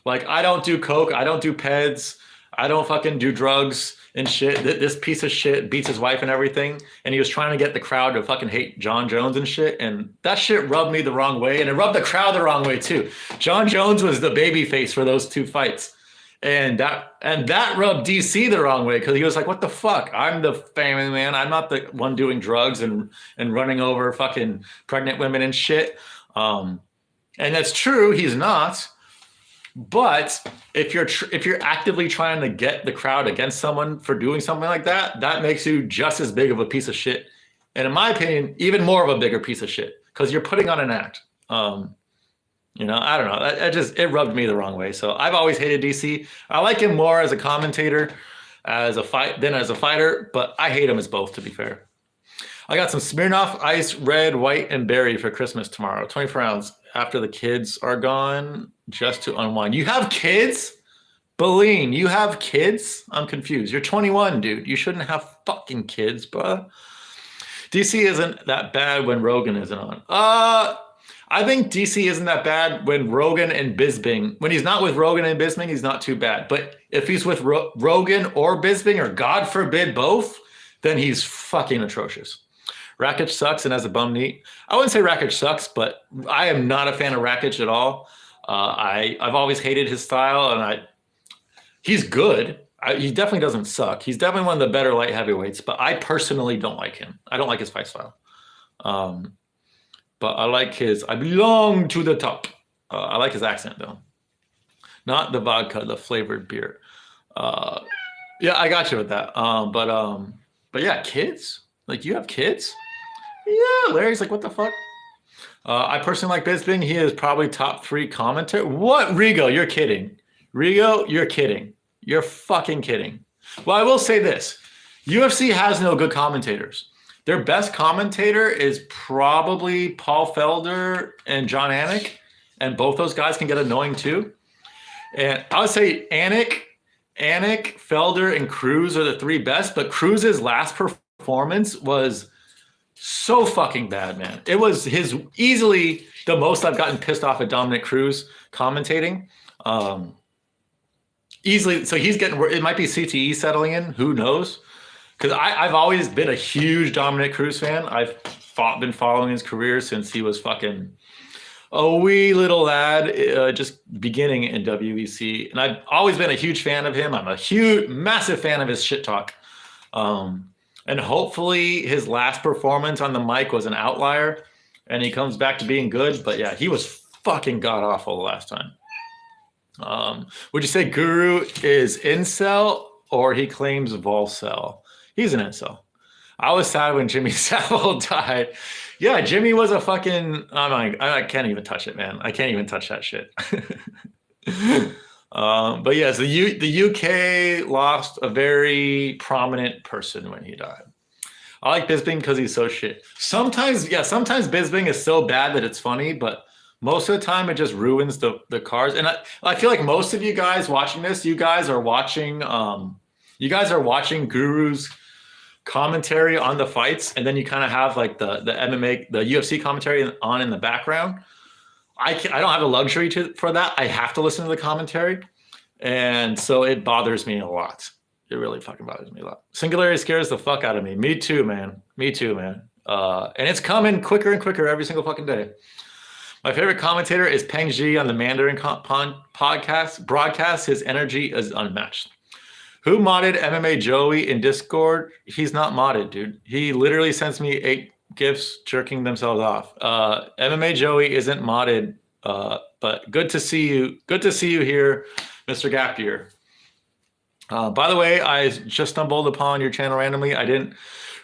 I don't do coke. I don't do peds. I don't fucking do drugs and shit. This piece of shit beats his wife and everything. And he was trying to get the crowd to fucking hate John Jones and shit. And that shit rubbed me the wrong way. And it rubbed the crowd the wrong way too. John Jones was the baby face for those two fights. And that rubbed DC the wrong way because he was like, what the fuck? I'm the family man. I'm not the one doing drugs and running over fucking pregnant women and shit. And that's true. He's not. But if you're actively trying to get the crowd against someone for doing something like that, that makes you just as big of a piece of shit. And in my opinion, even more of a bigger piece of shit because you're putting on an act. I don't know. It rubbed me the wrong way. So I've always hated DC. I like him more as a commentator than as a fighter, but I hate him as both, to be fair. I got some Smirnoff Ice Red, White, and Berry for Christmas tomorrow. 24 ounce after the kids are gone just to unwind. You have kids? Baleen, you have kids? I'm confused. You're 21, dude. You shouldn't have fucking kids, bro. DC isn't that bad when Rogan isn't on. I think DC isn't that bad when Rogan and Bisping. When he's not with Rogan and Bisping, he's not too bad. But if he's with Rogan or Bisping, or God forbid both, then he's fucking atrocious. Rakic sucks and has a bum knee. I wouldn't say Rakic sucks, but I am not a fan of Rakic at all. I've always hated his style, and he's good. He definitely doesn't suck. He's definitely one of the better light heavyweights, but I personally don't like him. I don't like his fight style. But I like his, I belong to the top. I like his accent though. Not the vodka, the flavored beer. Yeah, I got you with that. But yeah, kids? Like, you have kids? Yeah, Larry's like, what the fuck? I personally like Bisping. He is probably top 3 commentator. What? Rigo, you're kidding. Rigo, you're kidding. You're fucking kidding. Well, I will say this. UFC has no good commentators. Their best commentator is probably Paul Felder and John Anik, and both those guys can get annoying too. And I would say Anik, Felder, and Cruz are the 3 best, but Cruz's last performance was so fucking bad, man. It was his easily the most I've gotten pissed off at Dominic Cruz commentating. Easily, so he's getting, it might be CTE settling in, who knows? Because I've always been a huge Dominic Cruz fan. I've been following his career since he was fucking a wee little lad, just beginning in WEC. And I've always been a huge fan of him. I'm a huge, massive fan of his shit talk. And hopefully his last performance on the mic was an outlier and he comes back to being good. But yeah, he was fucking god-awful the last time. Would you say Guru is incel or he claims Volcel? He's an incel. I was sad when Jimmy Savile died. Yeah, Jimmy was a fucking, I can't even touch it, man. I can't even touch that shit. But yes, the UK lost a very prominent person when he died. I like Bisping because he's so shit. Sometimes Bisping is so bad that it's funny, but most of the time it just ruins the cards. And I feel like most of you guys watching this, you guys are watching Guru's commentary on the fights, and then you kind of have like the MMA, the UFC commentary on in the background. I don't have the luxury for that. I have to listen to the commentary, and so it bothers me a lot. It really fucking bothers me a lot. Singularity scares the fuck out of me. Me too, man. And it's coming quicker and quicker every single fucking day. My favorite commentator is Peng Ji on the Mandarin broadcast. His energy is unmatched. Who modded MMA Joey in Discord? He's not modded, dude. He literally sends me 8 gifs jerking themselves off. MMA Joey isn't modded, but good to see you. Good to see you here, Mr. Gapier. By the way, I just stumbled upon your channel randomly. I didn't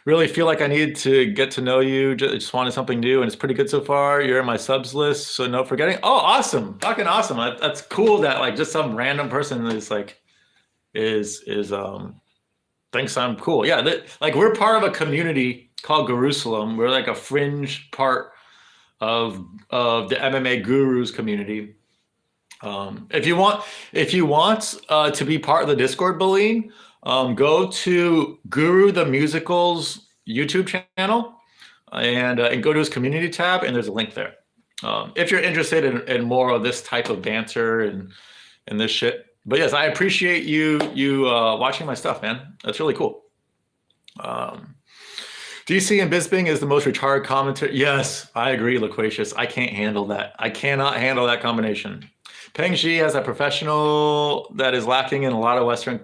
really feel like I needed to get to know you. Just wanted something new, and it's pretty good so far. You're in my subs list, so no forgetting. Oh, awesome. Fucking awesome. That's cool that like just some random person is like, thinks I'm cool. Yeah, like we're part of a community called Jerusalem. We're like a fringe part of the MMA gurus community. If you want to be part of the Discord bullying, go to Guru the Musical's YouTube channel and go to his community tab, and there's a link there. If you're interested in more of this type of banter and this shit. But yes, I appreciate you watching my stuff, man. That's really cool. DC and Bisping is the most retarded commentary. Yes, I agree, Loquacious. I can't handle that. I cannot handle that combination. Peng Ji has a professional that is lacking in a lot of Western.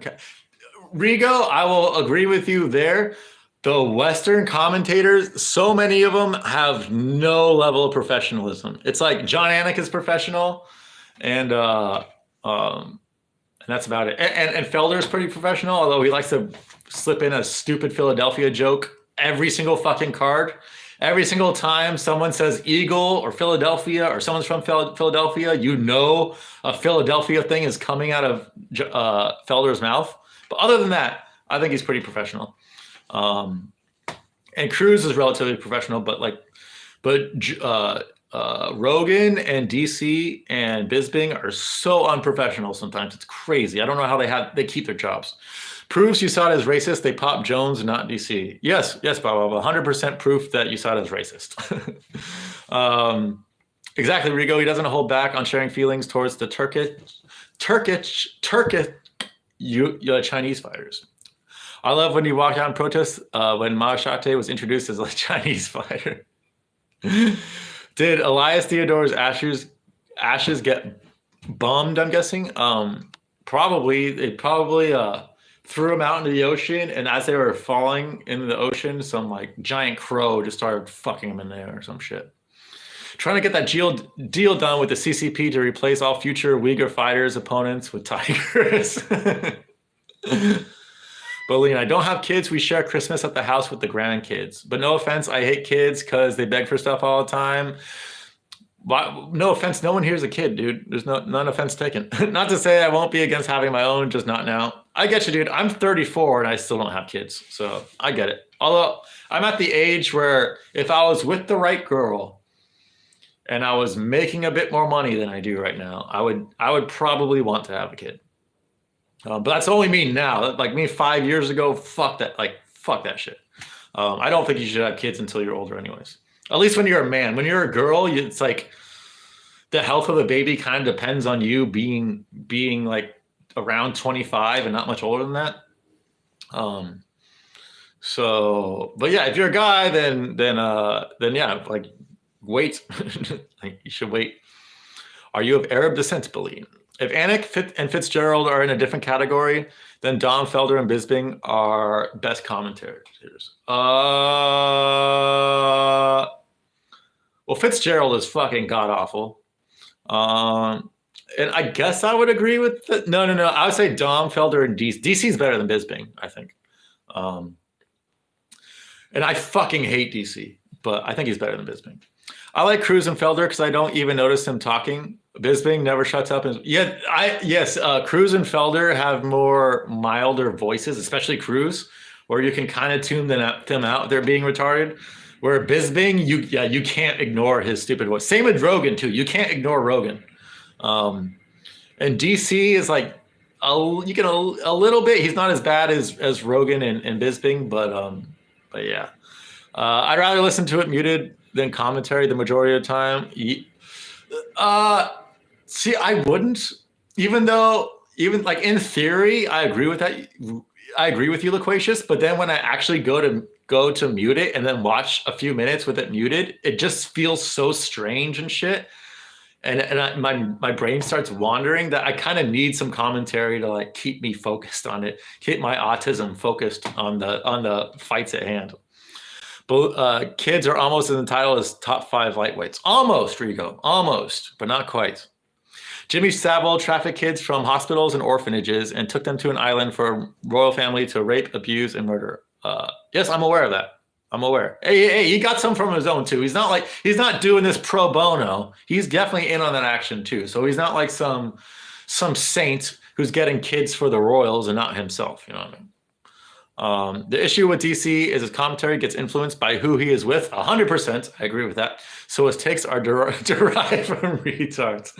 Rigo, I will agree with you there. The Western commentators, so many of them have no level of professionalism. It's like John Anik is professional, and that's about it. And Felder is pretty professional, although he likes to slip in a stupid Philadelphia joke every single fucking card. Every single time someone says Eagle or Philadelphia or someone's from Philadelphia, you know a Philadelphia thing is coming out of Felder's mouth. But other than that, I think he's pretty professional. And Cruz is relatively professional, but Rogan and DC and Bisping are so unprofessional sometimes. It's crazy. I don't know how they keep their jobs. Proves USADA is racist. They pop Jones, not DC. Yes, Bob. 100% proof that USADA is racist. Exactly, Rigo. He doesn't hold back on sharing feelings towards the Turkish Chinese fighters. I love when you walk out in protest when Ma Shate was introduced as a Chinese fighter. Did Elias Theodore's ashes get bummed? I'm guessing. Probably. They probably threw him out into the ocean, and as they were falling into the ocean, some like giant crow just started fucking him in there or some shit. Trying to get that deal done with the CCP to replace all future Uyghur fighters' opponents with tigers. Bolene, I don't have kids. We share Christmas at the house with the grandkids. But no offense, I hate kids because they beg for stuff all the time. No offense, no one here's a kid, dude. There's none offense taken. Not to say I won't be against having my own, just not now. I get you, dude. I'm 34 and I still don't have kids, so I get it. Although I'm at the age where if I was with the right girl and I was making a bit more money than I do right now, I would probably want to have a kid. But that's only me now. Like me 5 years ago, fuck that. Like fuck that shit. I don't think you should have kids until you're older, anyways. At least when you're a man. When you're a girl, it's like the health of the baby kind of depends on you being like around 25 and not much older than that. So, but yeah, if you're a guy, then yeah, like wait. Like you should wait. Are you of Arab descent, Bolene? If Anik and Fitzgerald are in a different category, then Dom, Felder, and Bisping are best commentators. Well, Fitzgerald is fucking god awful. And I guess I would agree with the, no. I would say Dom, Felder, and DC. DC's better than Bisping, I think. And I fucking hate DC, but I think he's better than Bisping. I like Cruz and Felder because I don't even notice him talking. Bisbing never shuts up. Cruz and Felder have more milder voices, especially Cruz, where you can kind of tune them out. They're being retarded. Where Bisbing, you can't ignore his stupid voice. Same with Rogan too. You can't ignore Rogan. And DC is like you can a little bit. He's not as bad as Rogan and Bisbing, but yeah. I'd rather listen to it muted than commentary the majority of the time. See, I wouldn't, even like in theory, I agree with that. I agree with you, Loquacious, but then when I actually go to mute it and then watch a few minutes with it muted, it just feels so strange and shit. And my brain starts wandering that I kind of need some commentary to like keep me focused on it, keep my autism focused on the fights at hand. But kids are almost in the title as top 5 lightweights. Almost, Rico. Almost, but not quite. Jimmy Savile trafficked kids from hospitals and orphanages and took them to an island for a royal family to rape, abuse, and murder. Yes, I'm aware of that. I'm aware. Hey, he got some from his own too. He's not doing this pro bono. He's definitely in on that action too. So he's not like some saint who's getting kids for the royals and not himself. You know what I mean? The issue with DC is his commentary gets influenced by who he is with. 100%. I agree with that. So his takes are derived from retards.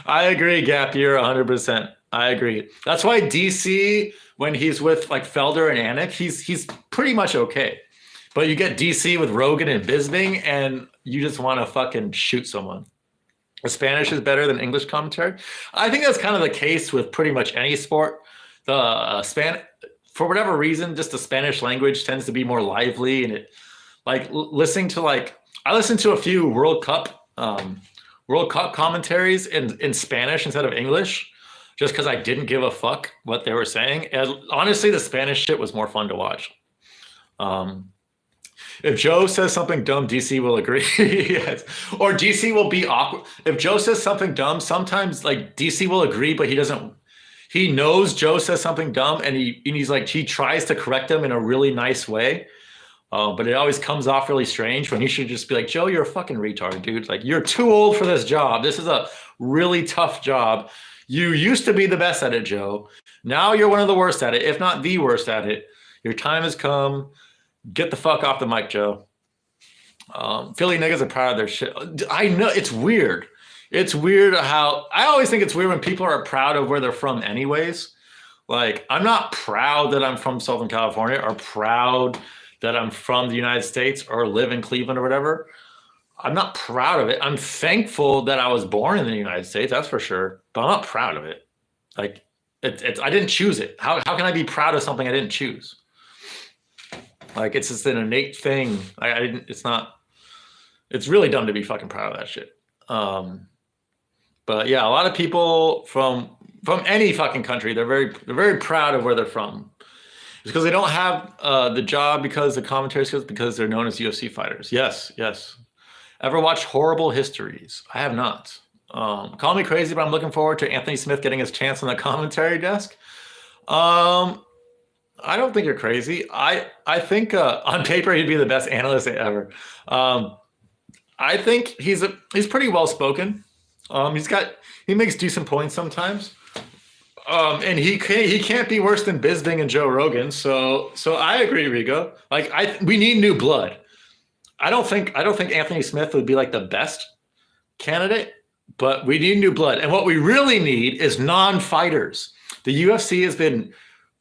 I agree, Gap Year, 100%. I agree. That's why DC, when he's with like Felder and Anik, he's pretty much okay. But you get DC with Rogan and Bisbing, and you just want to fucking shoot someone. The Spanish is better than English commentary. I think that's kind of the case with pretty much any sport. For whatever reason, just the Spanish language tends to be more lively, and it like listening to I listened to a few World Cup commentaries in Spanish instead of English, just because I didn't give a fuck what they were saying. And honestly, the Spanish shit was more fun to watch. If Joe says something dumb, DC will agree. Yes. Or DC will be awkward. If Joe says something dumb, sometimes like DC will agree, but he doesn't. He knows Joe says something dumb, and he's like, he tries to correct him in a really nice way. But it always comes off really strange when he should just be like, Joe, you're a fucking retard, dude. Like, you're too old for this job. This is a really tough job. You used to be the best at it, Joe. Now you're one of the worst at it, if not the worst at it. Your time has come. Get the fuck off the mic, Joe. Philly niggas are proud of their shit. I know, it's weird. It's weird how, I always think it's weird when people are proud of where they're from anyways. Like, I'm not proud that I'm from Southern California or proud that I'm from the United States or live in Cleveland or whatever. I'm not proud of it. I'm thankful that I was born in the United States, that's for sure. But I'm not proud of it. Like, I didn't choose it. How can I be proud of something I didn't choose? Like it's just an innate thing. I didn't. It's not. It's really dumb to be fucking proud of that shit. But yeah, a lot of people from any fucking country, they're very proud of where they're from. It's because they don't have the job because the commentary skills, because they're known as UFC fighters. Yes, yes. Ever watched Horrible Histories? I have not. Call me crazy, but I'm looking forward to Anthony Smith getting his chance on the commentary desk. I don't think you're crazy. I think on paper he'd be the best analyst ever. I think he's pretty well spoken. He makes decent points sometimes. And he can't be worse than Bisping and Joe Rogan. So I agree, Rigo. Like we need new blood. I don't think Anthony Smith would be like the best candidate, but we need new blood. And what we really need is non-fighters. The UFC has been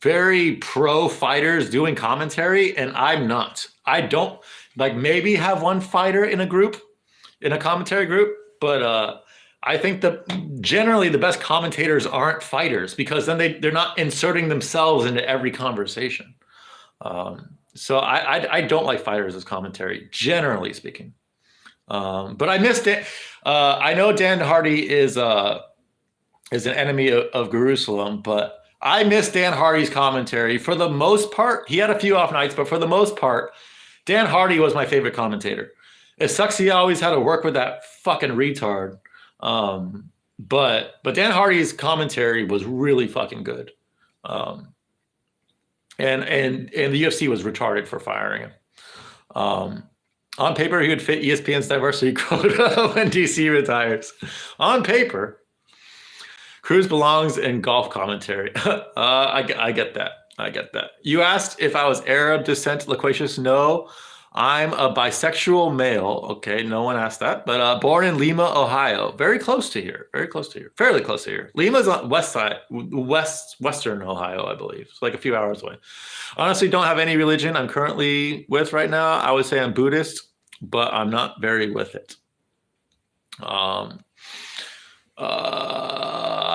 very pro fighters doing commentary, and I'm not. I don't like maybe have one fighter in a group, in a commentary group, but I think generally the best commentators aren't fighters because then they're not inserting themselves into every conversation. So I don't like fighters as commentary, generally speaking. But I missed it. I know Dan Hardy is an enemy of Jerusalem, but I miss Dan Hardy's commentary for the most part. He had a few off nights, but for the most part, Dan Hardy was my favorite commentator. It sucks he always had to work with that fucking retard. But Dan Hardy's commentary was really fucking good. And the UFC was retarded for firing him. On paper, he would fit ESPN's diversity quota when DC retires. On paper, Cruz belongs in golf commentary. I get that. I get that. You asked if I was Arab descent, loquacious. No, I'm a bisexual male. Okay, no one asked that. But born in Lima, Ohio. Very close to here. Very close to here. Fairly close to here. Lima's on western Ohio, I believe. It's like a few hours away. Honestly, don't have any religion I'm currently with right now. I would say I'm Buddhist, but I'm not very with it. I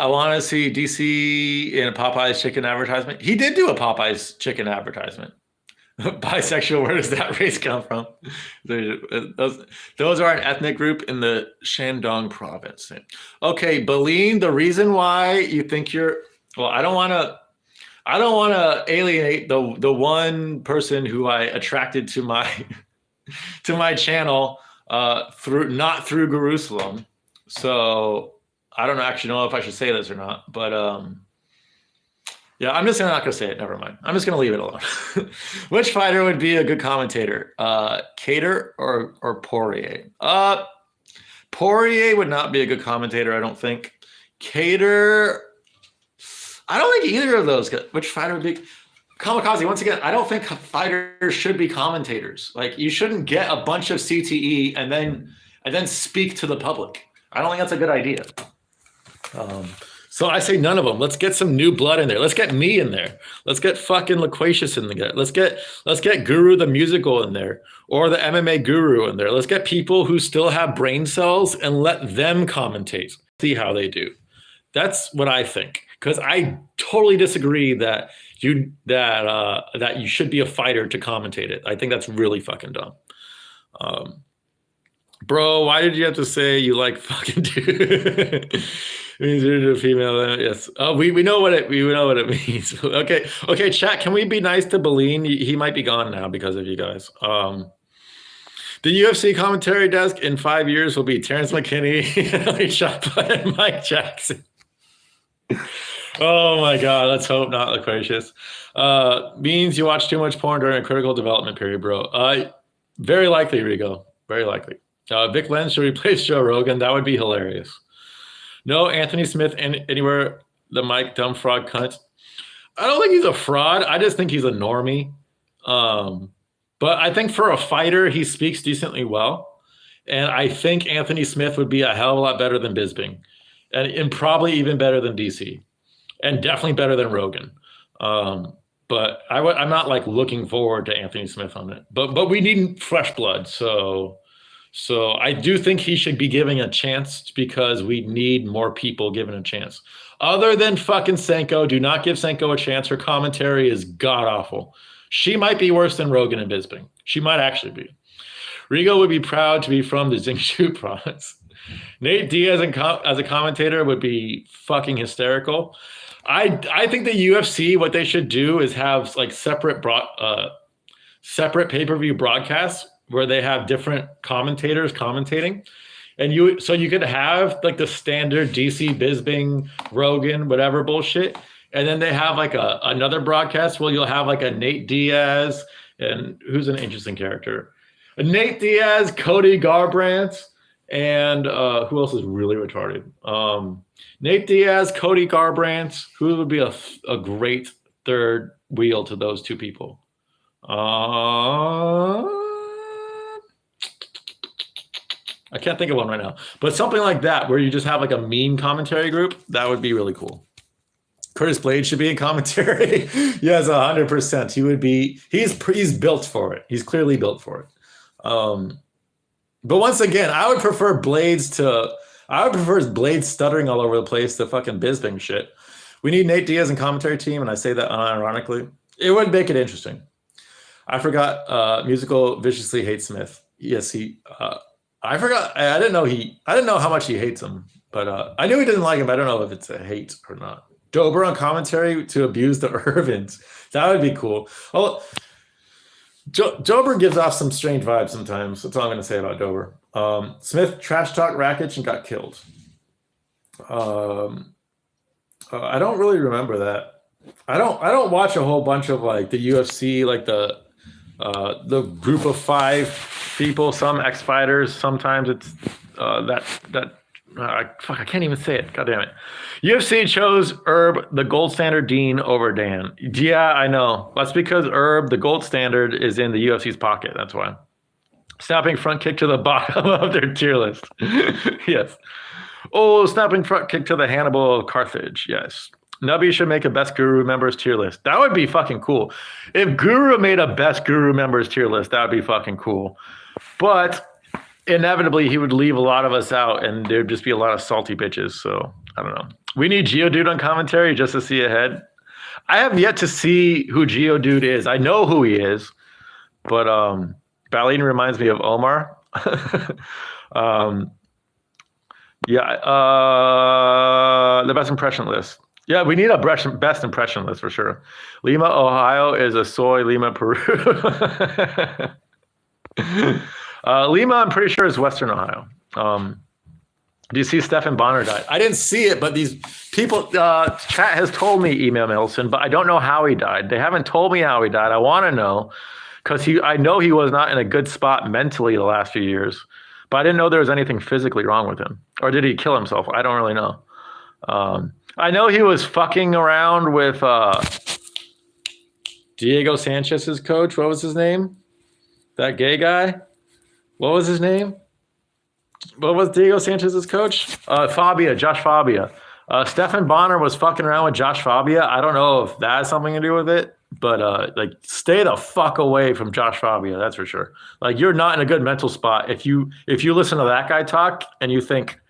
want to see DC in a Popeye's chicken advertisement. He did do a Popeye's chicken advertisement. Bisexual, where does that race come from? Those are an ethnic group in the Shandong province. Okay, Baleen, the reason why you think I don't want to alienate the one person who I attracted to my channel not through Jerusalem. So I don't actually know if I should say this or not, but yeah, I'm just not going to say it. Never mind. I'm just going to leave it alone. Which fighter would be a good commentator? Cater or Poirier? Poirier would not be a good commentator, I don't think. Cater, I don't think either of those. Which fighter would be? Kamikaze, once again, I don't think fighters should be commentators. Like, you shouldn't get a bunch of CTE and then speak to the public. I don't think that's a good idea. So I say none of them. Let's get some new blood in there. Let's get me in there. Let's get fucking Loquacious in there. Let's get Guru the musical in there, or the MMA Guru in there. Let's get people who still have brain cells and let them commentate. See how they do. That's what I think. Because I totally disagree that you should be a fighter to commentate it. I think that's really fucking dumb. Bro, why did you have to say you like fucking dude? Means you're a female. Yes. We know what it means. Okay, chat. Can we be nice to Baleen? He might be gone now because of you guys. The UFC commentary desk in 5 years will be Terrence McKinney, Ali Chapa, and Mike Jackson. Oh my God, let's hope not Loquacious. Means you watch too much porn during a critical development period, bro. Very likely, Rigo. Very likely. Vic Lenz should replace Joe Rogan. That would be hilarious. No Anthony Smith anywhere. The Mike dumb fraud cunt. I don't think he's a fraud. I just think he's a normie. But I think for a fighter, he speaks decently well. And I think Anthony Smith would be a hell of a lot better than Bisping. And probably even better than DC. And definitely better than Rogan. But I'm not like looking forward to Anthony Smith on it. But we need fresh blood. So I do think he should be giving a chance because we need more people given a chance. Other than fucking Senko, do not give Senko a chance. Her commentary is god awful. She might be worse than Rogan and Bisping. She might actually be. Rigo would be proud to be from the Jiangsu province. Nate Diaz as a commentator would be fucking hysterical. I think the UFC, what they should do is have like separate pay-per-view broadcasts where they have different commentators commentating. And you could have like the standard DC Bisping, Rogan, whatever bullshit. And then they have like another broadcast where you'll have like a Nate Diaz, and who's an interesting character? Nate Diaz, Cody Garbrandt, and who else is really retarded? Nate Diaz, Cody Garbrandt. Who would be a great third wheel to those two people? I can't think of one right now, but something like that where you just have like a meme commentary group. That would be really cool. Curtis Blade should be in commentary. Yes, 100%. He would be. He's built for it. He's clearly built for it. But once again, I would prefer Blades stuttering all over the place to fucking Bisping shit. We need Nate Diaz in commentary team, and I say that unironically. It would make it interesting. I forgot. Musical viciously hates Smith. Yes, he. I forgot. I didn't know how much he hates him, but I knew he didn't like him. I don't know if it's a hate or not. Dober on commentary to abuse the Irvins. That would be cool. Oh, Dober gives off some strange vibes sometimes. That's all I'm going to say about Dober. Smith trash talk Rakic and got killed. I don't really remember that. I don't watch a whole bunch of like the UFC, like the group of 5 people, some ex-fighters. Sometimes it's fuck, I can't even say it. God damn it. UFC chose Herb, the gold standard Dean, over Dan. Yeah, I know. That's because Herb, the gold standard, is in the UFC's pocket. That's why. Snapping front kick to the bottom of their tier list. Yes. Oh, snapping front kick to the Hannibal of Carthage. Yes. Nubby should make a best Guru members tier list. That would be fucking cool. If Guru made a best Guru members tier list, that would be fucking cool. But inevitably, he would leave a lot of us out, and there'd just be a lot of salty bitches. So I don't know. We need Geodude on commentary just to see ahead. I have yet to see who Geodude is. I know who he is, but Balin reminds me of Omar. The best impression list. Yeah, we need a best impression list for sure. Lima, Ohio is a soy. Lima, Peru. Lima, I'm pretty sure is Western Ohio. Do you see Stephen Bonner died? I didn't see it, but these people, chat has told me, Email Nelson, but I don't know how he died. They haven't told me how he died. I want to know because I know he was not in a good spot mentally the last few years, but I didn't know there was anything physically wrong with him. Or did he kill himself? I don't really know. I know he was fucking around with Diego Sanchez's coach. What was his name? That gay guy? What was his name? What was Diego Sanchez's coach? Josh Fabia. Stephen Bonner was fucking around with Josh Fabia. I don't know if that has something to do with it, but like stay the fuck away from Josh Fabia, that's for sure. Like you're not in a good mental spot if you listen to that guy talk and you think,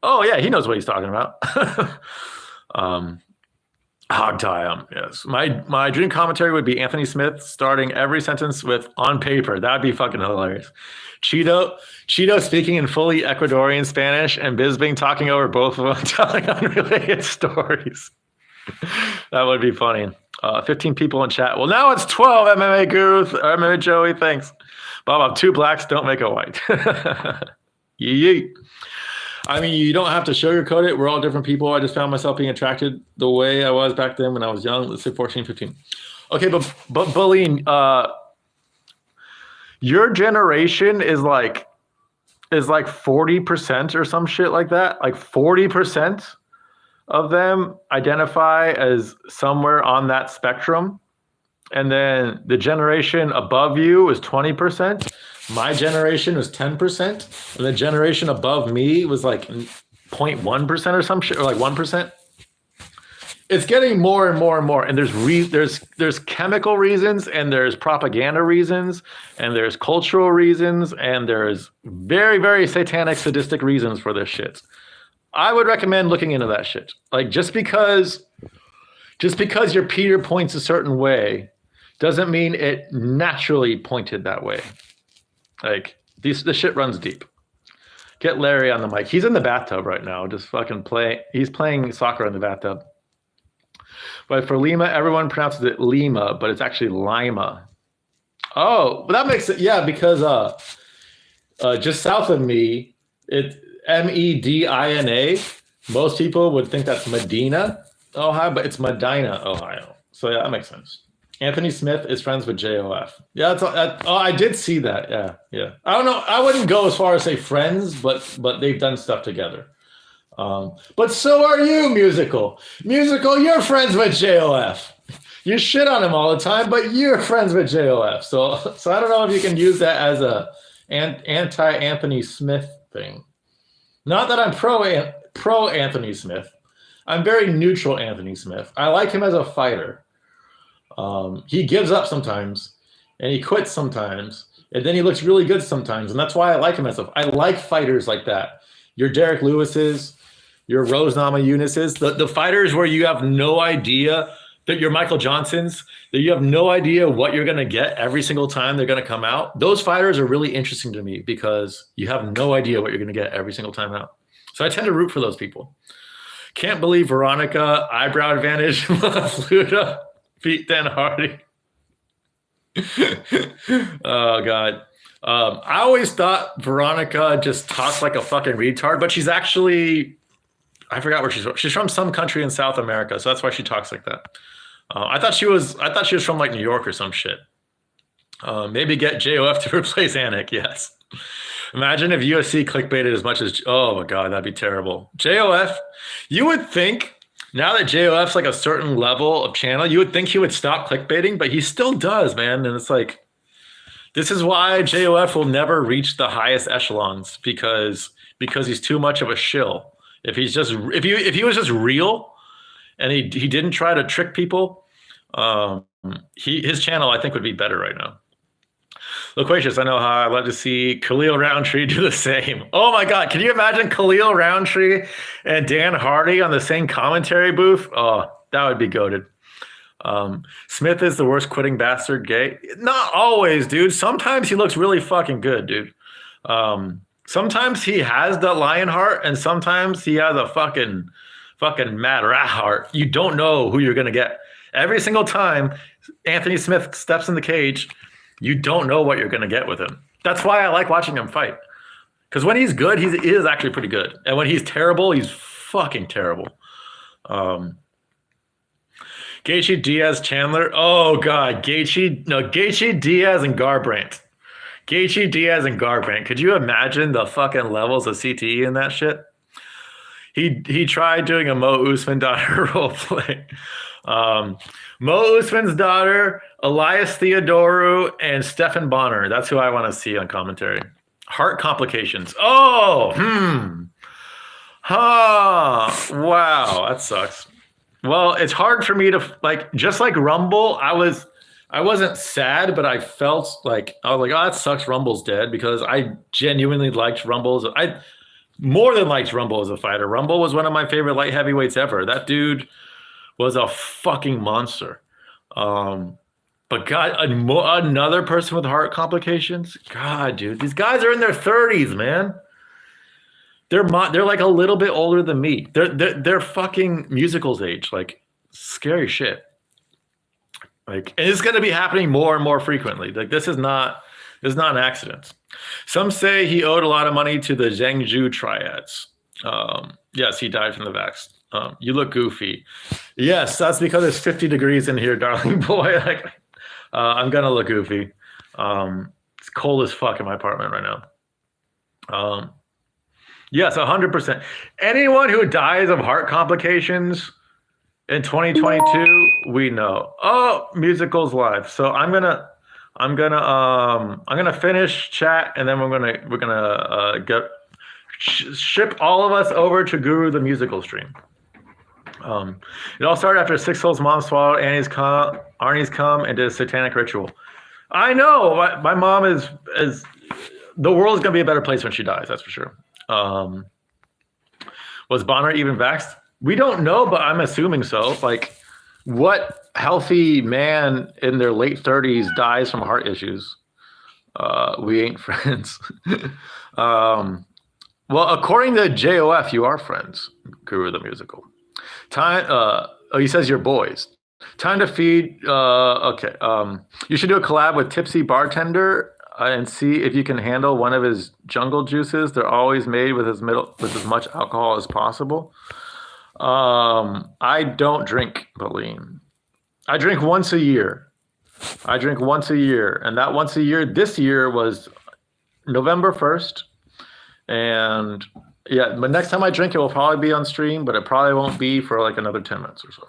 oh yeah, he knows what he's talking about. Hog tie. Yes. My dream commentary would be Anthony Smith starting every sentence with "on paper." That'd be fucking hilarious. Cheeto speaking in fully Ecuadorian Spanish and Bisping talking over both of them, telling unrelated stories. That would be funny. 15 people in chat. Well, now it's 12 MMA gurus. MMA Joey, thanks. Bob, 2 blacks don't make a white. Yeet. I mean, you don't have to sugarcoat it. We're all different people. I just found myself being attracted the way I was back then when I was young. Let's say 14, 15. Okay, but Bulleen, your generation is like 40% or some shit like that. Like 40% of them identify as somewhere on that spectrum. And then the generation above you is 20%. My generation was 10%. And the generation above me was like 0.1% or some shit, or like 1%. It's getting more and more and more. And there's chemical reasons, and there's propaganda reasons, and there's cultural reasons, and there's very, very satanic, sadistic reasons for this shit. I would recommend looking into that shit. Like just because your Peter points a certain way doesn't mean it naturally pointed that way. Like the shit runs deep. Get Larry on the mic. He's in the bathtub right now, just fucking play. He's playing soccer in the bathtub. But for Lima, everyone pronounces it Lima, but it's actually Lima. Oh, well, that makes it, yeah, because just south of me, it's Medina. Most people would think that's Medina, Ohio, but it's Medina, Ohio. So yeah, that makes sense. Anthony Smith is friends with JOF. Yeah, I did see that. Yeah. I don't know. I wouldn't go as far as say friends, but they've done stuff together. But so are you, Musical. Musical, you're friends with JOF. You shit on him all the time, but you're friends with JOF. So I don't know if you can use that as a anti-Anthony Smith thing. Not that I'm pro Anthony Smith. I'm very neutral Anthony Smith. I like him as a fighter. He gives up sometimes, and he quits sometimes, and then he looks really good sometimes, and that's why I like him as I like fighters like that. Your Derek Lewis's, your Rose Namajunas', the fighters where you have no idea that you're Michael Johnson's, that you have no idea what you're going to get every single time they're going to come out. Those fighters are really interesting to me because you have no idea what you're going to get every single time out. So I tend to root for those people. Can't believe Veronica, eyebrow advantage, Fluta, beat Dan Hardy. Oh, God. I always thought Veronica just talks like a fucking retard, but she's actually, I forgot where she's from. She's from some country in South America, so that's why she talks like that. I thought she was from like New York or some shit. Maybe get JOF to replace Anik. Yes. Imagine if UFC clickbaited as much as, oh my God, that'd be terrible. JOF, you would think now that JOF's like a certain level of channel, you would think he would stop clickbaiting, but he still does, man. And it's like, this is why JOF will never reach the highest echelons because he's too much of a shill. If he was just real and he didn't try to trick people, his channel I think would be better right now. Loquacious, I know how I'd love to see Khalil Roundtree do the same. Oh my God, can you imagine Khalil Roundtree and Dan Hardy on the same commentary booth? Oh, that would be goated. Smith is the worst quitting bastard gay. Not always, dude. Sometimes he looks really fucking good, dude. Sometimes he has the lion heart, and sometimes he has a fucking mad rat heart. You don't know who you're gonna get. Every single time Anthony Smith steps in the cage, you don't know what you're gonna get with him. That's why I like watching him fight. Because when he's good, he is actually pretty good. And when he's terrible, he's fucking terrible. Gaethje, Diaz, Chandler. Oh God, Gaethje, Diaz, and Garbrandt. Gaethje, Diaz, and Garbrandt. Could you imagine the fucking levels of CTE in that shit? He tried doing a Mo Usman daughter role play. Mo Usman's daughter, Elias Theodorou, and Stephan Bonner. That's who I want to see on commentary. Heart complications. Oh, wow, that sucks. Well, it's hard for me to just like Rumble. I wasn't sad, but I felt like I was like, oh, that sucks. Rumble's dead because I genuinely liked Rumble. I more than liked Rumble as a fighter. Rumble was one of my favorite light heavyweights ever. That dude was a fucking monster. But God, another person with heart complications. God, dude, these guys are in their 30s, man. They're like a little bit older than me. They're fucking Musical's age. Like scary shit. Like, and it's going to be happening more and more frequently. Like this is not an accident. Some say he owed a lot of money to the Zhengzhou triads. Yes, he died from the vax. You look goofy. Yes, that's because it's 50 degrees in here, darling boy. I'm gonna look goofy. It's cold as fuck in my apartment right now. Yes, 100%. Anyone who dies of heart complications in 2022, we know. Oh, Musical's live. So I'm gonna finish chat, and then we're gonna ship all of us over to Guru the Musical stream. It all started after Six Soul's mom swallowed Arnie's cum and did a satanic ritual. I know my mom is the world's gonna be a better place when she dies. That's for sure. Was Bonner even vaxxed? We don't know, but I'm assuming so. Like, what healthy man in their late 30s dies from heart issues. We ain't friends. Well, according to JOF, you are friends, Guru the Musical. Time. He says you're boys. Time to feed. Okay. You should do a collab with Tipsy Bartender and see if you can handle one of his jungle juices. They're always made with as much alcohol as possible. I don't drink, Pauline. I drink once a year. And that once a year this year was November 1st. And yeah, but next time I drink, it will probably be on stream, but it probably won't be for like another 10 minutes or so.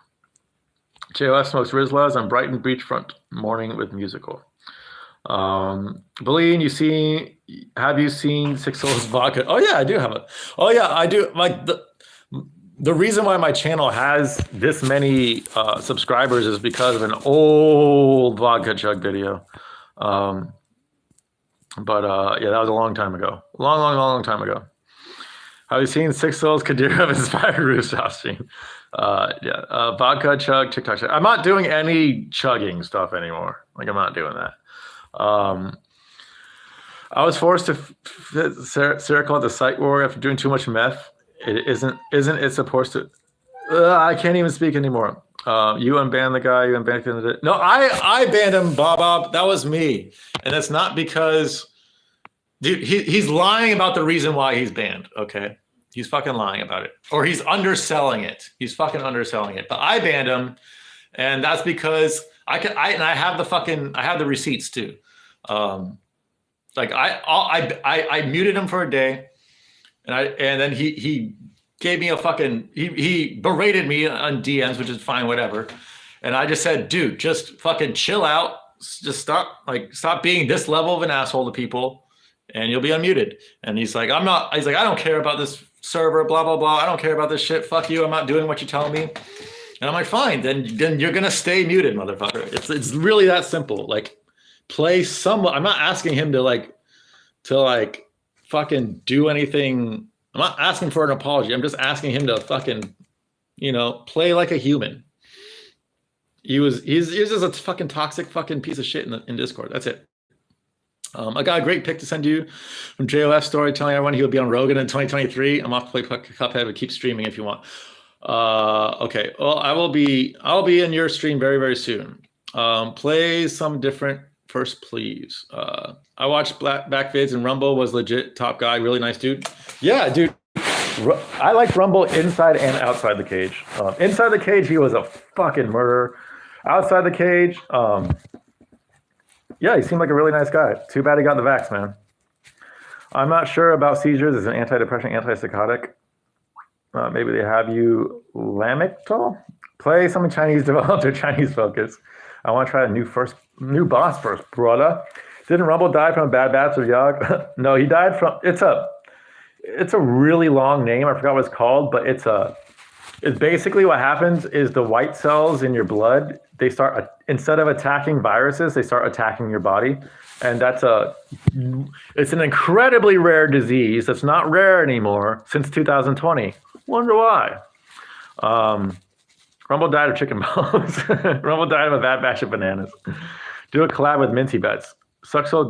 JOS smokes Rizlas on Brighton beachfront morning with musical. Beline, have you seen Six Souls Vodka? Oh yeah, I do have it. Oh yeah, I do. Like the reason why my channel has this many subscribers is because of an old vodka chug video. But yeah, that was a long time ago. Long time ago. Have you seen Six Souls Kadyrov inspired rooftop stream? Vodka chug, TikTok chug. I'm not doing any chugging stuff anymore. Like I'm not doing that. I was forced to fit Circle at the site war after doing too much meth. It isn't it supposed to? I can't even speak anymore. You unbanned the guy. You unbanned the. No, I banned him, Bob. That was me, and it's not because, dude. He's lying about the reason why he's banned. Okay, he's fucking lying about it, or he's underselling it. He's fucking underselling it. But I banned him, and that's because I have the receipts too. Like I muted him for a day, and then he gave me a fucking he berated me on DMs, which is fine, whatever. And I just said, dude, just fucking chill out. Just stop being this level of an asshole to people, and you'll be unmuted. And he's like, I don't care about this server, blah blah blah. I don't care about this shit. Fuck you. I'm not doing what you're telling me. And I'm like, fine, then you're gonna stay muted, motherfucker. It's really that simple. Like, play some. I'm not asking him to fucking do anything. I'm not asking for an apology. I'm just asking him to fucking, play like a human. He's just a fucking toxic fucking piece of shit in Discord. That's it. I got a great pic to send you from JOF story telling everyone he would be on Rogan in 2023. I'm off to play Cuphead, but keep streaming if you want. Okay. Well, I'll be in your stream very, very soon. Play some different first, please. I watched back vids and Rumble was legit top guy, really nice dude. Yeah, dude. I like Rumble inside and outside the cage. Inside the cage, he was a fucking murderer. Outside the cage, yeah, he seemed like a really nice guy. Too bad he got the vax, man. I'm not sure about seizures as an antidepressant, antipsychotic. Maybe they have you Lamictal? Play something Chinese developed or Chinese focus. I want to try a new boss first, brother. Didn't Rumble die from a bad batch of Yog? No, he died from, it's a really long name. I forgot what it's called, but it's basically what happens is the white cells in your blood, they start, instead of attacking viruses, they start attacking your body. And it's an incredibly rare disease that's not rare anymore since 2020. Wonder why. Rumble died of chicken bones. Rumble died of a bad batch of bananas. Do a collab with Minty Bets. Suxo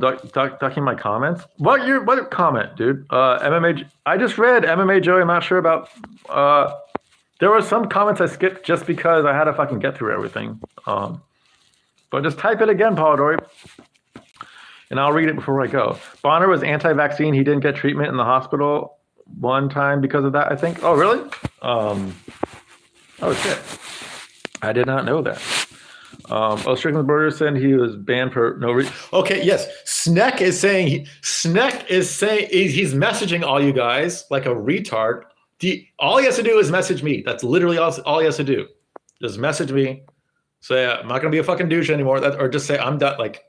ducking my comments. What comment, dude? MMA. I just read MMA Joey. I'm not sure about. There were some comments I skipped just because I had to fucking get through everything. But just type it again, Polidori, and I'll read it before I go. Bonner was anti-vaccine. He didn't get treatment in the hospital one time because of that, I think. Oh, really? Oh, shit. I did not know that. Strickland's Burger said he was banned for no reason. Okay, yes. Sneck is saying he's messaging all you guys like a retard. All he has to do is message me. That's literally all he has to do. Just message me. Say, I'm not going to be a fucking douche anymore. Or just say, I'm done. Like,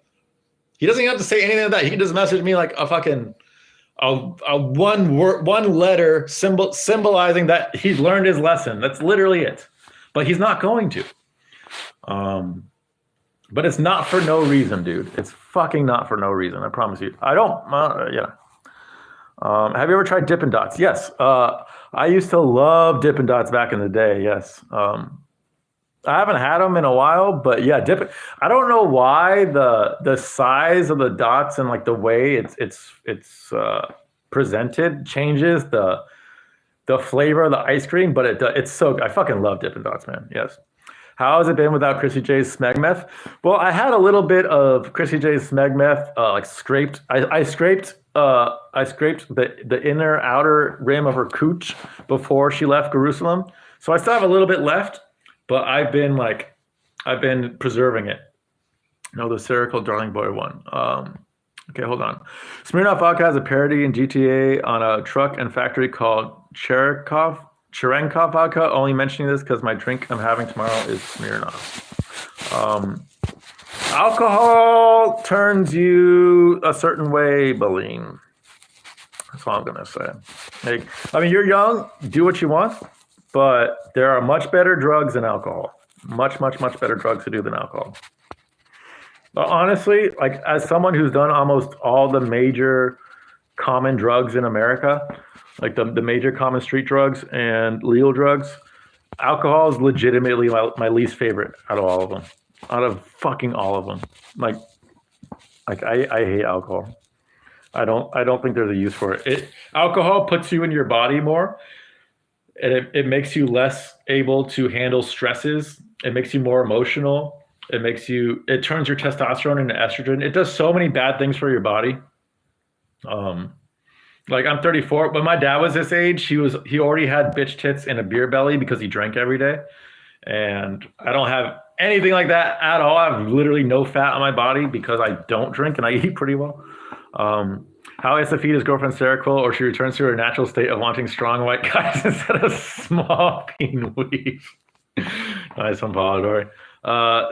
he doesn't even have to say anything like that. He can just message me like a fucking one letter symbolizing that he's learned his lesson. That's literally it. But he's not going to. But it's not for no reason, dude. It's fucking not for no reason. I promise you. I don't. Yeah. Have you ever tried Dippin' Dots? Yes. I used to love Dippin' Dots back in the day. Yes. I haven't had them in a while, but yeah, Dippin'. I don't know why the size of the dots and like the way it's presented changes the flavor of the ice cream, but it's so I fucking love Dippin' Dots, man. Yes. How has it been without Chrissy J's Smeg Meth? Well, I had a little bit of Chrissy J's Smeg Meth, like scraped. I scraped the inner outer rim of her cooch before she left Jerusalem, so I still have a little bit left, but I've been preserving it. No, the Spherical Darling Boy one. Okay, hold on. Smirnoff Vodka has a parody in GTA on a truck and factory called Cherenkov vodka. Only mentioning this because my drink I'm having tomorrow is Smirnoff. Alcohol turns you a certain way, Baleen. That's all I'm gonna say. Like, I mean, you're young, do what you want, but there are much better drugs than alcohol. Much better drugs to do than alcohol. But honestly, like as someone who's done almost all the major common drugs in America, like the major common street drugs and legal drugs, alcohol is legitimately my least favorite out of all of them. Out of fucking all of them. Like I hate alcohol. I don't think there's a use for it. Alcohol puts you in your body more, and it makes you less able to handle stresses. It makes you more emotional. It turns your testosterone into estrogen. It does so many bad things for your body. Like I'm 34. When my dad was this age, he already had bitch tits and a beer belly because he drank every day. And I don't have anything like that at all. I have literally no fat on my body because I don't drink and I eat pretty well. How is to feed his girlfriend Sarah Quill, or she returns to her natural state of wanting strong white guys instead of small peen weave. Nice one, Polidori.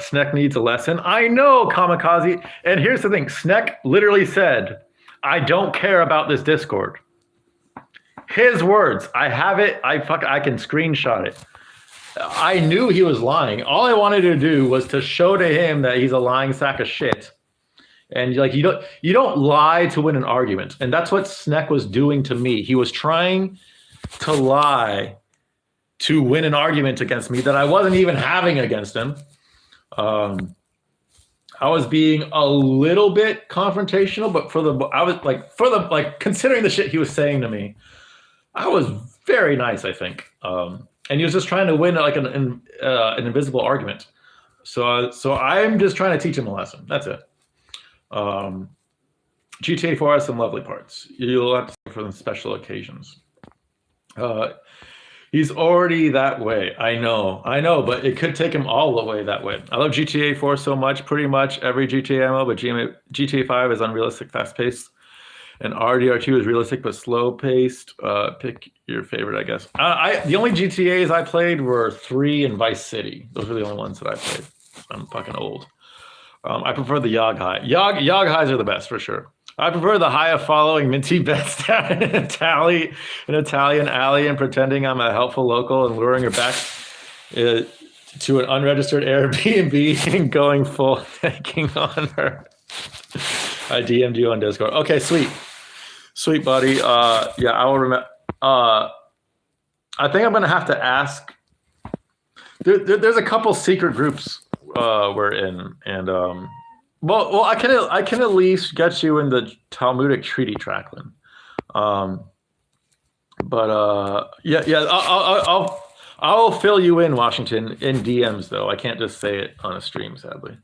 Sneck needs a lesson. I know, Kamikaze. And here's the thing. Sneck literally said, I don't care about this Discord. His words. I have it. I can screenshot it. I knew he was lying. All I wanted to do was to show to him that he's a lying sack of shit. And like you don't lie to win an argument. And that's what Sneck was doing to me. He was trying to lie to win an argument against me that I wasn't even having against him. I was being a little bit confrontational, but considering the shit he was saying to me, I was very nice, I think. And he was just trying to win like an invisible argument. So I'm just trying to teach him a lesson. That's it. GTA 4 has some lovely parts. You'll have to see for the special occasions. He's already that way. I know, but it could take him all the way that way. I love GTA 4 so much. Pretty much every GTA MMO, but GTA 5 is unrealistic, fast-paced. And RDR2 is realistic but slow-paced. Pick your favorite, I guess. The only GTAs I played were 3 and Vice City. Those were the only ones that I played. I'm fucking old. I prefer the Yog High. Yog Highs are the best for sure. I prefer the high of following Minty Best down in an Italian alley and pretending I'm a helpful local and luring her back to an unregistered Airbnb and going full taking on her. I DM'd you on Discord. Okay, sweet, buddy. Yeah, I will remember. I think I'm gonna have to ask. There's a couple secret groups we're in, and well, I can at least get you in the Talmudic treaty, Tracklin. Yeah, I'll fill you in, Washington, in DMs though. I can't just say it on a stream, sadly.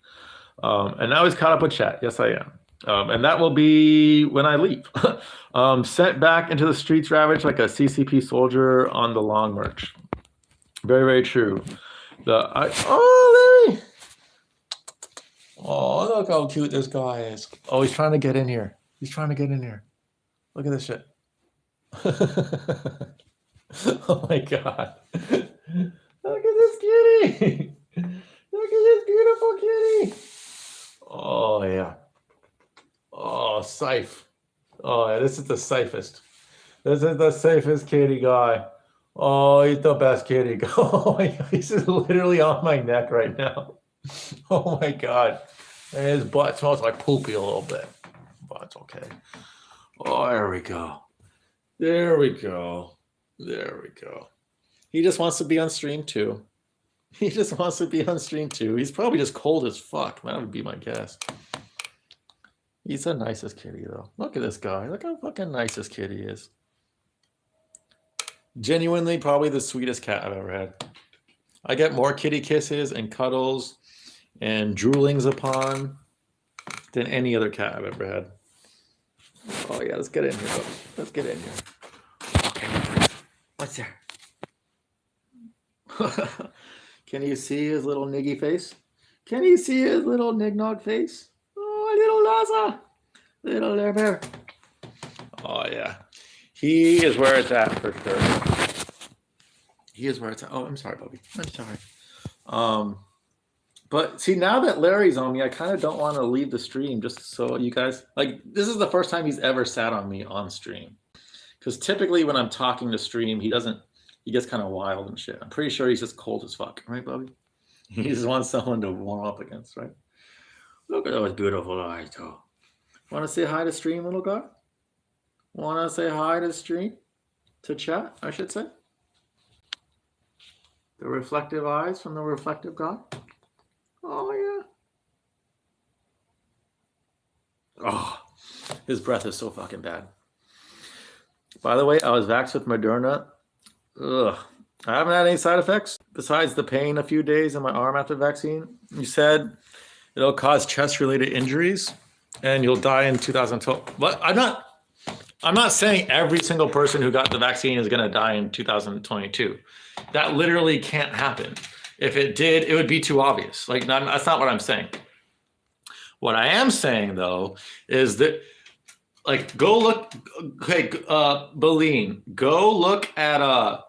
And now he's caught up with chat. Yes, I am. And that will be when I leave. Sent back into the streets ravaged like a CCP soldier on the long march. Very, very true. Larry. Oh, look how cute this guy is. Oh, he's trying to get in here. Look at this shit. Oh my God. Look at this kitty. Look at this beautiful kitty. Oh, yeah. Oh, Syph. Oh, yeah, this is the safest. This is the safest kitty guy. Oh, he's the best kitty. Oh, he's literally on my neck right now. Oh my God. And his butt smells like poopy a little bit, but it's okay. Oh, there we go. He just wants to be on stream too. He just wants to be on stream too. He's probably just cold as fuck. That would be my guess. He's the nicest kitty though. Look at this guy. Look how fucking nice this kitty is. Genuinely, probably the sweetest cat I've ever had. I get more kitty kisses and cuddles and droolings upon than any other cat I've ever had. Oh yeah, let's get in here, buddy. Let's get in here. Okay. What's there? Can you see his little niggy face? Can you see his little nignog face? Oh, little Laza. Little bear. Oh yeah. He is where it's at for sure. He is where it's at. Oh, I'm sorry, Bubby. I'm sorry. But see, now that Larry's on me, I kind of don't want to leave the stream just so you guys, like, this is the first time he's ever sat on me on stream. Because typically when I'm talking to stream, he gets kind of wild and shit. I'm pretty sure he's just cold as fuck. Right, Bubby? He just wants someone to warm up against, right? Look at those beautiful eyes, though. Want to say hi to stream, little guy? Want to say hi to stream? To chat, I should say. The reflective eyes from the reflective guy. Oh, yeah. Oh, his breath is so fucking bad. By the way, I was vaxxed with Moderna. Ugh. I haven't had any side effects besides the pain a few days in my arm after the vaccine. You said it'll cause chest-related injuries and you'll die in 2012. But I'm not saying every single person who got the vaccine is going to die in 2022. That literally can't happen. If it did, it would be too obvious. Like, that's not what I'm saying. What I am saying, though, is that, like, go look, okay, Beline, go look at the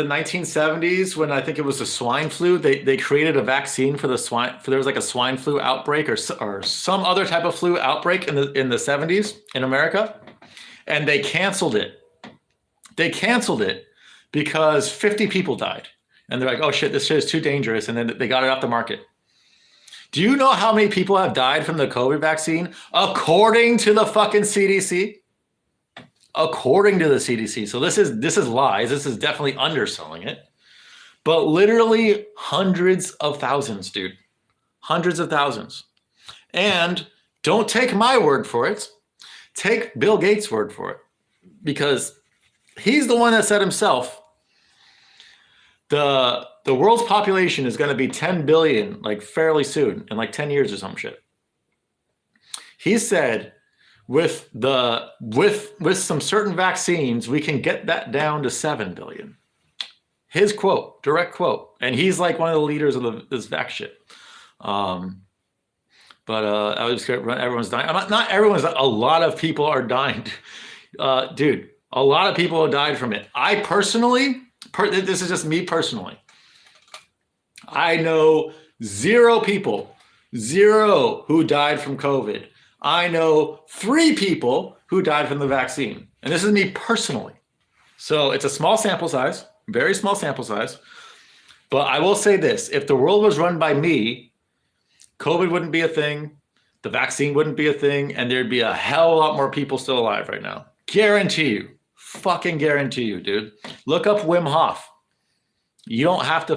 1970s when I think it was the swine flu. They created a vaccine for the swine. There was like a swine flu outbreak or some other type of flu outbreak in the 70s in America, and they canceled it. They canceled it because 50 people died, and they're like, "Oh shit, this shit is too dangerous," and then they got it off the market. Do you know how many people have died from the COVID vaccine according to the fucking CDC? According to the CDC. So this is lies. This is definitely underselling it. But literally hundreds of thousands, dude. Hundreds of thousands. And don't take my word for it. Take Bill Gates' word for it. Because he's the one that said himself, the world's population is going to be 10 billion like fairly soon, in like 10 years or some shit. He said, with some certain vaccines, we can get that down to 7 billion. His quote, direct quote. And he's like one of the leaders of this vax shit. I was scared everyone's dying. Not everyone's, a lot of people are dying. Dude, a lot of people have died from it. I personally, this is just me personally. I know zero people who died from COVID. I know 3 people who died from the vaccine. And this is me personally. So it's a small sample size, very small sample size. But I will say this, if the world was run by me, COVID wouldn't be a thing, the vaccine wouldn't be a thing, and there'd be a hell of a lot more people still alive right now. Guarantee you. Fucking guarantee you, dude. Look up Wim Hof. You don't have to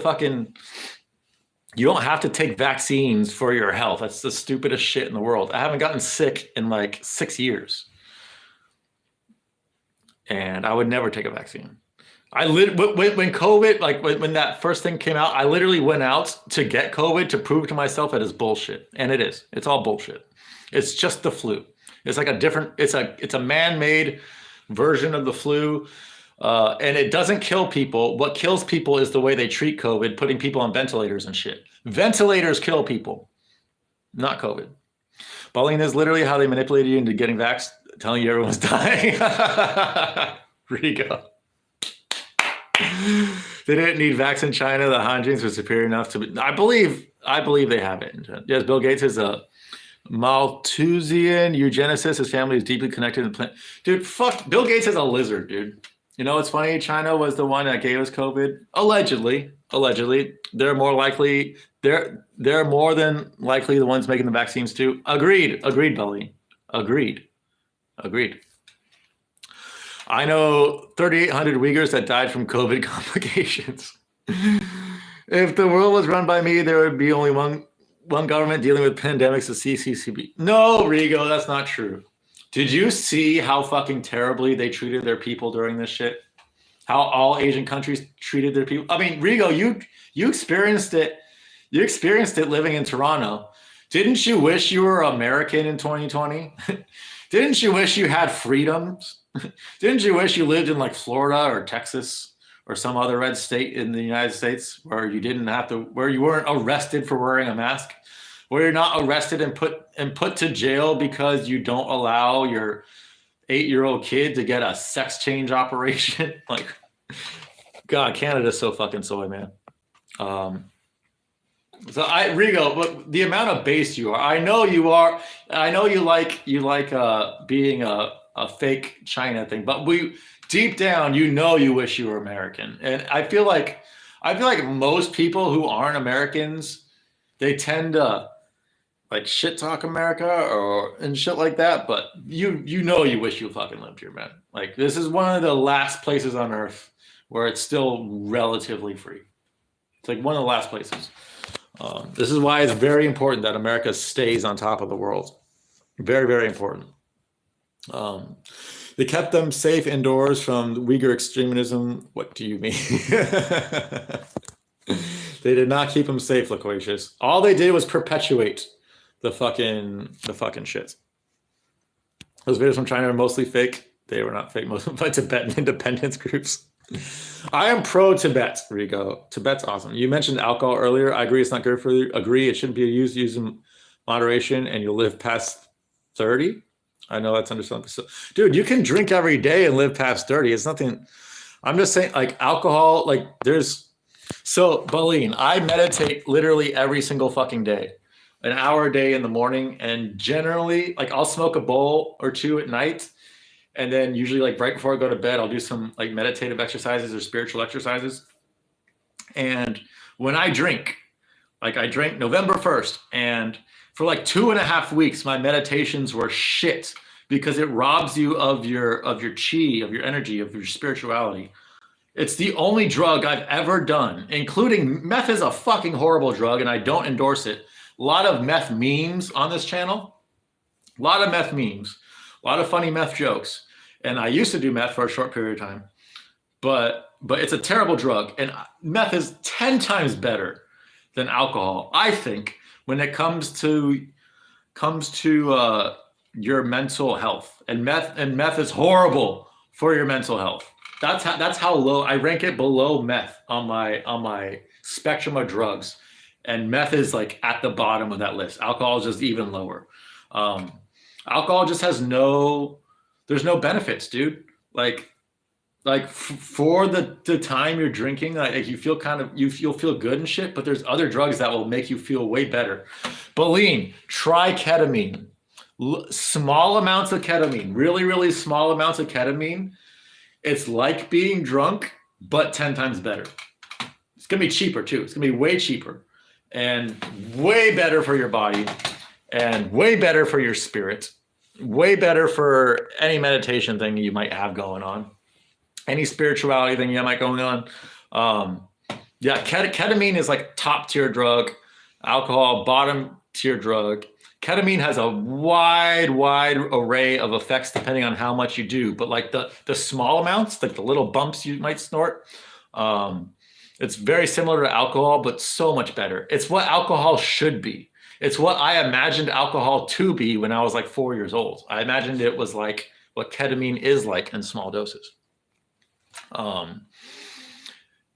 take vaccines for your health. That's the stupidest shit in the world. I haven't gotten sick in like 6 years. And I would never take a vaccine. When COVID, like when that first thing came out, I literally went out to get COVID to prove to myself that it's bullshit. And it is. It's all bullshit. It's just the flu. It's like it's a man-made version of the flu. And it doesn't kill people. What kills people is the way they treat COVID, putting people on ventilators and shit. Ventilators kill people, not COVID. Bullying is literally how they manipulated you into getting vaxxed, telling you everyone's dying. Rigo. They didn't need vax in China. The Han genes were superior enough to. I believe they have it. Yes, Bill Gates is a Malthusian eugenicist. His family is deeply connected to the plant. Dude, fuck. Bill Gates is a lizard, dude. You know what's funny? China was the one that gave us COVID. Allegedly, they're more likely. They're more than likely the ones making the vaccines too. Agreed, Belly. Agreed. I know 3,800 Uyghurs that died from COVID complications. If the world was run by me, there would be only one government dealing with pandemics, the CCCB. No, Rigo, that's not true. Did you see how fucking terribly they treated their people during this shit? How all Asian countries treated their people? I mean, Rigo, you experienced it. You experienced it living in Toronto. Didn't you wish you were American in 2020? Didn't you wish you had freedoms? Didn't you wish you lived in like Florida or Texas or some other red state in the United States where you didn't have to, where you weren't arrested for wearing a mask, where you're not arrested and put to jail because you don't allow your 8-year-old kid to get a sex change operation? Like, God, Canada's so fucking soy, man. So Rigo, but the amount of bass you are, I know you are. I know you like being a fake China thing, but deep down, you wish you were American. And I feel like most people who aren't Americans, they tend to like shit talk America and shit like that. But you wish you fucking lived here, man. Like, this is one of the last places on earth where it's still relatively free. It's like one of the last places. This is why it's very important that America stays on top of the world. Very, very important. They kept them safe indoors from Uyghur extremism. What do you mean? They did not keep them safe, Loquacious. All they did was perpetuate the fucking shit. Those videos from China are mostly fake. They were not fake, most by Tibetan independence groups. I am pro Tibet, Rigo. Tibet's awesome. You mentioned alcohol earlier. I agree it's not good for you. Agree it shouldn't be used in moderation, and you'll live past 30. I know that's understandable. So, dude, you can drink every day and live past 30. It's nothing. I'm just saying, like, alcohol, like, so, Baleen, I meditate literally every single fucking day, an hour a day in the morning, and generally, like, I'll smoke a bowl or two at night. And then usually, like, right before I go to bed, I'll do some like meditative exercises or spiritual exercises. And when I drink, like, I drank November 1st, and for like 2.5 weeks, my meditations were shit because it robs you of your chi, of your energy, of your spirituality. It's the only drug I've ever done, including meth is a fucking horrible drug, and I don't endorse it. A lot of meth memes on this channel, a lot of meth memes. A lot of funny meth jokes. And I used to do meth for a short period of time, but it's a terrible drug. And meth is 10 times better than alcohol, I think, when it comes to your mental health. And meth is horrible for your mental health. That's how low I rank it, below meth on my spectrum of drugs. And meth is like at the bottom of that list. Alcohol is just even lower. Alcohol just has there's no benefits, dude. Like for the time you're drinking, like you feel you'll feel good and shit, but there's other drugs that will make you feel way better. Baleen, try ketamine. Small amounts of ketamine, really, really small amounts of ketamine. It's like being drunk, but 10 times better. It's gonna be cheaper too. It's gonna be way cheaper and way better for your body. And way better for your spirit, way better for any meditation thing you might have going on, any spirituality thing you might going on. Ketamine is like top tier drug, alcohol bottom tier drug. Ketamine has a wide array of effects depending on how much you do, but like the small amounts, like the little bumps you might snort, it's very similar to alcohol, but so much better. It's what alcohol should be. It's what I imagined alcohol to be when I was like 4 years old. I imagined it was like what ketamine is like in small doses. And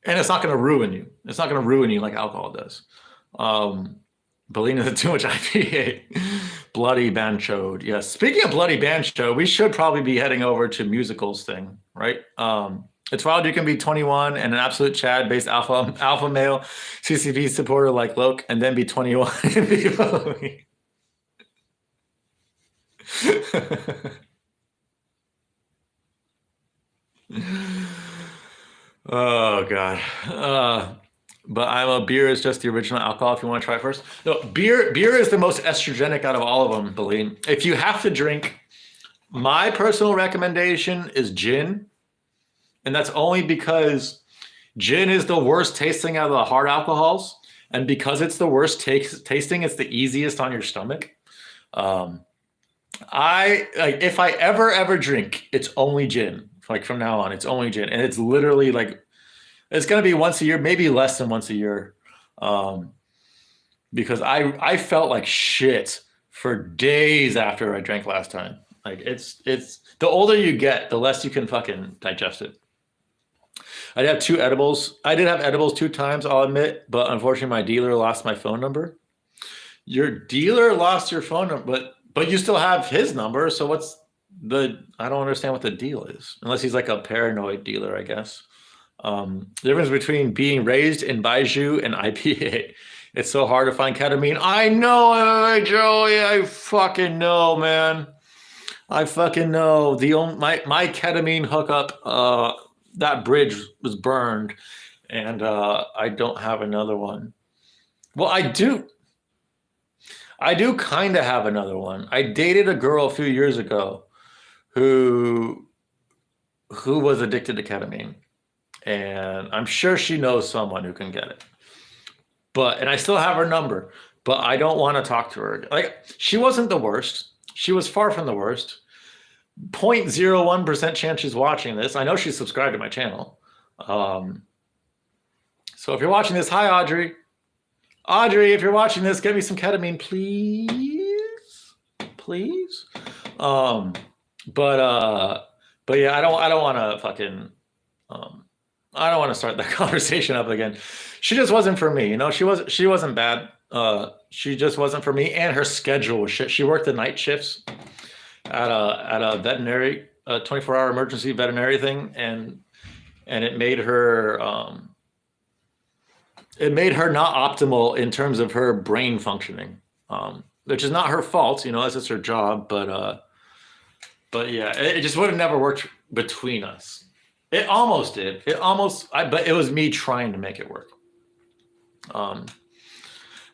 it's not going to ruin you. It's not going to ruin you like alcohol does. Baleen is too much IPA. Bloody Banchode. Yes. Speaking of Bloody Banchode, we should probably be heading over to musicals thing, right? It's wild you can be 21 and an absolute Chad-based alpha male CCP supporter like Loke, and then be 21 and be following. Oh God. But beer is just the original alcohol if you want to try it first. No, beer is the most estrogenic out of all of them, Baleen. If you have to drink My personal recommendation is gin, and that's only because gin is the worst tasting out of the hard alcohols, and because it's the worst tasting, it's the easiest on your stomach. Um, I like if I ever drink, it's only gin. Like from now on, it's only gin, and it's literally like it's gonna be once a year, maybe less than once a year, um, because I felt like shit for days after I drank last time. Like it's the older you get, the less you can fucking digest it. I did have two edibles. I did have edibles 2 times, I'll admit, but unfortunately, my dealer lost my phone number. Your dealer lost your phone number, but you still have his number. So what's the? I don't understand what the deal is, unless he's like a paranoid dealer, I guess. The difference between being raised in Baiju and IPA. It's so hard to find ketamine. I know, Joey. I fucking know, man. I fucking know. My ketamine hookup. That bridge was burned, and I don't have another one. Well, I do. I do kind of have another one. I dated a girl a few years ago who was addicted to ketamine, and I'm sure she knows someone who can get it. And I still have her number, but I don't want to talk to her. Like she wasn't the worst. She was far from the worst. 0.01% chance she's watching this. I know she's subscribed to my channel. So if you're watching this, hi Audrey. Audrey, if you're watching this, get me some ketamine, please. Please. But yeah, I don't want to fucking I don't want to start that conversation up again. She just wasn't for me, you know. She wasn't bad. She just wasn't for me, and her schedule was shit. She worked the night shifts at a veterinary, 24-hour emergency veterinary thing, and it made her not optimal in terms of her brain functioning, which is not her fault, you know, that's just her job. But yeah, it just would have never worked between us. It almost did. But it was me trying to make it work.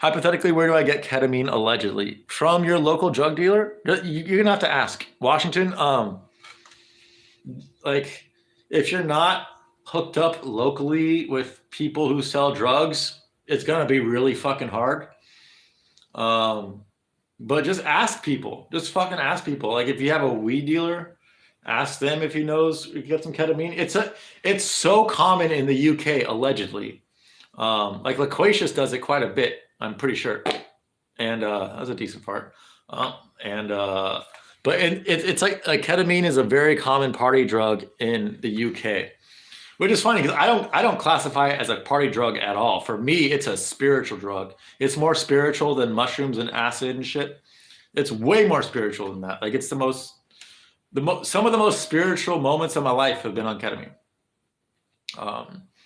Hypothetically, where do I get ketamine allegedly? From your local drug dealer? You're gonna have to ask. Washington, like if you're not hooked up locally with people who sell drugs, it's gonna be really fucking hard. But just ask people. Just fucking ask people. Like if you have a weed dealer, ask them if he knows you get some ketamine. It's so common in the UK, allegedly. Like Loquacious does it quite a bit, I'm pretty sure. And that was a decent part. But it's like ketamine is a very common party drug in the UK, which is funny because I don't classify it as a party drug at all. For me, it's a spiritual drug. It's more spiritual than mushrooms and acid and shit. It's way more spiritual than that. Like it's some of the most spiritual moments of my life have been on ketamine.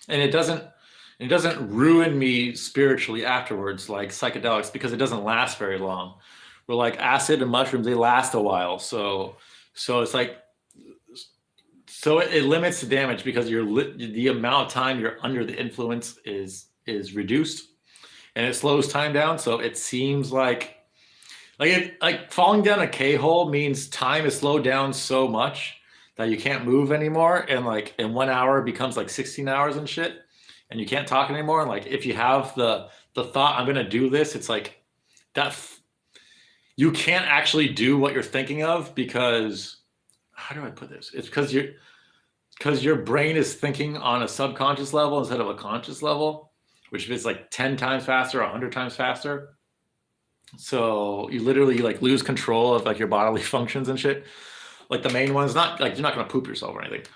And it doesn't ruin me spiritually afterwards like psychedelics because it doesn't last very long. Where like acid and mushrooms, they last a while. So it's like, so it limits the damage because the amount of time you're under the influence is reduced, and it slows time down. So it seems like falling down a K-hole means time is slowed down so much that you can't move anymore, and like in 1 hour it becomes like 16 hours and shit, and you can't talk anymore. And like if you have the thought I'm gonna do this, it's like that you can't actually do what you're thinking of because how do I put this? It's because your brain is thinking on a subconscious level instead of a conscious level, which is like 10 times faster, 100 times faster. So you literally like lose control of like your bodily functions and shit. Like the main one's not like you're not gonna poop yourself or anything.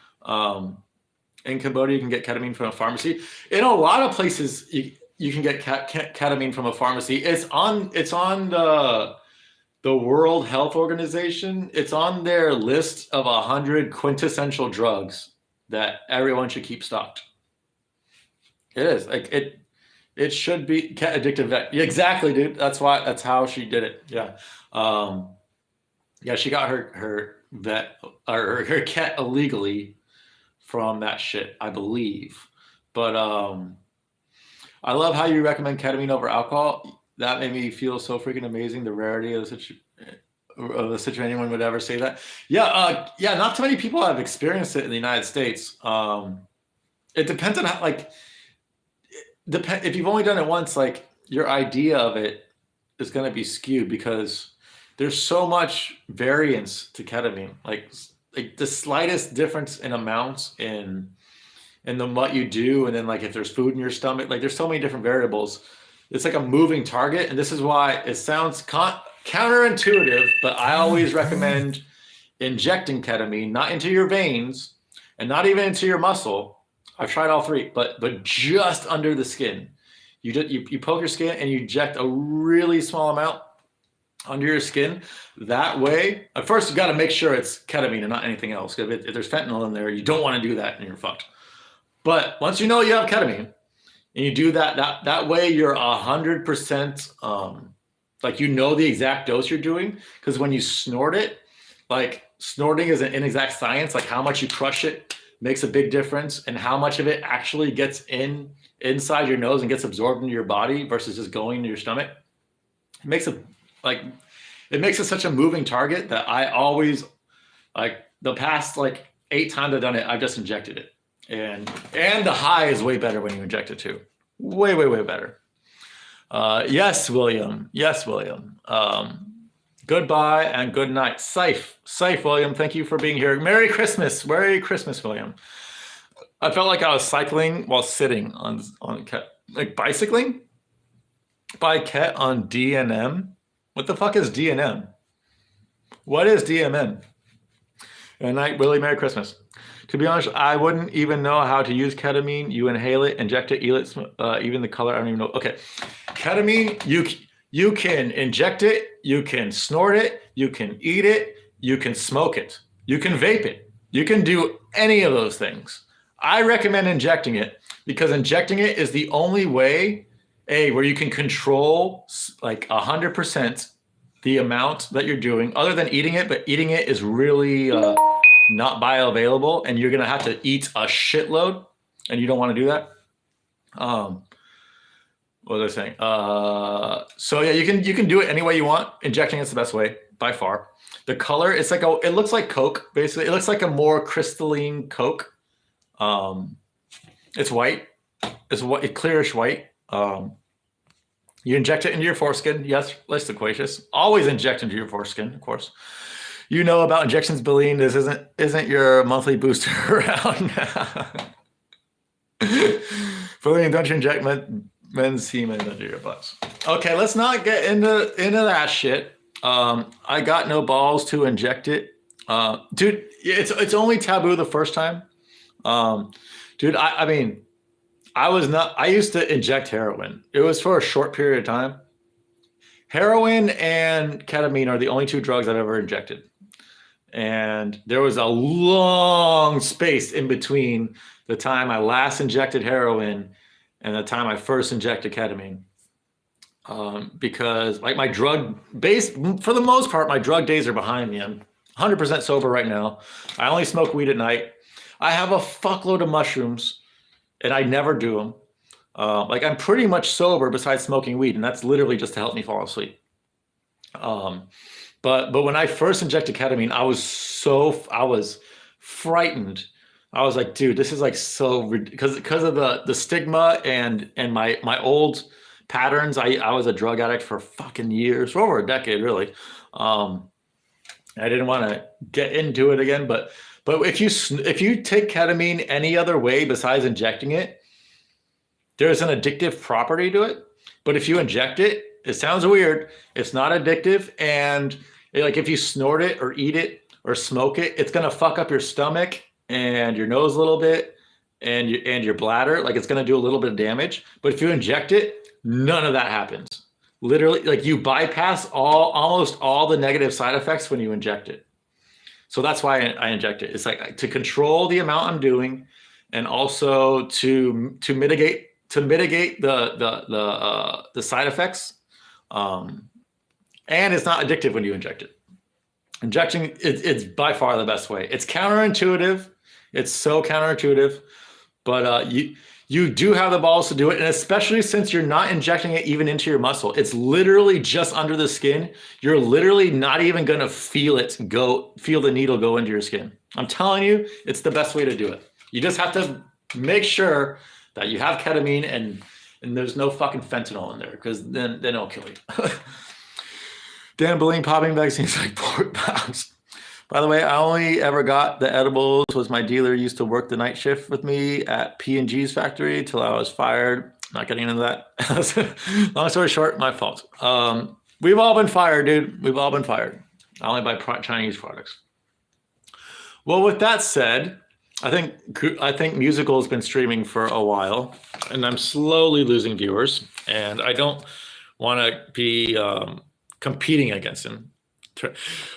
In Cambodia, you can get ketamine from a pharmacy. In a lot of places, you can get ketamine from a pharmacy. It's on the World Health Organization. It's on their list of 100 quintessential drugs that everyone should keep stocked. It is like it should be addictive. Yeah, exactly, dude. That's how she did it. Yeah. Yeah, she got her vet or her cat illegally from that shit, I believe. But I love how you recommend ketamine over alcohol. That made me feel so freaking amazing. The rarity of the situation. of a situation anyone would ever say that. Yeah, not too many people have experienced it in the United States. It depends on how, like, if you've only done it once, like your idea of it is going to be skewed because there's so much variance to ketamine. Like the slightest difference in amounts in what you do, and then like if there's food in your stomach, like there's so many different variables. It's like a moving target, and this is why it sounds counterintuitive, but I always recommend injecting ketamine, not into your veins and not even into your muscle. I've tried all three, but just under the skin. You poke your skin and you inject a really small amount under your skin. That way, at first you got to make sure it's ketamine and not anything else. Because if there's fentanyl in there, you don't want to do that and you're fucked. But once you know you have ketamine and you do that way, you're 100%, like you know the exact dose you're doing. Because when you snort it, like snorting is an inexact science. Like how much you crush it makes a big difference, and how much of it actually gets inside your nose and gets absorbed into your body versus just going into your stomach. It makes it such a moving target that I always, like the past like 8 times I've done it, I've just injected it. And the high is way better when you inject it too. Way, way, way better. Yes, William. Yes, William. Goodbye and good night. Safe, William. Thank you for being here. Merry Christmas. Merry Christmas, William. I felt like I was cycling while sitting on like bicycling by Ket on DNM. What the fuck is DNM? What is DMM? Good night, Willie. Merry Christmas. To be honest, I wouldn't even know how to use ketamine. You inhale it, inject it, even the color. I don't even know. Okay, ketamine. You can inject it. You can snort it. You can eat it. You can smoke it. You can vape it. You can do any of those things. I recommend injecting it because injecting it is the only way, where you can control like 100% the amount that you're doing, other than eating it. But eating it is really not bioavailable, and you're gonna have to eat a shitload, and you don't want to do that. What was I saying? So yeah, you can do it any way you want. Injecting is the best way by far. The color, it looks like Coke, basically. It looks like a more crystalline Coke. It's white. It's clearish white. You inject it into your foreskin. Yes, less loquacious. Always inject into your foreskin, of course. You know about injections, Billeen. This isn't your monthly booster around now. Billeen, don't you inject men's semen into your butts. Okay, let's not get into that shit. I got no balls to inject it. Dude, it's only taboo the first time. Dude, I used to inject heroin. It was for a short period of time. Heroin and ketamine are the only 2 drugs I've ever injected. And there was a long space in between the time I last injected heroin and the time I first injected ketamine. Because like my drug base, for the most part, my drug days are behind me. I'm 100% sober right now. I only smoke weed at night. I have a fuckload of mushrooms and I never do them. Like I'm pretty much sober besides smoking weed, and that's literally just to help me fall asleep. But when I first injected ketamine, I was frightened. I was like, dude, this is like so because of the stigma and my old patterns. I was a drug addict for fucking years, for over a decade, really. I didn't want to get into it again, but if you take ketamine any other way besides injecting it, there's an addictive property to it. But if you inject it, it sounds weird. It's not addictive, and like if you snort it or eat it or smoke it, it's gonna fuck up your stomach and your nose a little bit and your bladder. Like it's gonna do a little bit of damage. But if you inject it, none of that happens. Literally, like you bypass almost all the negative side effects when you inject it. So that's why I inject it. It's like to control the amount I'm doing, and also to mitigate the side effects. And it's not addictive when you inject it. Injecting, it's by far the best way. It's counterintuitive. It's so counterintuitive, but you you do have the balls to do it. And especially since you're not injecting it even into your muscle, it's literally just under the skin. You're literally not even going to feel the needle go into your skin. I'm telling you, it's the best way to do it. You just have to make sure that you have ketamine and there's no fucking fentanyl in there, because then it'll kill you. Dan Boleyn popping vaccines like pork pounds. By the way, I only ever got the edibles was my dealer used to work the night shift with me at P&G's factory till I was fired. Not getting into that. Long story short, my fault. We've all been fired, dude. We've all been fired. I only buy Chinese products. Well, with that said, I think Musical has been streaming for a while, and I'm slowly losing viewers, and I don't want to be competing against him.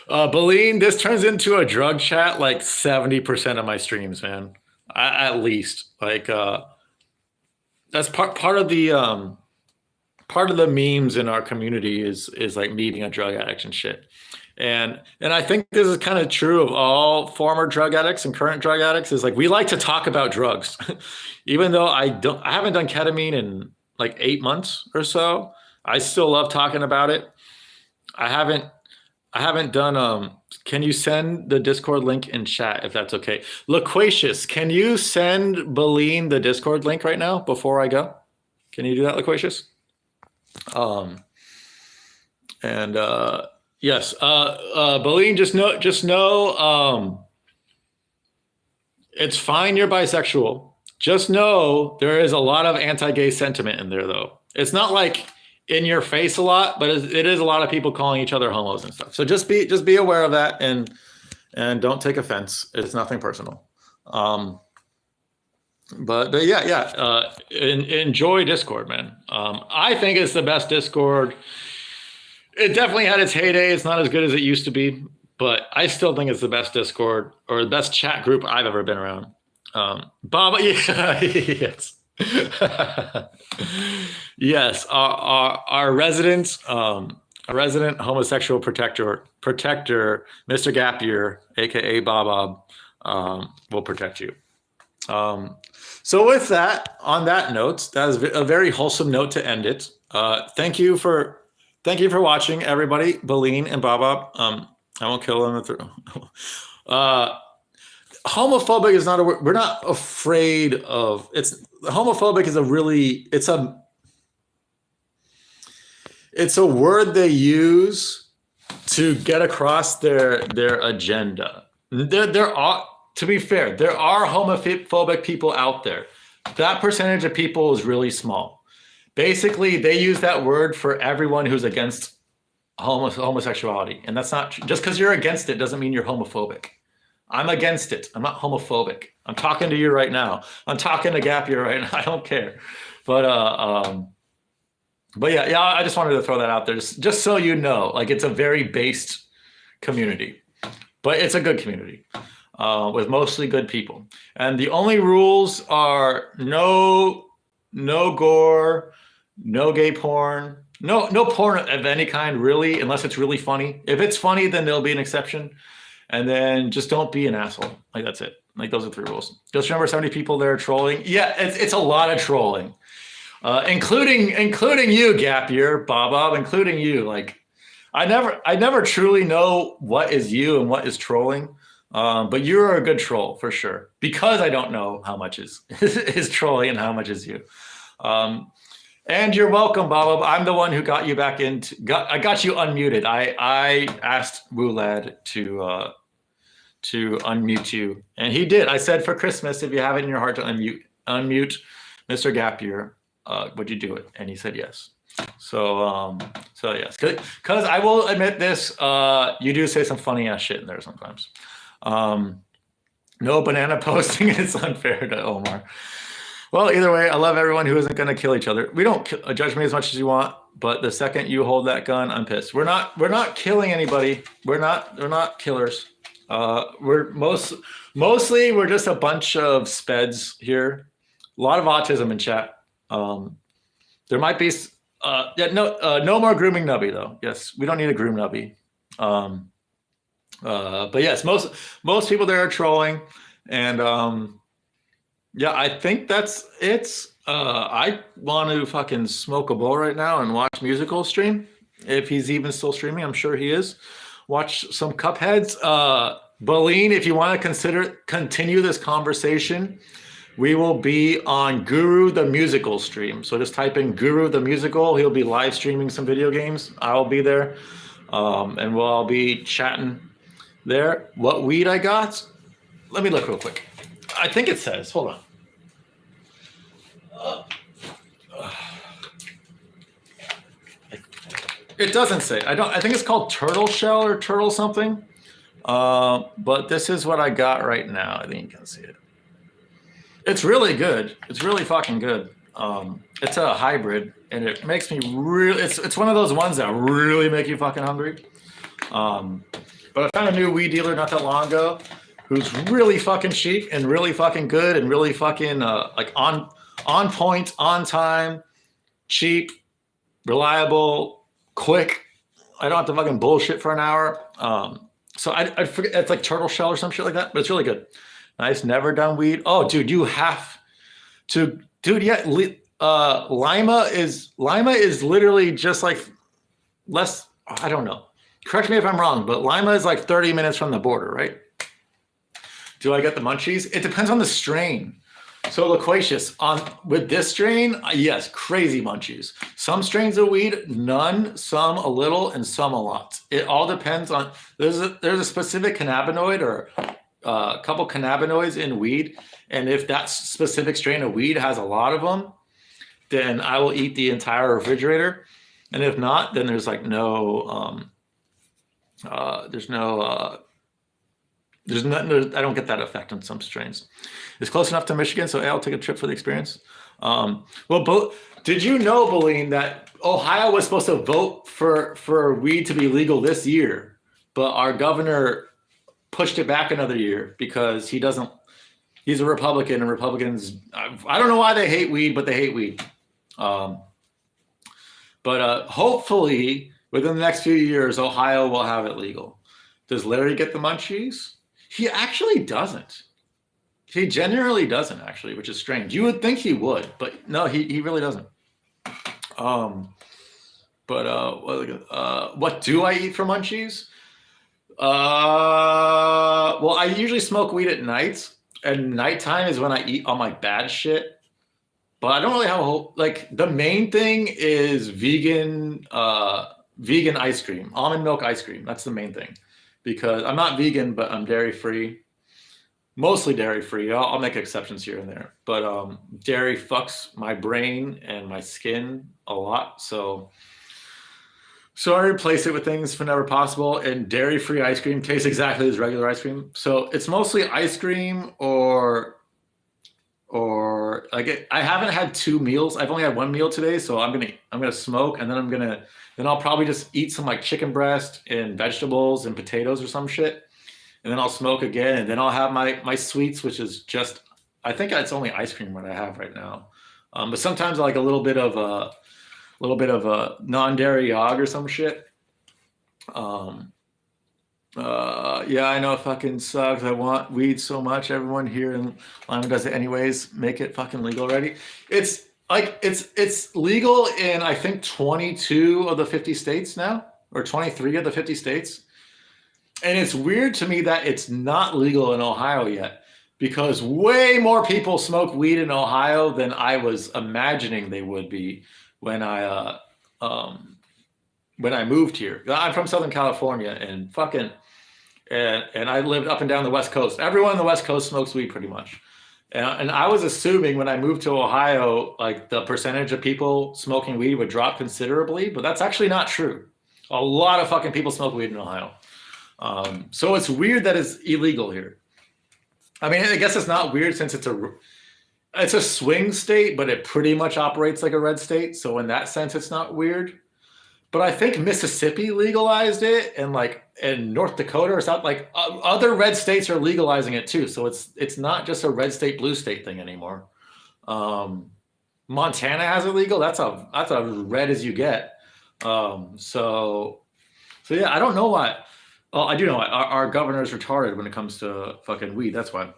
Boleyn, this turns into a drug chat like 70% of my streams, man. At least. Like that's part of the memes in our community is like meeting a drug addict and shit. And I think this is kind of true of all former drug addicts and current drug addicts, is like we like to talk about drugs. Even though I haven't done ketamine in like 8 months or so, I still love talking about it. I haven't done can you send the Discord link in chat if that's okay? Loquacious, can you send Boleyn the Discord link right now before I go? Can you do that, Loquacious? Yes, Boleyn, just know it's fine you're bisexual. Just know there is a lot of anti-gay sentiment in there, though. It's not like in your face a lot, but it is a lot of people calling each other homos and stuff. So just be aware of that and don't take offense. It's nothing personal. But yeah. Enjoy Discord, man. I think it's the best Discord. It definitely had its heyday. It's not as good as it used to be, but I still think it's the best Discord or the best chat group I've ever been around. Bob, yeah, yes. Yes, our resident homosexual protector, Mr. Gapier, aka Bob, will protect you. So with that, on that note, that is a very wholesome note to end it. Thank you for watching, everybody. Boleyn and Bob. I won't kill them. Homophobic is not a word. We're not afraid of homophobic is it's a word they use to get across their agenda. There are, to be fair, there are homophobic people out there. That percentage of people is really small. Basically, they use that word for everyone who's against homosexuality. And that's not just because you're against it doesn't mean you're homophobic. I'm against it. I'm not homophobic. I'm talking to you right now. I'm talking to Gapier right now. I don't care. But yeah, I just wanted to throw that out there just so you know, like it's a very based community, but it's a good community with mostly good people. And the only rules are no gore, no gay porn, no porn of any kind really, unless it's really funny. If it's funny, then there'll be an exception. And then just don't be an asshole. Like that's it. Like those are 3 rules. Just remember 70 people there trolling. Yeah, it's a lot of trolling. Including you, Gapier, Bob, including you. Like I never truly know what is you and what is trolling. But you're a good troll for sure, because I don't know how much is trolling and how much is you. And you're welcome, Bob. I'm the one who got you back into. I got you unmuted. I asked Wulad to unmute you, and he did. I said for Christmas, if you have it in your heart to unmute Mr. Gapier, would you do it? And he said yes. So yes, because I will admit this, you do say some funny ass shit in there sometimes. No banana posting is unfair to Omar. Well, either way, I love everyone who isn't going to kill each other. We don't judge me as much as you want, but the second you hold that gun, I'm pissed. We're not killing anybody. We're not killers. We're mostly we're just a bunch of speds here. A lot of autism in chat. There might be no more grooming nubby though. Yes, we don't need a groom nubby. But yes, most people there are trolling, and Yeah, I think that's it's. I want to fucking smoke a bowl right now and watch musical stream. If he's even still streaming, I'm sure he is. Watch some Cupheads. Boleen, if you want to continue this conversation, we will be on Guru the Musical stream. So just type in Guru the Musical. He'll be live streaming some video games. I'll be there, and we'll all be chatting there. What weed I got? Let me look real quick. I think it says. Hold on. It doesn't say. I think it's called turtle shell or turtle something. But this is what I got right now. I think you can see it. It's really good. It's really fucking good. It's a hybrid, and it makes me really. It's one of those ones that really make you fucking hungry. But I found a new weed dealer not that long ago, who's really fucking cheap and really fucking good and really fucking like on point, on time, cheap, reliable, quick. I don't have to fucking bullshit for an hour. So I forget, it's like turtle shell or some shit like that, but it's really good. Nice, never done weed. Oh, dude, you have to, dude. Yeah, Lima is literally just like less. I don't know. Correct me if I'm wrong, but Lima is like 30 minutes from the border, right? Do I get the munchies? It depends on the strain. So Loquacious, with this strain, yes, crazy munchies. Some strains of weed, none, some a little, and some a lot. It all depends on, there's a specific cannabinoid or a couple cannabinoids in weed. And if that specific strain of weed has a lot of them, then I will eat the entire refrigerator. And if not, then there's like no, I don't get that effect on some strains. It's close enough to Michigan, so I'll take a trip for the experience. Did you know, Boleen, that Ohio was supposed to vote for weed to be legal this year, but our governor pushed it back another year because he's a Republican, and Republicans, I don't know why they hate weed, but they hate weed. Hopefully within the next few years, Ohio will have it legal. Does Larry get the munchies? He actually doesn't. He genuinely doesn't, actually, which is strange. You would think he would, but no, he really doesn't. What do I eat for munchies? Well, I usually smoke weed at night, and nighttime is when I eat all my bad shit. But I don't really have the main thing is vegan ice cream, almond milk ice cream. That's the main thing, because I'm not vegan, but I'm dairy free. Mostly dairy free. I'll make exceptions here and there, but dairy fucks my brain and my skin a lot. So I replace it with things whenever possible. And dairy free ice cream tastes exactly as regular ice cream. So it's mostly ice cream or like I haven't had 2 meals. I've only had 1 meal today. So I'm gonna smoke, and then I'll probably just eat some like chicken breast and vegetables and potatoes or some shit. And then I'll smoke again, and then I'll have my sweets, which is just, I think it's only ice cream what I have right now. But sometimes I like a little bit of a non-dairy yog or some shit. Yeah, I know it fucking sucks. I want weed so much. Everyone here in Lima does it anyways. Make it fucking legal already. It's legal in, I think, 22 of the 50 states now, or 23 of the 50 states. And it's weird to me that it's not legal in Ohio yet, because way more people smoke weed in Ohio than I was imagining they would be when I moved here. I'm from Southern California, and I lived up and down the West Coast. Everyone on the West Coast smokes weed pretty much. And I was assuming when I moved to Ohio, like the percentage of people smoking weed would drop considerably, but that's actually not true. A lot of fucking people smoke weed in Ohio. So it's weird that it's illegal here. I mean, I guess it's not weird since it's a swing state, but it pretty much operates like a red state. So in that sense, it's not weird. But I think Mississippi legalized it, and North Dakota or South, other red states are legalizing it too. So it's not just a red state, blue state thing anymore. Montana has it legal. That's a red as you get. So yeah, I don't know why. Well, I do know our governor is retarded when it comes to fucking weed. That's why.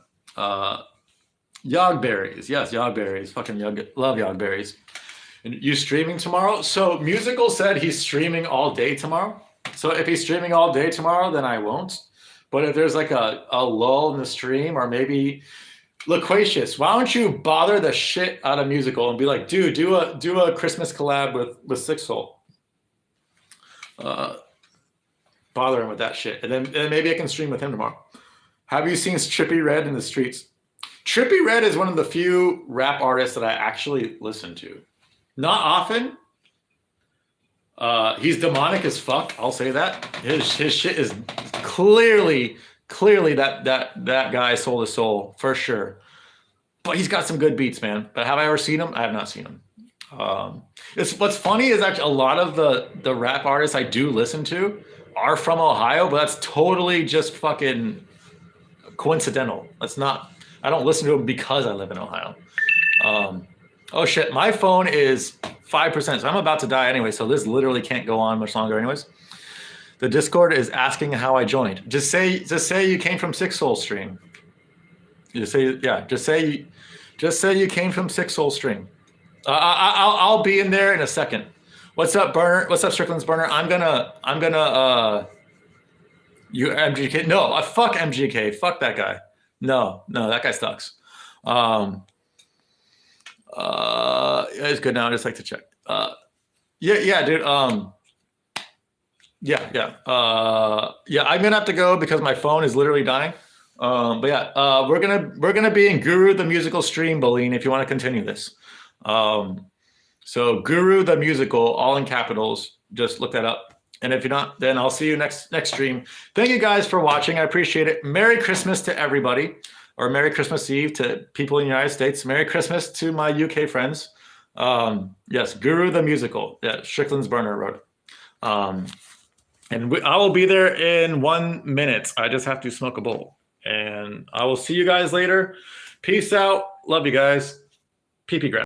Yogberries. Yes, Yogberries. Fucking love Yogberries. And you streaming tomorrow? So Musical said he's streaming all day tomorrow. So if he's streaming all day tomorrow, then I won't. But if there's like a lull in the stream, or maybe Loquacious, why don't you bother the shit out of Musical and be like, dude, do a Christmas collab with Six Soul. Bother him with that shit. And then maybe I can stream with him tomorrow. Have you seen Trippie Redd in the streets? Trippie Redd is one of the few rap artists that I actually listen to. Not often. He's demonic as fuck. I'll say that. His shit is clearly that guy sold his soul for sure. But he's got some good beats, man. But have I ever seen him? I have not seen him. It's what's funny is actually a lot of the rap artists I do listen to are from Ohio, but that's totally just fucking coincidental. That's not. I don't listen to them because I live in Ohio. Oh shit, my phone is 5%, so I'm about to die anyway. So this literally can't go on much longer, anyways. The Discord is asking how I joined. Just say you came from Six Soul stream. Just say you came from Six Soul stream. I'll be in there in a second. What's up, Burner? What's up, Strickland's Burner? I'm gonna you MGK. No, fuck MGK. Fuck that guy. No, that guy sucks. It's good now. I just like to check. Yeah, dude. Yeah. I'm gonna have to go because my phone is literally dying. But yeah, we're gonna be in Guru the Musical stream, Boline, if you want to continue this. So Guru the Musical, all in capitals. Just look that up. And if you're not, then I'll see you next stream. Thank you guys for watching. I appreciate it. Merry Christmas to everybody, or Merry Christmas Eve to people in the United States. Merry Christmas to my UK friends. Yes, Guru the Musical. Yeah, Strickland's Burner wrote. And I will be there in 1 minute. I just have to smoke a bowl. And I will see you guys later. Peace out. Love you guys. PP grab.